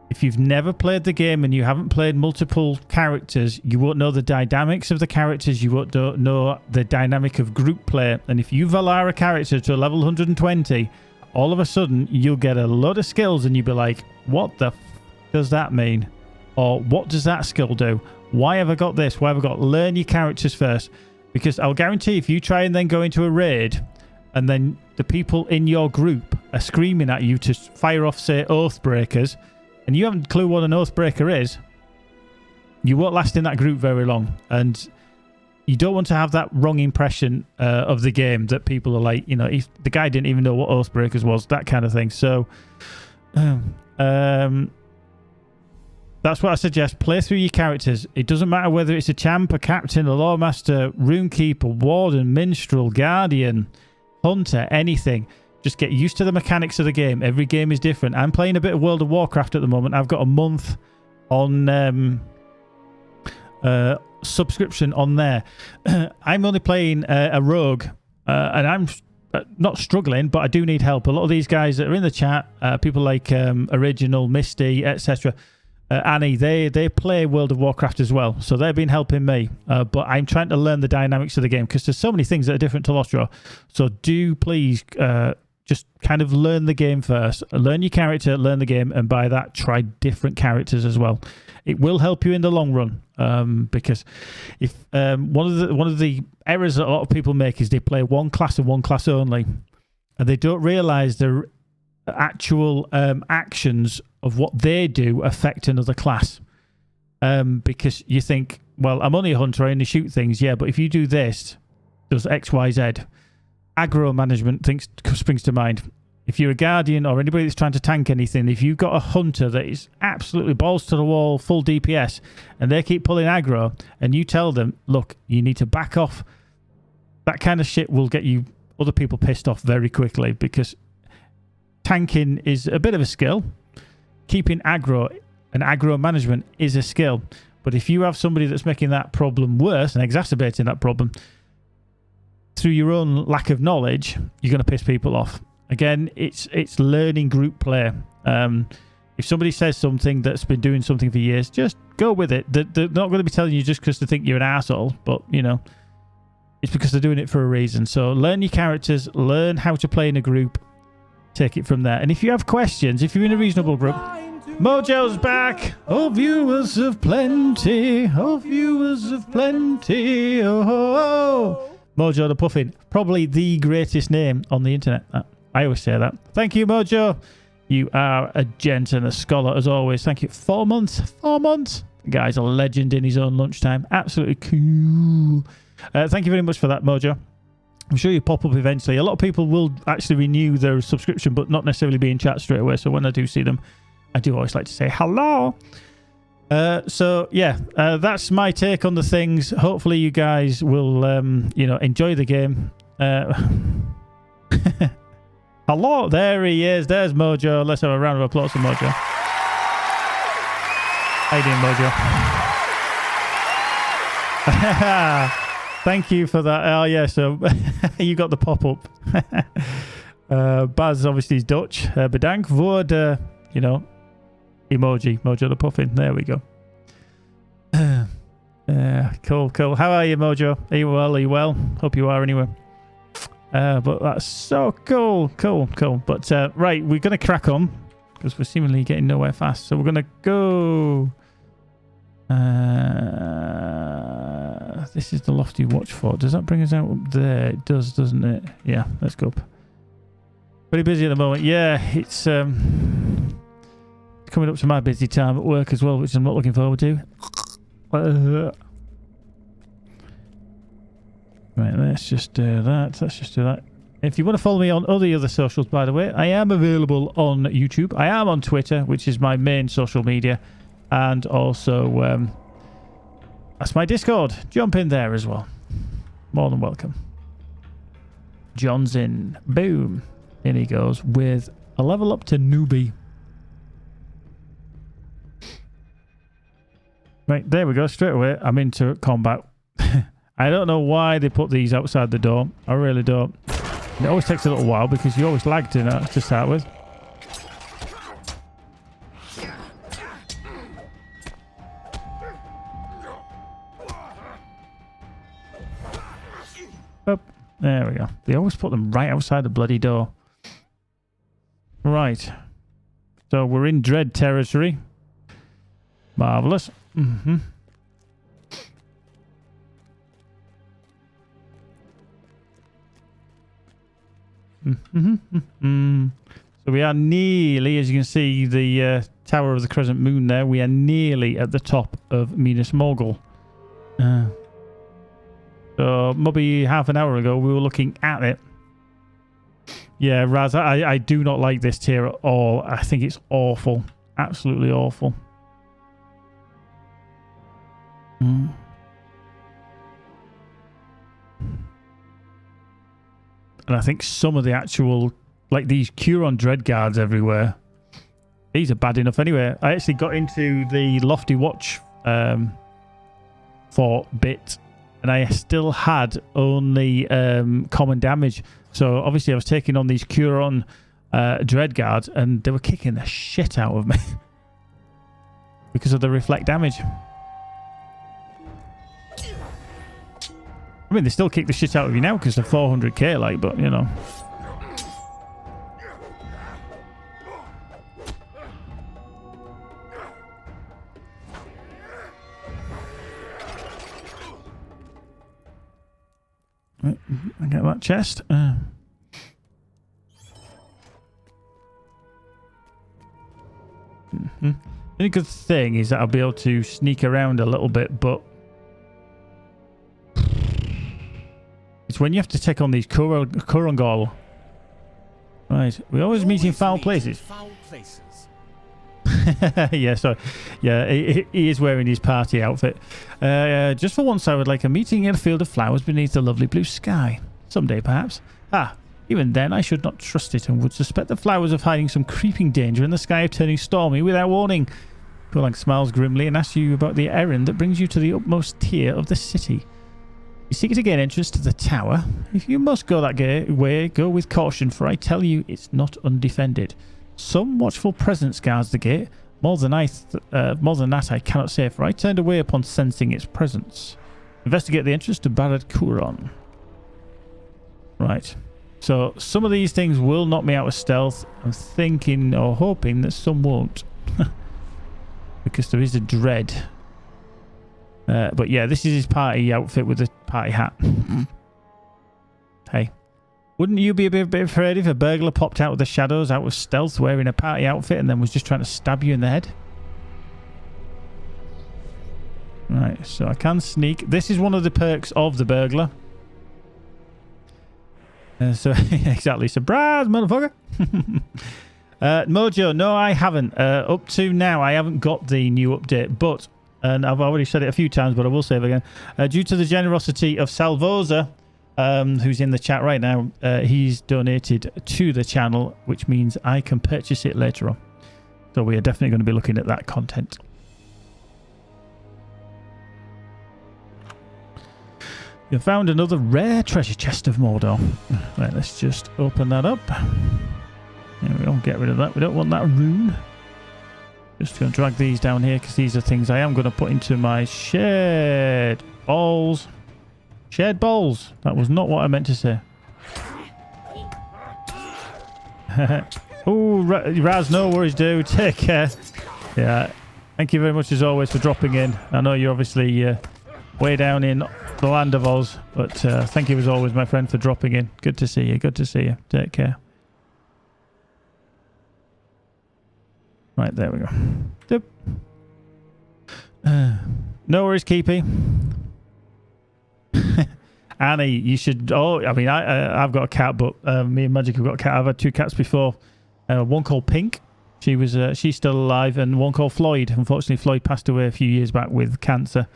If you've never played the game and you haven't played multiple characters, you won't know the dynamics of the characters. You won't know the dynamic of group play. And if you Valar a character to a level 120, all of a sudden you'll get a lot of skills and you'll be like, what the f does that mean? Or what does that skill do? Why have I got this? Why have I got... Learn your characters first. Because I'll guarantee if you try and then go into a raid and then the people in your group are screaming at you to fire off, say, Oathbreakers, and you haven't a clue what an Oathbreaker is, you won't last in that group very long. And you don't want to have that wrong impression of the game that people are like, you know, if the guy didn't even know what Oathbreakers was, that kind of thing. So that's what I suggest. Play through your characters. It doesn't matter whether it's a champ, a captain, a lawmaster, runekeeper, warden, minstrel, guardian, hunter, anything. Just get used to the mechanics of the game. Every game is different. I'm playing a bit of World of Warcraft at the moment. I've got a month on subscription on there. I'm only playing a rogue, and I'm not struggling, but I do need help. A lot of these guys that are in the chat, people like Original, Misty, etc., Annie, they play World of Warcraft as well, so they've been helping me. But I'm trying to learn the dynamics of the game because there's so many things that are different to LOTRO. So do please just kind of learn the game first. Learn your character, learn the game, and by that, try different characters as well. It will help you in the long run, because if one of the errors that a lot of people make is they play one class and one class only, and they don't realise the actual actions of what they do affect another class. Because you think, well, I'm only a hunter, I only shoot things. Yeah, but if you do this, does X, Y, Z. Aggro management springs to mind. If you're a guardian or anybody that's trying to tank anything, if you've got a hunter that is absolutely balls to the wall, full DPS, and they keep pulling aggro, and you tell them, look, you need to back off, that kind of shit will get you other people pissed off very quickly, because tanking is a bit of a skill. Keeping aggro and aggro management is a skill. But if you have somebody that's making that problem worse and exacerbating that problem through your own lack of knowledge, you're going to piss people off. Again, it's learning group play. If somebody says something that's been doing something for years, just go with it. They're not going to be telling you just because they think you're an asshole, but, you know, it's because they're doing it for a reason. So learn your characters, learn how to play in a group, take it from there. And if you have questions, if you're in a reasonable group, Mojo's back. Oh, viewers of plenty. Oh, viewers of plenty. Oh, oh, oh. Mojo the Puffin. Probably the greatest name on the internet. I always say that. Thank you, Mojo. You are a gent and a scholar as always. Thank you. 4 months. 4 months. The guy's a legend in his own lunchtime. Absolutely cool. Thank you very much for that, Mojo. I'm sure you pop up eventually. A lot of people will actually renew their subscription, but not necessarily be in chat straight away. So when I do see them, I do always like to say hello. So yeah, that's my take on the things. Hopefully you guys will, enjoy the game. Hello, there he is. There's Mojo. Let's have a round of applause for Mojo. How you doing, Mojo? Thank you for that. Oh, yeah, so you got the pop-up. Baz obviously is Dutch. Bedankt voor de, emoji. Mojo the Puffin. There we go. Cool. How are you, Mojo? Are you well? Are you well? Hope you are anyway. But that's so cool. But, right, we're going to crack on because we're seemingly getting nowhere fast. So we're going to go... this is the lofty watchfort. Does that bring us out up there? It does, doesn't it? Yeah, let's go up. Pretty busy at the moment. Yeah, it's coming up to my busy time at work as well, which I'm not looking forward to. Right, let's just do that. If you want to follow me on all the other socials, by the way, I am available on YouTube. I am on Twitter, which is my main social media. And also, that's my Discord. Jump in there as well. More than welcome. John's in. Boom. In he goes with a level up to newbie. Right, there we go. Straight away, I'm into combat. I don't know why they put these outside the door. I really don't. It always takes a little while because you always lag to start with. Up. There we go. They always put them right outside the bloody door. Right. So we're in Dread territory. Marvellous. Mm-hmm. So we are nearly, as you can see, the Tower of the Crescent Moon there. We are nearly at the top of Minas Morgul. So maybe half an hour ago we were looking at it. Yeah, Raz, I do not like this tier at all. I think it's awful. Absolutely awful. And I think some of the actual, like these Curon Dread Guards everywhere, these are bad enough anyway. I actually got into the Lofty Watch fort bit, and I still had only common damage. So obviously I was taking on these Curon Dread Guards, and they were kicking the shit out of me because of the reflect damage. I mean, they still kick the shit out of you now because they're 400k, like, but, you know. Right, I get that chest. The only good thing is that I'll be able to sneak around a little bit, but it's when you have to take on these Kurungol. Right, we always meet in foul places. Yeah, sorry. Yeah, he is wearing his party outfit. Just for once, I would like a meeting in a field of flowers beneath the lovely blue sky. Someday, perhaps. Even then, I should not trust it and would suspect the flowers of hiding some creeping danger in the sky of turning stormy without warning. Pulang smiles grimly and asks you about the errand that brings you to the utmost tier of the city. You seek to gain entrance to the tower. If you must go that way, go with caution, for I tell you it's not undefended. Some watchful presence guards the gate. More than that I cannot say, for I turned away upon sensing its presence. Investigate the entrance to Barad Kuron. Right. So some of these things will knock me out of stealth. I'm thinking or hoping that some won't. Because there is a dread. But yeah, this is his party outfit with the party hat. Hey. Wouldn't you be a bit afraid if a burglar popped out of the shadows, out of stealth, wearing a party outfit and then was just trying to stab you in the head? Right, so I can sneak. This is one of the perks of the burglar. So, exactly. Surprise, motherfucker! Mojo, no, I haven't. Up to now, I haven't got the new update, but, and I've already said it a few times, but I will say it again. Due to the generosity of Salvosa, who's in the chat right now, he's donated to the channel, which means I can purchase it later on. So we are definitely going to be looking at that content. You found another rare treasure chest of Mordor. Right, let's just open that up. There we go, get rid of that. We don't want that rune. Just going to drag these down here because these are things I am going to put into my shared balls. Shared balls. That was not what I meant to say. Oh, Raz, no worries, dude. Take care. Yeah. Thank you very much as always for dropping in. I know you're obviously way down in the land of Oz, but thank you as always, my friend, for dropping in. Good to see you. Good to see you. Take care. Right, there we go. No worries, Keepy. Annie, you should. Oh, I mean, I've got a cat, but me and Magic have got a cat. I've had two cats before. One called Pink. She's still alive, and one called Floyd. Unfortunately, Floyd passed away a few years back with cancer.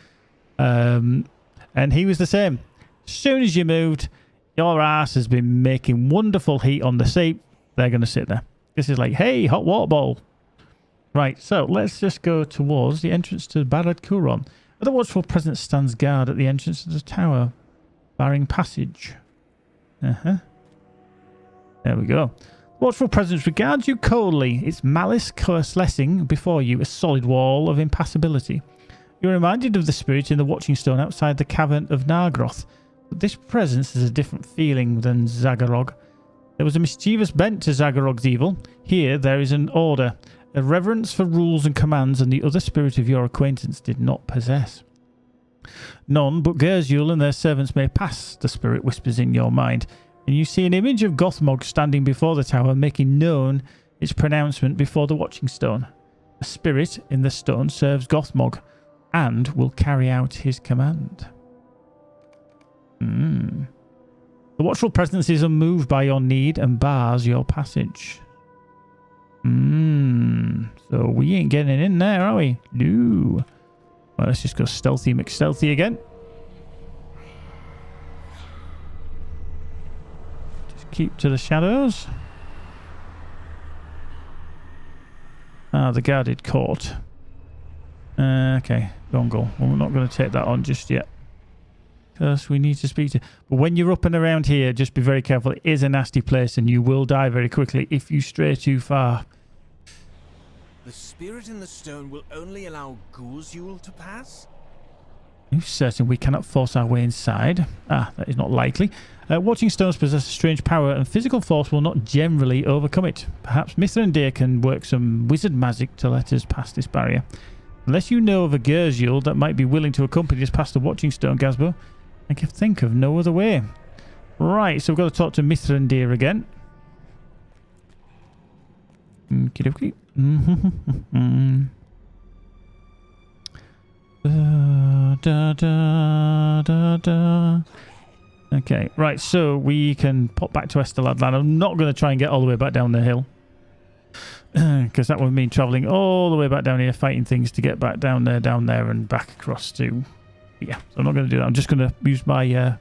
And he was the same. As soon as you moved, your ass has been making wonderful heat on the seat. They're going to sit there. This is like, hey, hot water bowl. Right, so let's just go towards the entrance to Barad Kuron. The watchful presence stands guard at the entrance to the tower, barring passage. There we go. Watchful presence regards you coldly, its malice coalescing before you a solid wall of impassibility. You're reminded of the spirit in the watching stone outside the cavern of Nargroth, but this presence has a different feeling than Zagorog. There was a mischievous bent to Zagorog's evil. Here there is an order, A reverence for rules and commands and the other spirit of your acquaintance did not possess. None but Gerzul and their servants may pass, the spirit whispers in your mind, and you see an image of Gothmog standing before the tower, making known its pronouncement before the watching stone. The spirit in the stone serves Gothmog and will carry out his command. The watchful presence is unmoved by your need and bars your passage. So we ain't getting in there, are we? No. Well, let's just go stealthy McStealthy again. Just keep to the shadows. The guarded court. Okay, Gongle. Well, we're not going to take that on just yet. Because we need to speak to... But when you're up and around here, just be very careful. It is a nasty place and you will die very quickly if you stray too far. The spirit in the stone will only allow Gerzul to pass? Are you certain we cannot force our way inside? That is not likely. Watching stones possess a strange power and physical force will not generally overcome it. Perhaps Mithrandir can work some wizard magic to let us pass this barrier. Unless you know of a Gerzul that might be willing to accompany us past the watching stone, Gazbo, I can think of no other way. Right, so we've got to talk to Mithrandir again. Okie dokie. Okay, right, so we can pop back to Esteladland. I'm not going to try and get all the way back down the hill. Because that would mean travelling all the way back down here, fighting things to get back down there, and back across to... Yeah, so I'm not going to do that. I'm just going to use my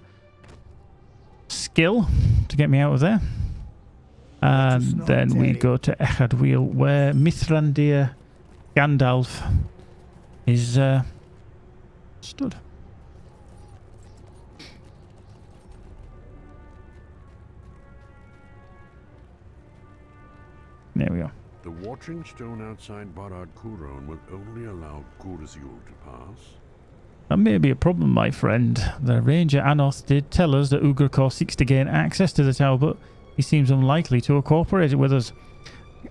skill to get me out of there. And then we go to Echadwheel, where Mithrandir Gandalf is stood. There we go. The watching stone outside Barad Kuron will only allow Gerzul to pass. That may be a problem, my friend. The Ranger Anoth did tell us that Ugrikor seeks to gain access to the tower, but he seems unlikely to cooperate with us.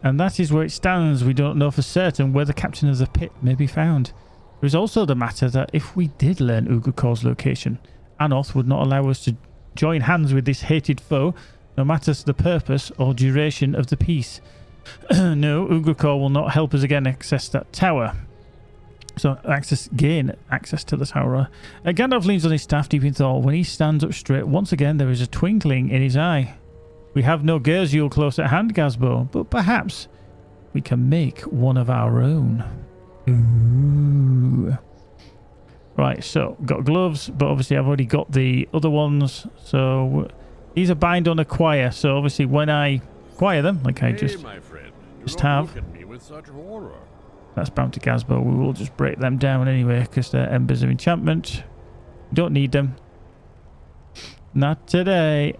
And that is where it stands. We don't know for certain where the captain of the pit may be found. There is also the matter that if we did learn Ugrikor's location, Anoth would not allow us to join hands with this hated foe, no matter the purpose or duration of the peace. No, Ugrikor will not help us again access that tower. So gain access to the tower. Gandalf leans on his staff deep in thought. When he stands up straight, once again there is a twinkling in his eye. We have no Gerzul close at hand, Gazbo, but perhaps we can make one of our own. Ooh. Right, so got gloves, but obviously I've already got the other ones. So these are bind on acquire. So obviously when I acquire them, like I just have, look at me with such horror. That's bound to Gazbo. We will just break them down anyway because they're embers of enchantment. Don't need them. Not today.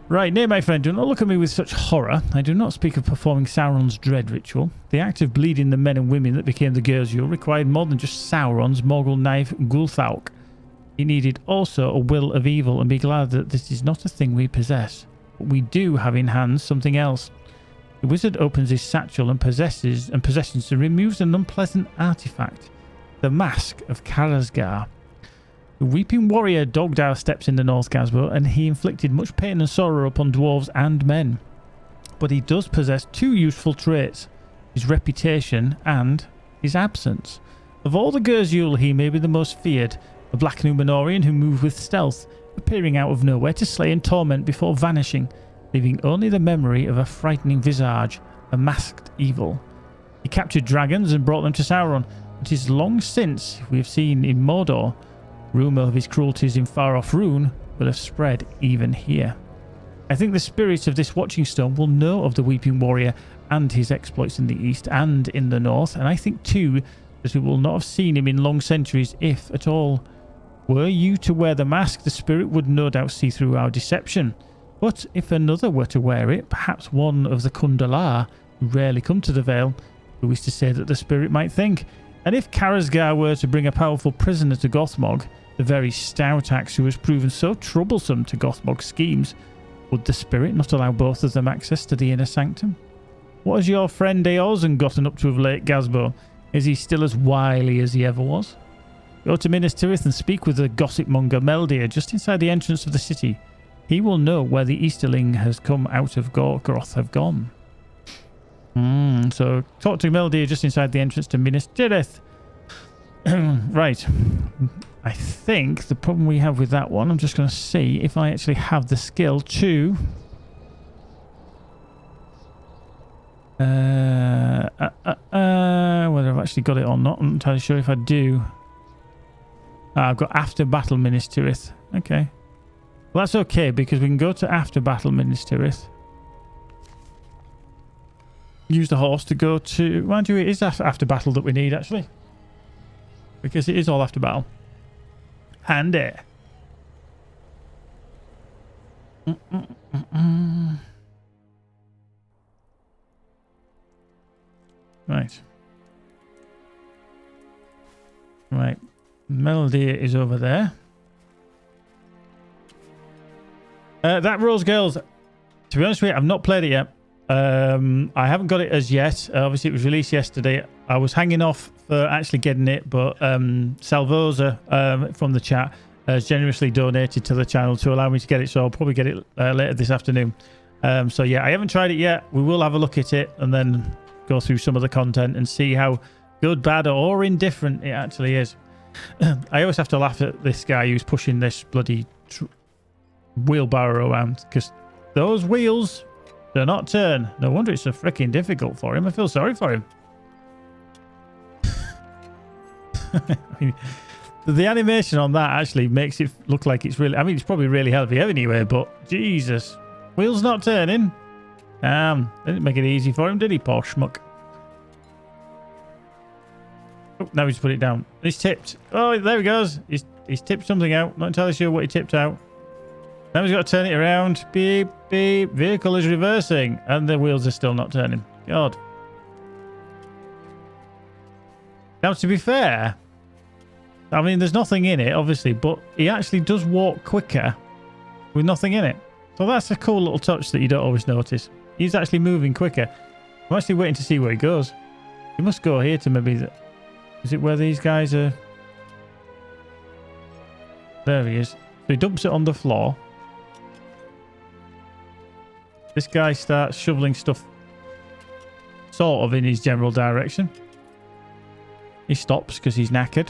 Right, nay, my friend, do not look at me with such horror. I do not speak of performing Sauron's dread ritual. The act of bleeding the men and women that became the Gerzul required more than just Sauron's Morgul knife Gulthauk. He needed also a will of evil, and be glad that this is not a thing we possess. But we do have in hand something else. The wizard opens his satchel and possessions and removes an unpleasant artifact. The Mask of Karazgar. The Weeping Warrior dogged our steps in the North, Gazbo, and he inflicted much pain and sorrow upon dwarves and men. But he does possess two useful traits, his reputation and his absence. Of all the Gerzul, he may be the most feared, a black Númenorian who moved with stealth, appearing out of nowhere to slay and torment before vanishing, leaving only the memory of a frightening visage, a masked evil. He captured dragons and brought them to Sauron. It is long since we have seen in Mordor. Rumour of his cruelties in far-off Rhûn will have spread even here. I think the spirit of this watching stone will know of the Weeping Warrior and his exploits in the east and in the north, and I think too that we will not have seen him in long centuries, if at all. Were you to wear the mask, the spirit would no doubt see through our deception. But if another were to wear it, perhaps one of the Kundalar, who rarely come to the Vale, who is to say that the spirit might think? And if Karazgar were to bring a powerful prisoner to Gothmog, the very stout axe who has proven so troublesome to Gothmog's schemes, would the spirit not allow both of them access to the inner sanctum? What has your friend Eorzan gotten up to of late, Gazbo? Is he still as wily as he ever was? Go to Minas Tirith and speak with the gossip monger Meldir just inside the entrance of the city. He will know where the Easterling has come out of Gorgroth have gone. So talk to Meldir just inside the entrance to Minas Tirith. Right. I think the problem we have with that one, I'm just going to see if I actually have the skill to... whether I've actually got it or not. I'm not entirely sure if I do. I've got after battle Minas Tirith. Okay. Well, that's okay because we can go to after battle Minas Tirith. Use the horse to go to... Mind you, it is after battle that we need actually. Because it is all after battle. Handy. Right. Right. Melody is over there. That Rose Girls, to be honest with you, I've not played it yet. I haven't got it as yet. Obviously, it was released yesterday. I was hanging off for actually getting it, but Salvosa from the chat has generously donated to the channel to allow me to get it, so I'll probably get it later this afternoon. So yeah, I haven't tried it yet. We will have a look at it and then go through some of the content and see how good, bad, or indifferent it actually is. I always have to laugh at this guy who's pushing this bloody wheelbarrow around because those wheels do not turn. No wonder it's so freaking difficult for him. I feel sorry for him. I mean, the animation on that actually makes it look like it's really... I mean, it's probably really heavy anyway, but Jesus. Wheels not turning. Didn't make it easy for him, did he, poor schmuck? Oh, now he's put it down. He's tipped. Oh, there he goes. He's tipped something out. Not entirely sure what he tipped out. Now he's got to turn it around. Beep, beep. Vehicle is reversing. And the wheels are still not turning. God. Now, to be fair, I mean, there's nothing in it, obviously, but he actually does walk quicker with nothing in it. So that's a cool little touch that you don't always notice. He's actually moving quicker. I'm actually waiting to see where he goes. He must go here to maybe... Is it where these guys are? There he is. So he dumps it on the floor. This guy starts shoveling stuff sort of in his general direction. He stops because he's knackered.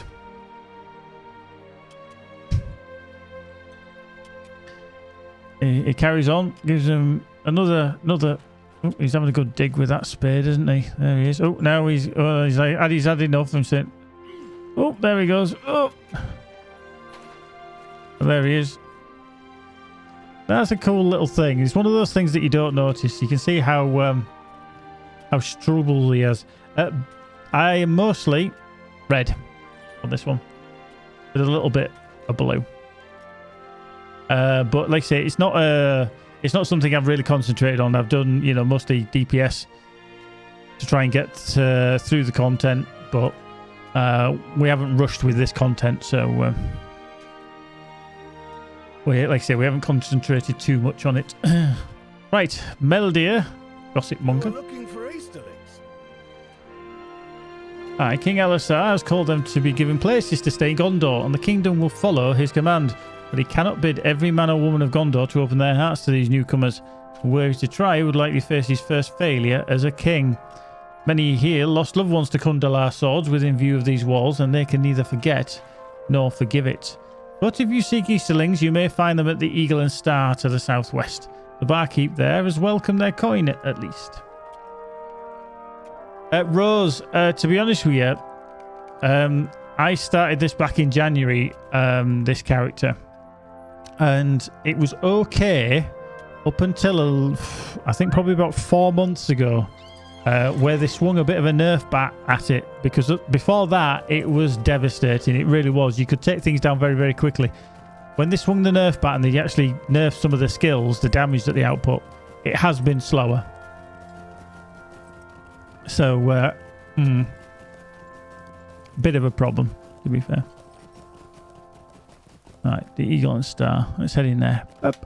He carries on, gives him another. Oh, he's having a good dig with that spade, isn't he? There he is. Oh, now he's like, he's had enough. I'm saying, oh, there he goes. Oh, there he is. That's a cool little thing. It's one of those things that you don't notice. You can see how struggles he has. I am mostly red on this one, with a little bit of blue. But like I say, it's not something I've really concentrated on. I've done, mostly DPS to try and get through the content, but we haven't rushed with this content, so like I say, we haven't concentrated too much on it. Right, Meldir, gossip monger. Looking for Easterlings. Aye, King Elisar has called them to be given places to stay in Gondor, and the kingdom will follow his command. But he cannot bid every man or woman of Gondor to open their hearts to these newcomers. Were he to try, he would likely face his first failure as a king. Many here lost loved ones to Kundalar swords within view of these walls, and they can neither forget nor forgive it. But if you seek Easterlings, you may find them at the Eagle and Star to the southwest. The barkeep there has welcomed their coin, at least. Rose, to be honest with you, I started this back in January, this character. And it was okay up until, I think probably about 4 months ago, where they swung a bit of a nerf bat at it. Because before that, it was devastating. It really was. You could take things down very, very quickly. When they swung the nerf bat and they actually nerfed some of the skills, the damage that they output, it has been slower. So, bit of a problem, to be fair. Right, the Eagle and Star. Let's head in there. Up.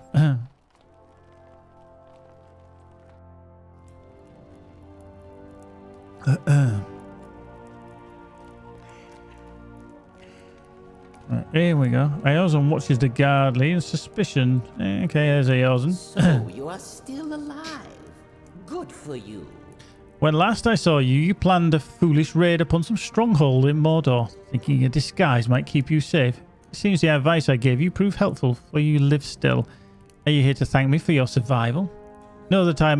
Right, here we go. Eorzan watches the guard lead in suspicion. Okay, there's Eorzan. So you are still alive. Good for you. When last I saw you, you planned a foolish raid upon some stronghold in Mordor, thinking a disguise might keep you safe. It seems the advice I gave you proved helpful, for you live still. Are you here to thank me for your survival? Know that I am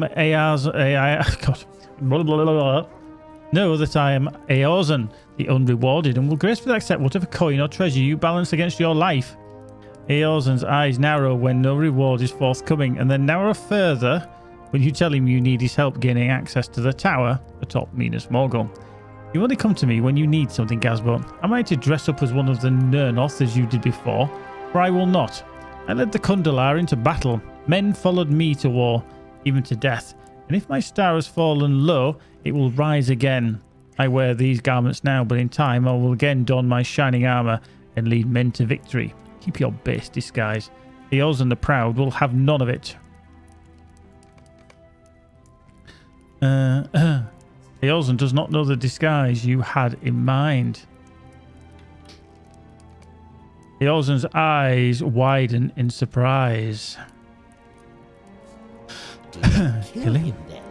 Know that I am Eorzan, the unrewarded, and will gracefully accept whatever coin or treasure you balance against your life. Eorzan's eyes narrow when no reward is forthcoming, and then narrow further when you tell him you need his help gaining access to the tower atop Minas Morgul. You only come to me when you need something, Gazbo. Am I to dress up as one of the Nernoth as you did before? For I will not. I led the Kundalar into battle. Men followed me to war, even to death. And if my star has fallen low, it will rise again. I wear these garments now, but in time I will again don my shining armour and lead men to victory. Keep your base disguise. Eorzan the Proud will have none of it. Eorzan does not know the disguise you had in mind. Eorzan's eyes widen in surprise. Kill him then.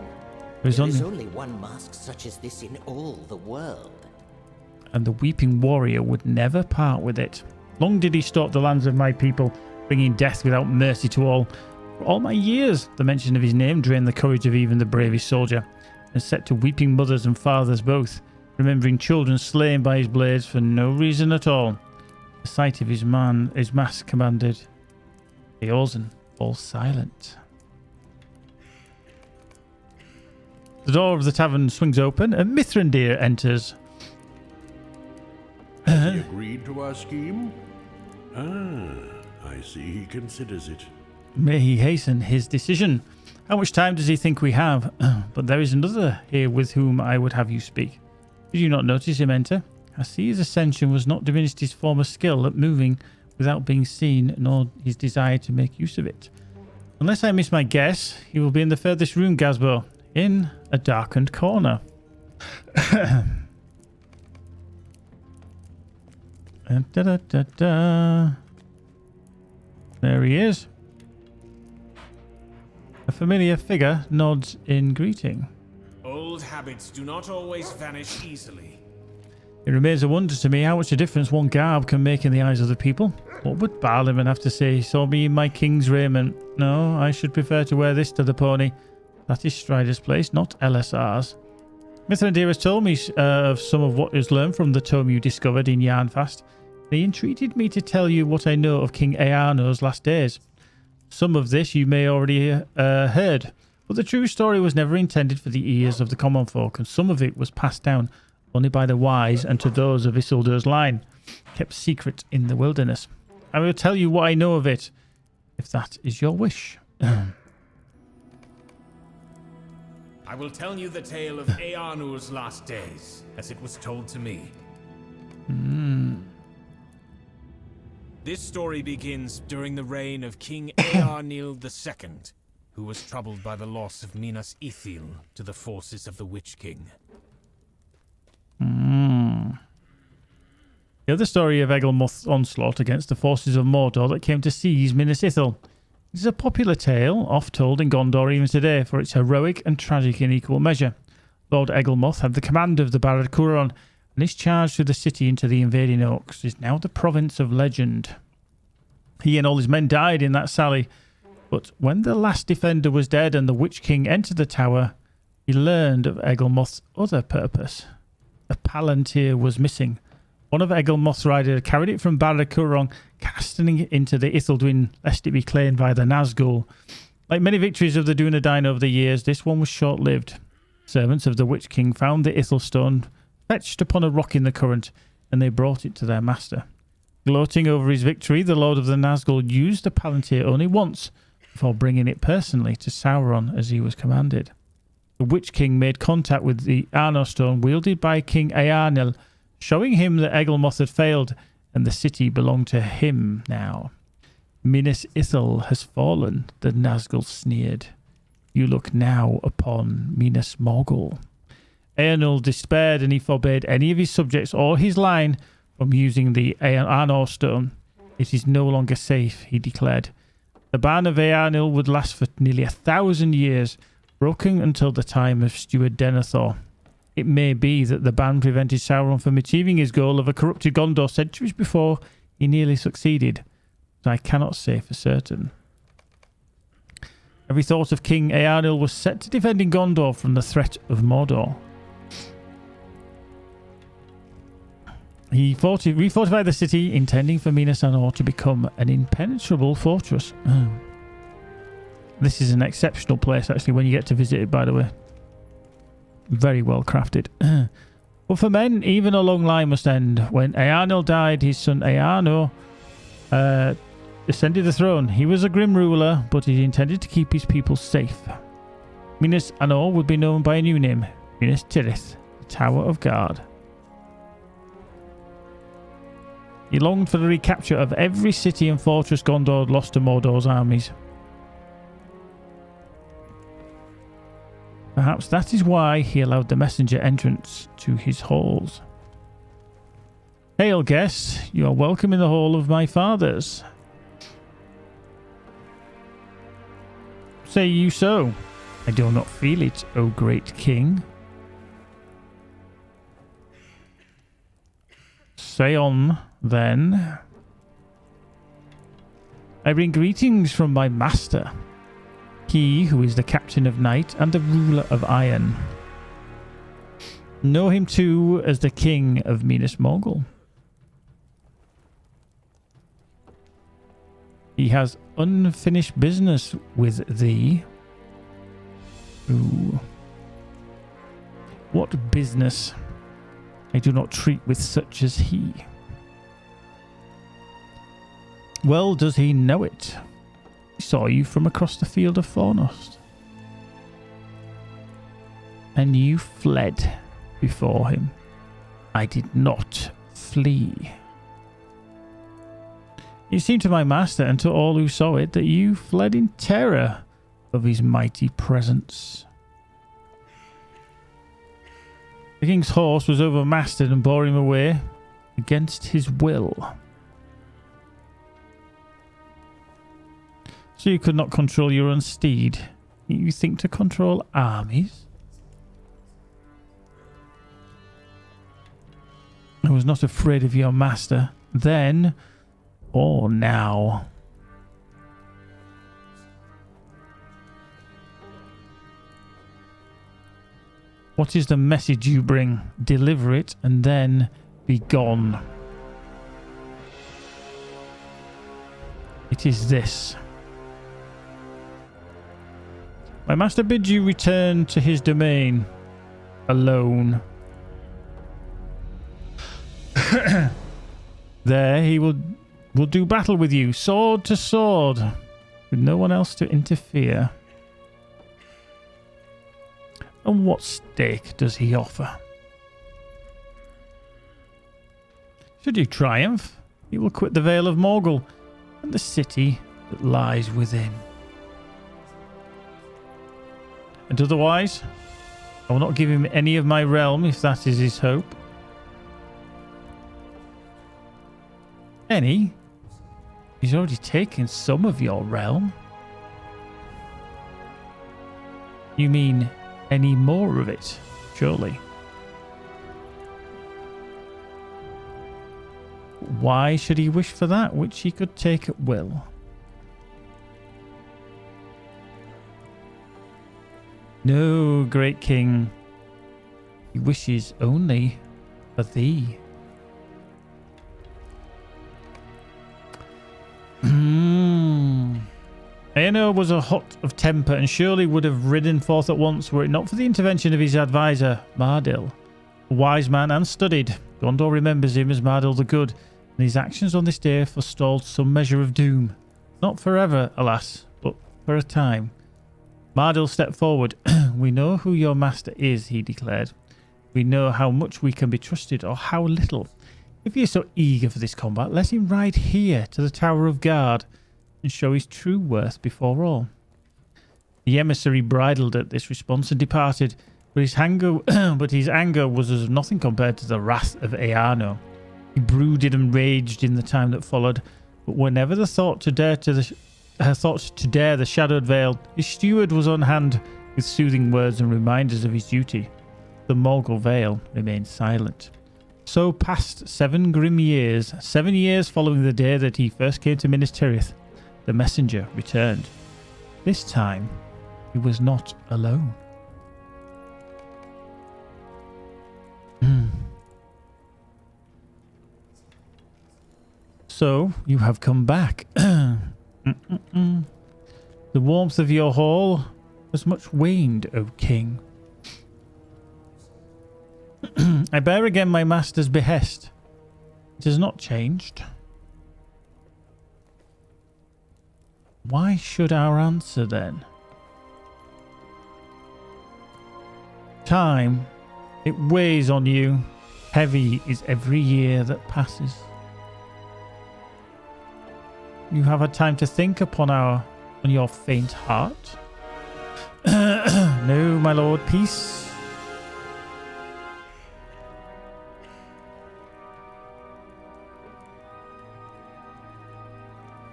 There's There is only one mask such as this in all the world. And the weeping warrior would never part with it. Long did he stalk the lands of my people, bringing death without mercy to all. For all my years, the mention of his name drained the courage of even the bravest soldier, and set to weeping mothers and fathers both, remembering children slain by his blades for no reason at all. The sight of his mask commanded. Eorzan falls silent. The door of the tavern swings open and Mithrandir enters. Has he agreed to our scheme? I see he considers it. May he hasten his decision. How much time does he think we have? But there is another here with whom I would have you speak. Did you not notice him enter? I see his ascension was not diminished his former skill at moving without being seen, nor his desire to make use of it. Unless I miss my guess, he will be in the furthest room, Gazbo, in a darkened corner. There he is. A familiar figure nods in greeting. Old habits do not always vanish easily. It remains a wonder to me how much a difference one garb can make in the eyes of the people. What would Barliman have to say? He saw me in my king's raiment. No, I should prefer to wear this to the pony. That is Strider's place, not LSR's. Mithrandir has told me of some of what is learned from the tome you discovered in Yarnfast. He entreated me to tell you what I know of King Earnor's last days. Some of this you may already heard, but the true story was never intended for the ears of the common folk, and some of it was passed down only by the wise and to those of Isildur's line, kept secret in the wilderness. I will tell you what I know of it, if that is your wish. I will tell you the tale of Eärnur's last days, as it was told to me. This story begins during the reign of King Eärnil II, who was troubled by the loss of Minas Ithil to the forces of the Witch King. The other story of Egelmoth's onslaught against the forces of Mordor that came to seize Minas Ithil. It is a popular tale, oft told in Gondor even today, for its heroic and tragic in equal measure. Lord Egelmoth had the command of the Barad Curon, and his charge through the city into the invading orcs is now the province of legend. He and all his men died in that sally, but when the last defender was dead and the Witch King entered the tower, he learned of Egelmoth's other purpose. A palantir was missing. One of Egelmoth's riders carried it from Barad Curon, casting it into the Ithildwyn, lest it be claimed by the Nazgul. Like many victories of the Dunedain over the years, this one was short-lived. Servants of the Witch King found the Ithilstone fetched upon a rock in the current, and they brought it to their master. Gloating over his victory, the Lord of the Nazgul used the palantir only once, before bringing it personally to Sauron as he was commanded. The Witch King made contact with the Arnor Stone wielded by King Eärnil, showing him that Egelmoth had failed, and the city belonged to him now. Minas Ithil has fallen, the Nazgul sneered. You look now upon Minas Morgul. Eärnul despaired, and he forbade any of his subjects or his line from using the Arnor stone. It is no longer safe, he declared. The ban of Eärnul would last for nearly 1,000 years, broken until the time of Steward Denethor. It may be that the ban prevented Sauron from achieving his goal of a corrupted Gondor centuries before he nearly succeeded, but I cannot say for certain. Every thought of King Eärnul was set to defending Gondor from the threat of Mordor. He refortified the city, intending for Minas Anor to become an impenetrable fortress. This is an exceptional place, actually, when you get to visit it, by the way. Very well crafted. But for men, even a long line must end. When Eärnul died, his son Eärnur ascended the throne. He was a grim ruler, but he intended to keep his people safe. Minas Anor would be known by a new name, Minas Tirith, the Tower of Guard. He longed for the recapture of every city and fortress Gondor had lost to Mordor's armies. Perhaps that is why he allowed the messenger entrance to his halls. Hail, guests, you are welcome in the hall of my fathers. Say you so? I do not feel it, O great king. Say on, then. I bring greetings from my master, he who is the captain of night and the ruler of iron. Know him too as the king of Minas Morgul. He has unfinished business with thee. Ooh. What business? I do not treat with such as he. Well does he know it. He saw you from across the field of Fornost. And you fled before him. I did not flee. It seemed to my master and to all who saw it that you fled in terror of his mighty presence. The king's horse was overmasted and bore him away against his will. So you could not control your own steed. You think to control armies? I was not afraid of your master then or now. What is the message you bring? Deliver it and then be gone. It is this. My master bids you return to his domain alone. There he will do battle with you, sword to sword, with no one else to interfere. And what stake does he offer? Should you triumph, he will quit the Vale of Morgul and the city that lies within. And otherwise, I will not give him any of my realm if that is his hope. Any? He's already taken some of your realm. You mean any more of it, surely? Why should he wish for that which he could take at will? No, great king. He wishes only for thee. Eärnur was a hot of temper and surely would have ridden forth at once were it not for the intervention of his advisor, Mardil. A wise man and studied, Gondor remembers him as Mardil the Good, and his actions on this day forestalled some measure of doom. Not forever, alas, but for a time. Mardil stepped forward. We know who your master is, he declared. We know how much we can be trusted or how little. If he is so eager for this combat, let him ride here to the Tower of Guard and show his true worth before all. The emissary bridled at this response and departed, But his anger was as nothing compared to the wrath of Earno. He brooded and raged in the time that followed, but whenever the thought to dare the shadowed vale, his steward was on hand with soothing words and reminders of his duty. The Morgul Vale remained silent. So passed 7 grim years, 7 years following the day that he first came to Minas Tirith. The messenger returned. This time, he was not alone. So, you have come back. The warmth of your hall has much waned, O king. I bear again my master's behest. It has not changed. Why should our answer then? Time, it weighs on you. Heavy is every year that passes. You have had time to think upon your faint heart. No, my lord, peace.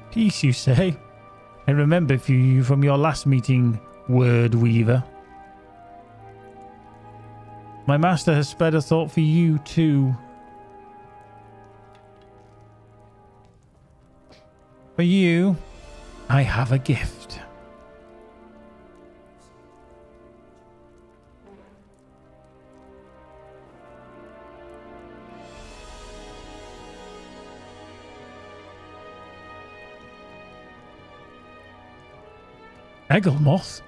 Peace, you say? I remember you from your last meeting, Word Weaver. My master has spared a thought for you too. For you, I have a gift. Egglemoth?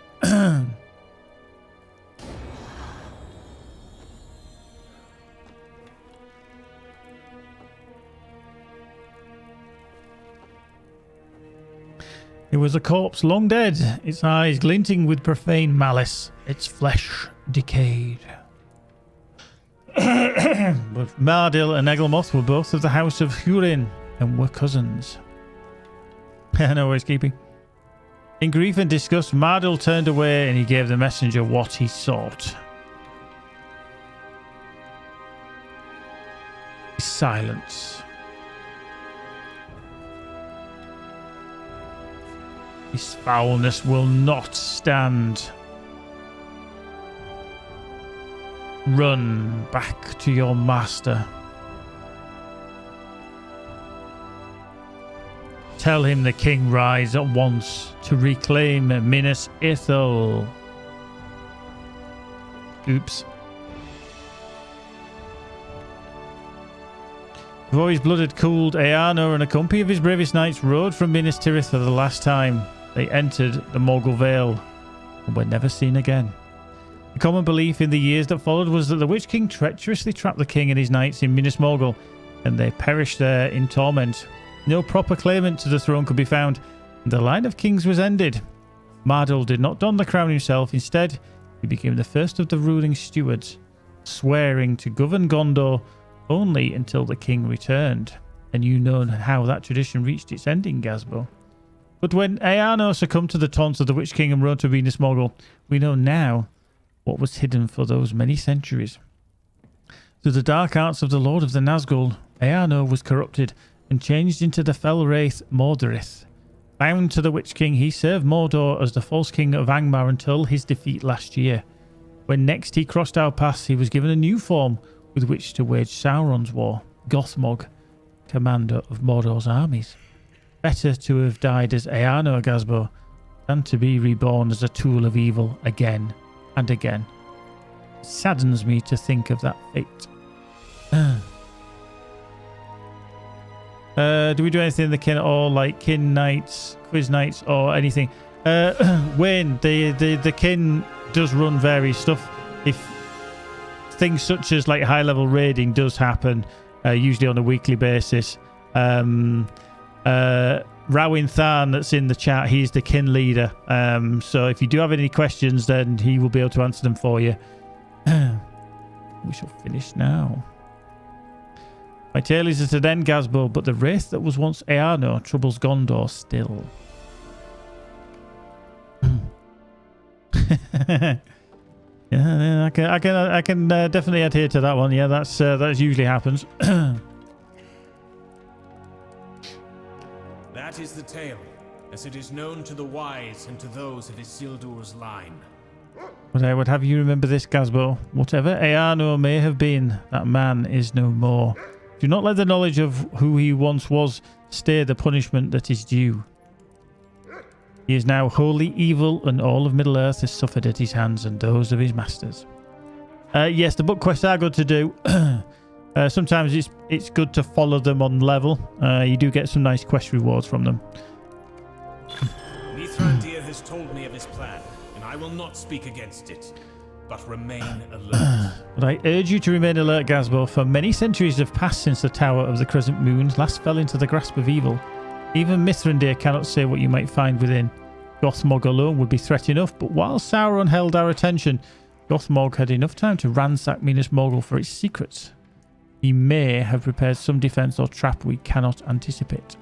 It was a corpse long dead, its eyes glinting with profane malice, its flesh decayed. But Mardil and Egglemoth were both of the house of Hurin and were cousins. No worries, keeping. In grief and disgust, Mardil turned away and he gave the messenger what he sought. Silence. This foulness will not stand. Run back to your master. Tell him the king rides at once to reclaim Minas Ithil. Oops. Before his blood had cooled, Earno and a company of his bravest knights rode from Minas Tirith for the last time. They entered the Morgul Vale and were never seen again. The common belief in the years that followed was that the Witch King treacherously trapped the king and his knights in Minas Morgul, and they perished there in torment. No proper claimant to the throne could be found, and the line of kings was ended. Mardil did not don the crown himself. Instead, he became the first of the ruling stewards, swearing to govern Gondor only until the king returned. And you know how that tradition reached its ending, Gazbo. But when Earno succumbed to the taunts of the Witch King and rode to Minas Morgul, we know now what was hidden for those many centuries. Through the dark arts of the Lord of the Nazgul, Earno was corrupted and changed into the fell wraith Mordorith. Bound to the Witch King, he served Mordor as the false king of Angmar until his defeat last year. When next he crossed our paths, he was given a new form with which to wage Sauron's war, Gothmog, commander of Mordor's armies. Better to have died as Earno Gazbo than to be reborn as a tool of evil again and again. It saddens me to think of that fate. Do we do anything in the kin at all, like kin nights, quiz nights, or anything? Wayne, the kin does run various stuff. If things such as like high level raiding does happen, usually on a weekly basis. Rawin Than that's in the chat, he's the kin leader. So if you do have any questions, then he will be able to answer them for you. We shall finish now. My tale is at an end, Gazbo, but the wraith that was once Earno troubles Gondor still. Yeah, I can definitely adhere to that one. Yeah, that usually happens. That is the tale, as it is known to the wise and to those of Isildur's line. But I would have you remember this, Gazbo. Whatever Earnor may have been, that man is no more. Do not let the knowledge of who he once was stay the punishment that is due. He is now wholly evil, and all of Middle-earth has suffered at his hands and those of his masters. Yes, the book quests are good to do. Sometimes it's good to follow them on level. You do get some nice quest rewards from them. Mithrandir has told me of his plan, and I will not speak against it, but remain alert. But I urge you to remain alert, Gazbo, for many centuries have passed since the Tower of the Crescent Moon last fell into the grasp of evil. Even Mithrandir cannot say what you might find within. Gothmog alone would be threat enough, but while Sauron held our attention, Gothmog had enough time to ransack Minas Morgul for its secrets. He may have prepared some defense or trap we cannot anticipate.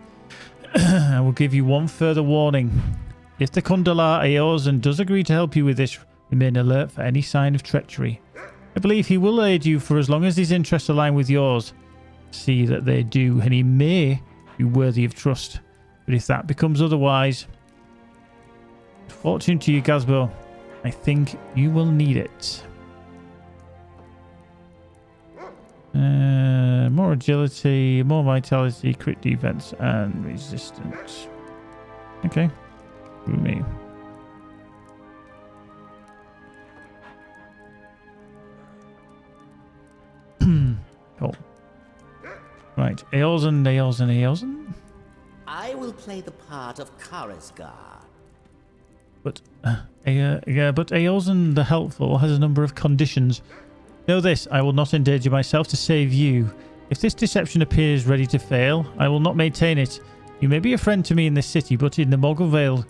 I will give you one further warning. If the Kundalar Eorzan does agree to help you with this, remain alert for any sign of treachery. I believe he will aid you for as long as his interests align with yours. See that they do, and he may be worthy of trust. But if that becomes otherwise, fortune to you, Gazbo. I think you will need it. More agility, more vitality, crit defense, and resistance. Okay. Through me. Cool. Right. Eorzan. I will play the part of Karisgar. But Eorzan the Helpful has a number of conditions. Know this, I will not endanger myself to save you. If this deception appears ready to fail, I will not maintain it. You may be a friend to me in this city, but in the Morgul Vale,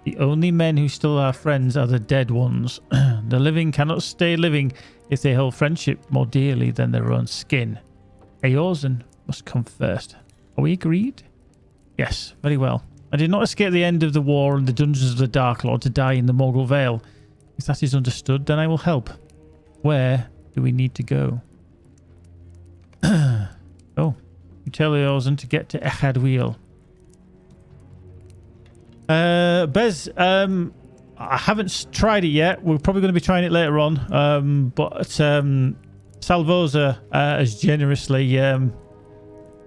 the only men who still are friends are the dead ones. The living cannot stay living if they hold friendship more dearly than their own skin. Eorzan must come first. Are we agreed? Yes, very well. I did not escape the end of the war and the dungeons of the Dark Lord to die in the Morgul Vale. If that is understood, then I will help. Where do we need to go? Oh, you tell Eorzan to get to Echad-Wheel. Bez, I haven't tried it yet. We're probably going to be trying it later on. But Salvosa has generously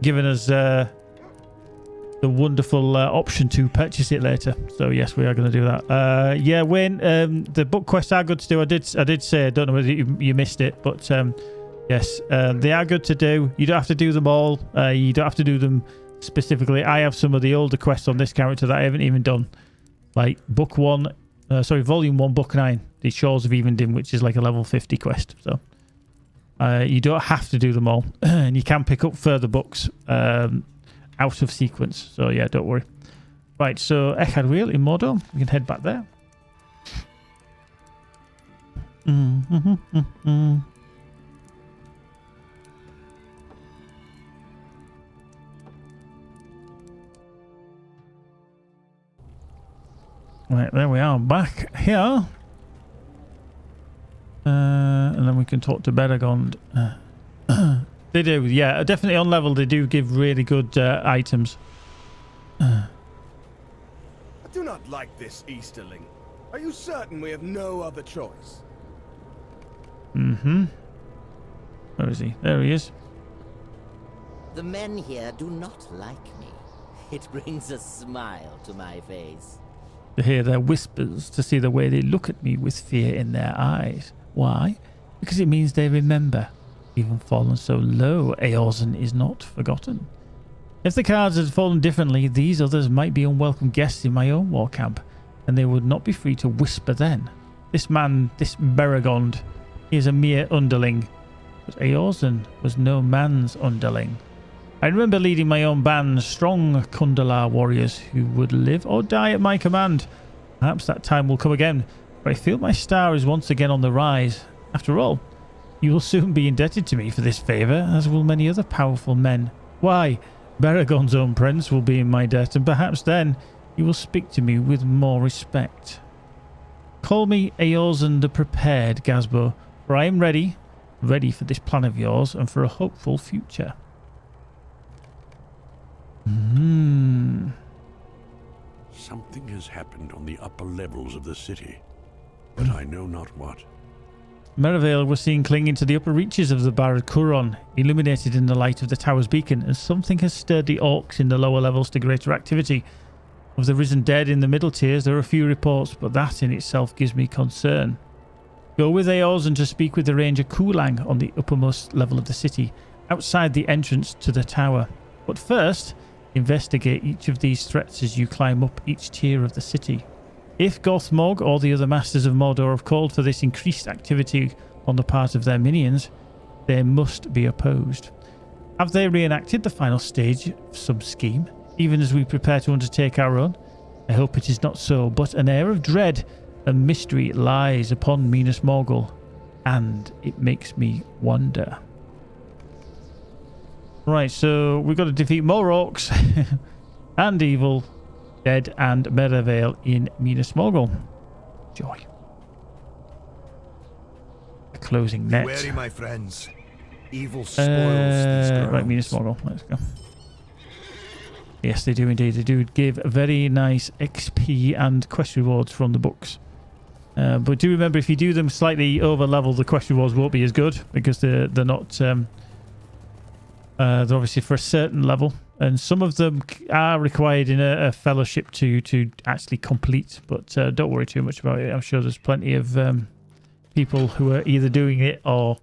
given us the wonderful option to purchase it later. So yes, we are going to do that. Yeah, Wayne, the book quests are good to do. I did say, I don't know whether you missed it, but yes, they are good to do. You don't have to do them all. You don't have to do them specifically. I have some of the older quests on this character that I haven't even done, like volume 1, book 9, the Shores of Evendin, which is like a level 50 quest. So you don't have to do them all, and you can pick up further books out of sequence. So yeah, don't worry. Right, so Echad-Wheel in Mordor. We can head back there. Right, there we are, back here. And then we can talk to Beragond. They do, yeah, definitely on level. They do give really good items. I do not like this, Easterling. Are you certain we have no other choice? Where is he? There he is. The men here do not like me. It brings a smile to my face. To hear their whispers, to see the way they look at me with fear in their eyes. Why? Because it means they remember. Even fallen so low, Eorzan is not forgotten. If the cards had fallen differently, these others might be unwelcome guests in my own war camp, and they would not be free to whisper then. This man, this Beragond, he is a mere underling, but Eorzan was no man's underling. I remember leading my own band, strong Kundalar warriors who would live or die at my command. Perhaps that time will come again, but I feel my star is once again on the rise. After all, you will soon be indebted to me for this favour, as will many other powerful men. Why, Beragond's own prince will be in my debt, and perhaps then you will speak to me with more respect. Call me Eorzan the Prepared, Gazbo, for I am ready for this plan of yours and for a hopeful future. Something has happened on the upper levels of the city, but I know not what. Merivale was seen clinging to the upper reaches of the Barad Curon, illuminated in the light of the tower's beacon, and something has stirred the orcs in the lower levels to greater activity. Of the risen dead in the middle tiers, there are a few reports, but that in itself gives me concern. Go with Eorzan to speak with the Ranger Kulang on the uppermost level of the city, outside the entrance to the tower. But first, investigate each of these threats as you climb up each tier of the city. If Gothmog or the other Masters of Mordor have called for this increased activity on the part of their minions, they must be opposed. Have they reenacted the final stage of some scheme, even as we prepare to undertake our own? I hope it is not so, but an air of dread and mystery lies upon Minas Morgul, and it makes me wonder. Right, so we've got to defeat more orcs and evil, dead, and Merivale in Minas Morgul. Joy. The closing net. Wary, my friends. Evil spoils these grounds. Right, Minas Morgul. Let's go. Yes, they do indeed. They do give very nice XP and quest rewards from the books. But do remember, if you do them slightly over level, the quest rewards won't be as good because they're not. They're obviously for a certain level, and some of them are required in a fellowship to actually complete. But don't worry too much about it. I'm sure there's plenty of people who are either doing it or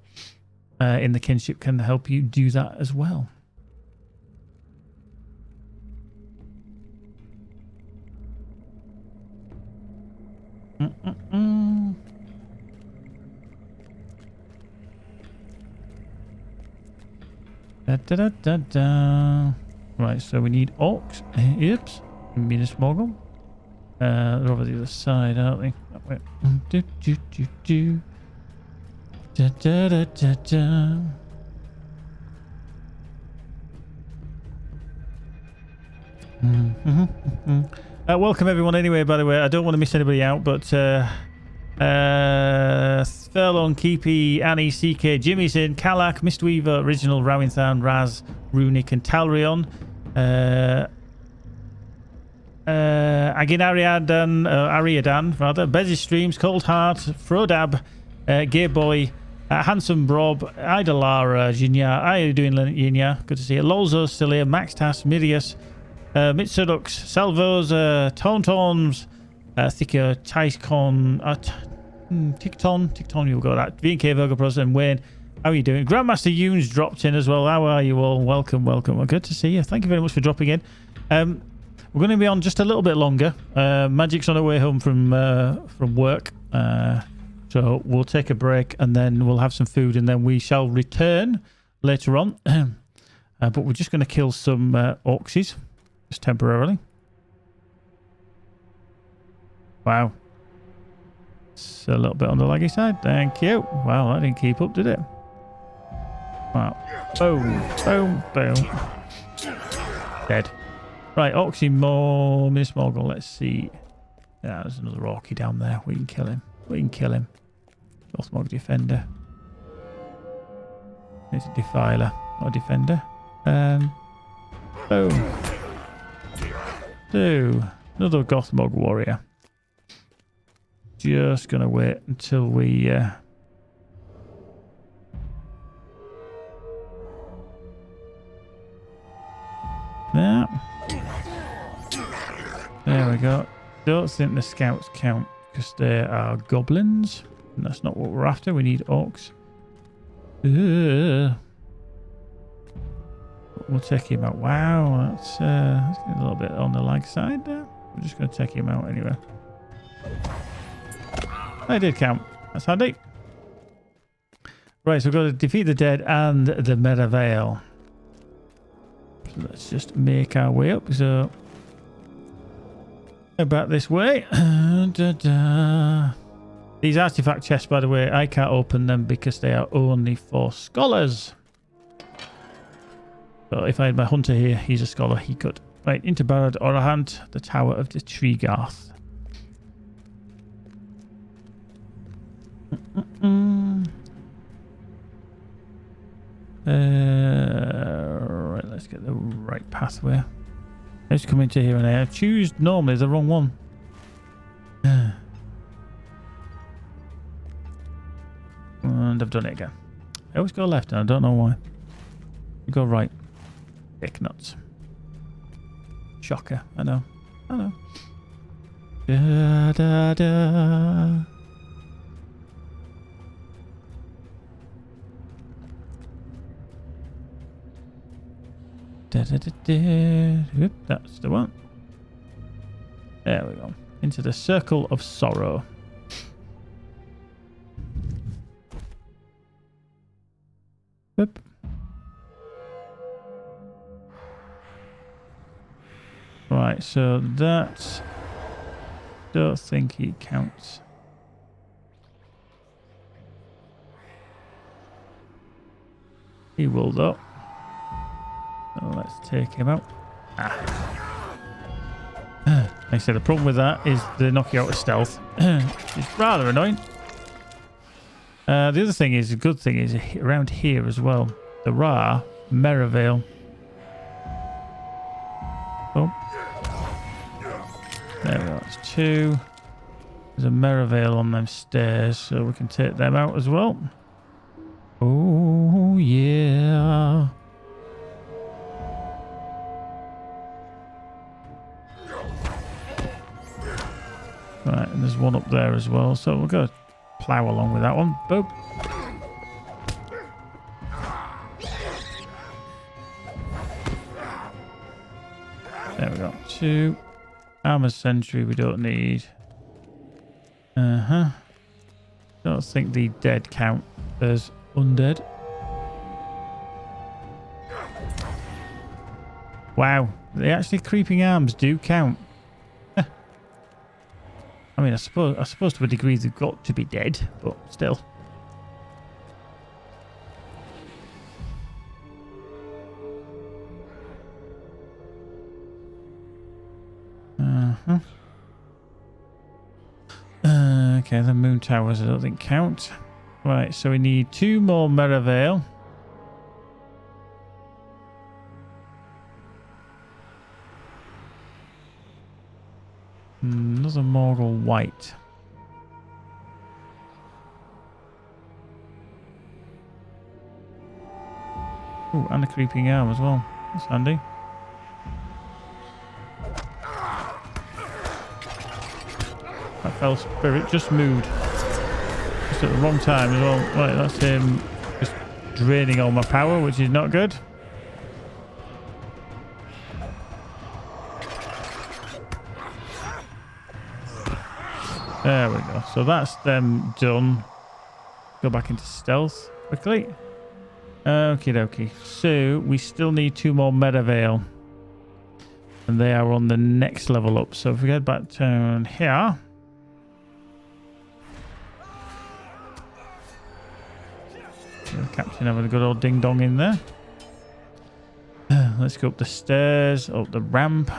in the kinship can help you do that as well. Right, so we need orcs. Oops. Minas Morgul. They're over the other side, aren't they? That way. Welcome everyone anyway, by the way. I don't want to miss anybody out, but Furlong, Keepy, Annie, CK, Jimmyson, Kalak, Mistweaver, Original, Rawinthan, Raz, Runic, and Talrion. Agin Ariadan, rather. Bezzy Streams, Cold Heart, Frodab, Gearboy, Handsome Brob, Idalara, Jinya. How are you doing, Jinya? Good to see you. Lolzo still here. Max Tass, Mirius, Mitsudux, Salvos, Tauntons, Thicker, Tycon, Ticton, you'll go that. V&K, Virgo Pros, and Wayne. How are you doing? Grandmaster Yoon's dropped in as well. How are you all? Welcome. Well, good to see you. Thank you very much for dropping in. We're going to be on just a little bit longer. Magic's on her way home from work. So we'll take a break and then we'll have some food and then we shall return later on. But we're just going to kill some orcsies just temporarily. Wow. It's a little bit on the laggy side. Thank you. Wow, that didn't keep up, did it? Wow. Boom. Boom. Boom. Dead. Right, Oxymore, Miss Morgul. Let's see. Yeah, there's another Orky down there. We can kill him. Gothmog Defender. It's a Defiler, not a Defender. Boom. Two. Another Gothmog Warrior. Just gonna wait until we there we go. Don't think the scouts count because they are goblins and that's not what we're after. We need orcs. We'll take him out. Wow, that's getting a little bit on the lag side there. We're just going to take him out anyway. I did count. That's handy. Right, so we've got to defeat the dead and the Merivale. So let's just make our way up. So about this way. These artifact chests, by the way, I can't open them because they are only for scholars. So if I had my hunter here, he's a scholar, he could. Right, into Barad Orahant, the Tower of the Treegarth. the right pathway. Let's come into here and there. Choose normally the wrong one. And I've done it again. I always go left and I don't know why. You go right. Dick nuts. Shocker. I know. I know. Da, da, da. Da, da, da, da. Oop, that's the one. There we go. Into the circle of sorrow. Oop. Right, so that don't think it counts. He will though. So let's take him out. Like I said, the problem with that is they knock you out of stealth. It's rather annoying. The other thing is, a good thing is around here as well. There are Merivale. Oh. There we go, that's 2. There's a Merivale on them stairs, so we can take them out as well. Oh, yeah. Right, and there's one up there as well, so we'll go plow along with that one. Boom. There we go. 2. Armor sentry we don't need. Don't think the dead count as undead. Wow, the actually creeping arms do count. I mean, I suppose to a degree they've got to be dead, but still. Okay, the moon towers I don't think count. Right, so we need 2 more Merivale. Another Morgul White. Oh, and a creeping arm as well. That's handy. That fell spirit just moved. Just at the wrong time as well. Right, that's him just draining all my power, which is not good. There we go. So that's them done. Go back into stealth quickly. Okie dokie. So we still need 2 more Merivale. And they are on the next level up. So if we get back down here. The captain having a good old ding dong in there. Let's go up the stairs, up the ramp.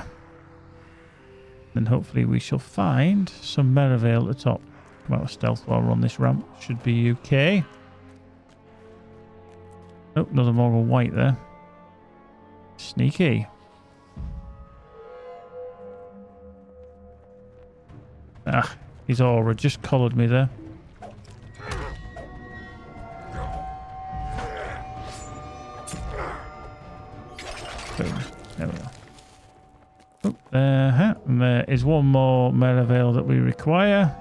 Then hopefully we shall find some Merivale at the top. Come out of stealth while we're on this ramp. Should be okay. Oh, another Morgul White there. Sneaky. Ah, his aura just collared me there. Boom. There we go. Oh, and there is one more Merivale that we require.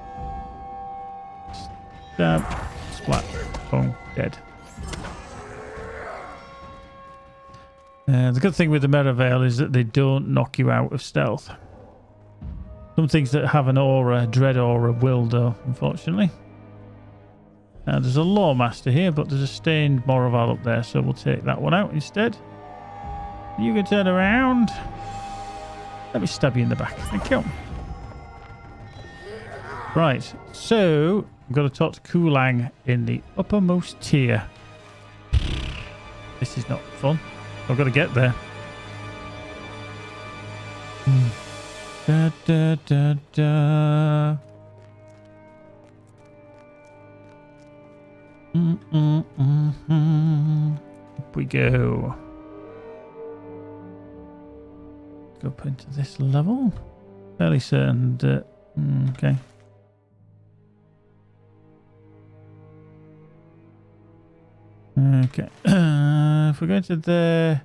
Stab. Splat. Boom. Dead. The good thing with the Merivale is that they don't knock you out of stealth. Some things that have an aura, dread aura, will though, unfortunately. Now there's a Law Master here, but there's a stained Moroval up there, so we'll take that one out instead. You can turn around. Let me stab you in the back. Thank you. Right, so I've got to talk to Kulang in the uppermost tier. This is not fun. I've got to get there. Da, da, da, da. Up we go. go up into this level. Fairly certain that... okay. Okay. If we go to the...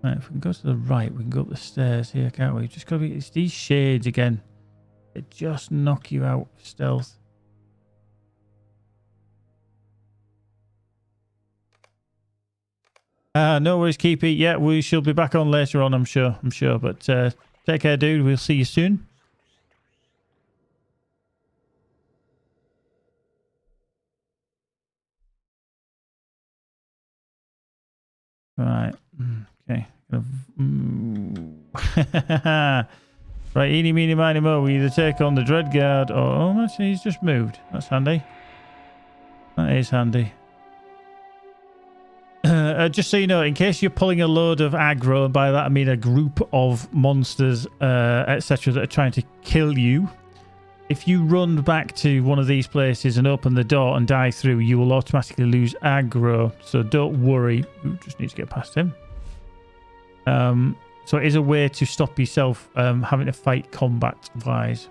Right, if we can go to the right, we can go up the stairs here, can't we? Just gotta be... It's these shades again. They just knock you out of stealth. No worries, Keepy. Yeah, we shall be back on later on, I'm sure. But take care, dude. We'll see you soon. Right. Okay. Right, eeny, meeny, miny, mo. We either take on the Dreadguard or... Oh, actually, he's just moved. That's handy. That is handy. Just so you know, in case you're pulling a load of aggro, and by that I mean a group of monsters, etc., that are trying to kill you, if you run back to one of these places and open the door and die through, you will automatically lose aggro. So don't worry. Ooh, just need to get past him. So it is a way to stop yourself having to fight combat-wise.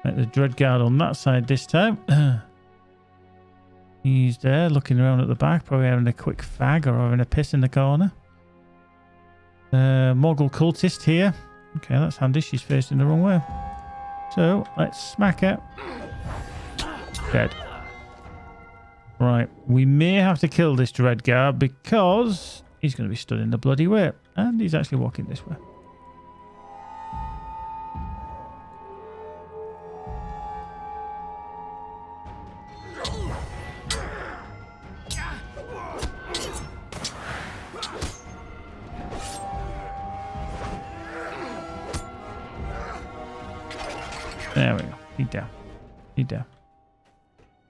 Right, the Dreadguard on that side this time. He's there looking around at the back, probably having a quick fag or having a piss in the corner. Morgul cultist here. Okay, that's handy. She's facing the wrong way. So let's smack her. Dead. Right, we may have to kill this Dreadguard because he's going to be stood in the bloody way. And he's actually walking this way. There we go. He's down. He's down.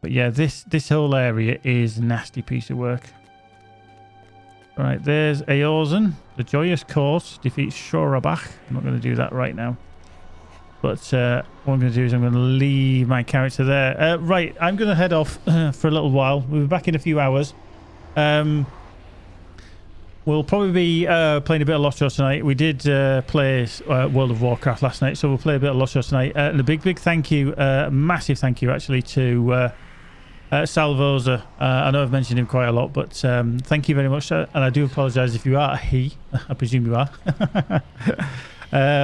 But yeah, this whole area is a nasty piece of work. Right, there's Eorzan. The Joyous Course defeats Shorabach. I'm not going to do that right now. But what I'm going to do is I'm going to leave my character there. Right, I'm going to head off for a little while. We'll be back in a few hours. We'll probably be playing a bit of LOTRO tonight. We did play World of Warcraft last night, so we'll play a bit of LOTRO tonight. And a big thank you, massive thank you actually to Salvosa. I know I've mentioned him quite a lot, but thank you very much. And I do apologise if you are a he, I presume you are,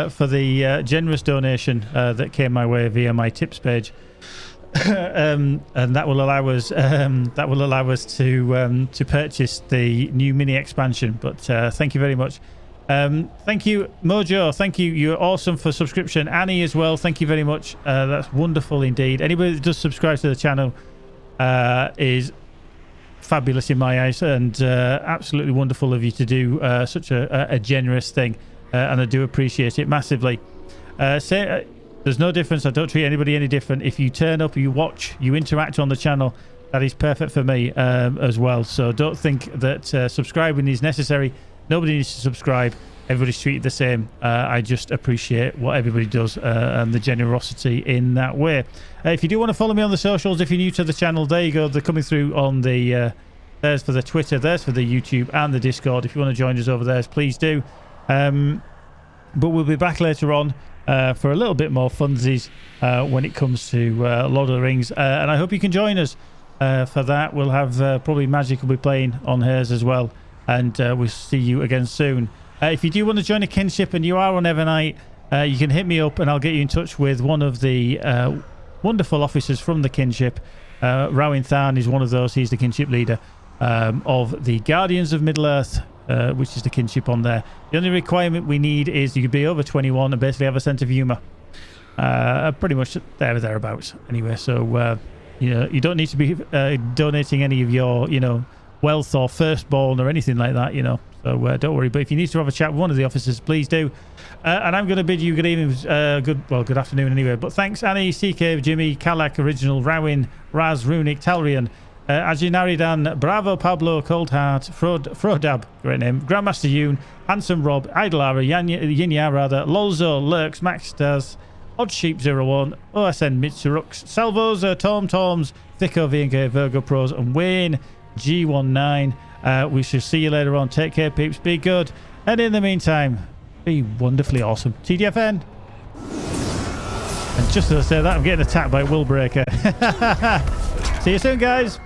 for the generous donation that came my way via my tips page. And that will allow us to purchase the new mini expansion. But thank you very much. Thank you, Mojo. Thank you. You're awesome for subscription. Annie as well. Thank you very much. That's wonderful indeed. Anybody that does subscribe to the channel is fabulous in my eyes, and absolutely wonderful of you to do such a generous thing. And I do appreciate it massively. There's no difference. I don't treat anybody any different. If you turn up, you watch, you interact on the channel, that is perfect for me as well. So don't think that subscribing is necessary. Nobody needs to subscribe. Everybody's treated the same. I just appreciate what everybody does and the generosity in that way. If you do want to follow me on the socials, if you're new to the channel, there you go. They're coming through on the... there's for the Twitter, there's for the YouTube and the Discord. If you want to join us over there, please do. But we'll be back later on for a little bit more funsies when it comes to Lord of the Rings. And I hope you can join us for that. We'll have probably Magic will be playing on hers as well. And we'll see you again soon. If you do want to join a kinship and you are on Evernight, you can hit me up and I'll get you in touch with one of the wonderful officers from the kinship. Rowan Tharn is one of those. He's the kinship leader of the Guardians of Middle-earth, which is the kinship on there. The only requirement we need is you be over 21 and basically have a sense of humour. Pretty much there or thereabouts. Anyway, so you don't need to be donating any of your wealth or firstborn or anything like that. So don't worry. But if you need to have a chat with one of the officers, please do. And I'm going to bid you good evening, good afternoon anyway. But thanks, Annie, CK, Jimmy, Kalak, Original, Rowan, Raz, Runic, Talrian, Ajinaridan, Bravo, Pablo, Coldheart, Frodab, great name, Grandmaster Yoon, Handsome Rob, Idlara, Yinya rather, Lolzo, Lurks, Maxstars, Oddsheep01, OSN Mitsurux, Salvosa, Tom Toms, Thicko, VNK, Virgo Pros, and Wayne G19. We shall see you later on. Take care, peeps. Be good. And in the meantime, be wonderfully awesome. TDFN. And just as I say that, I'm getting attacked by Willbreaker. See you soon, guys.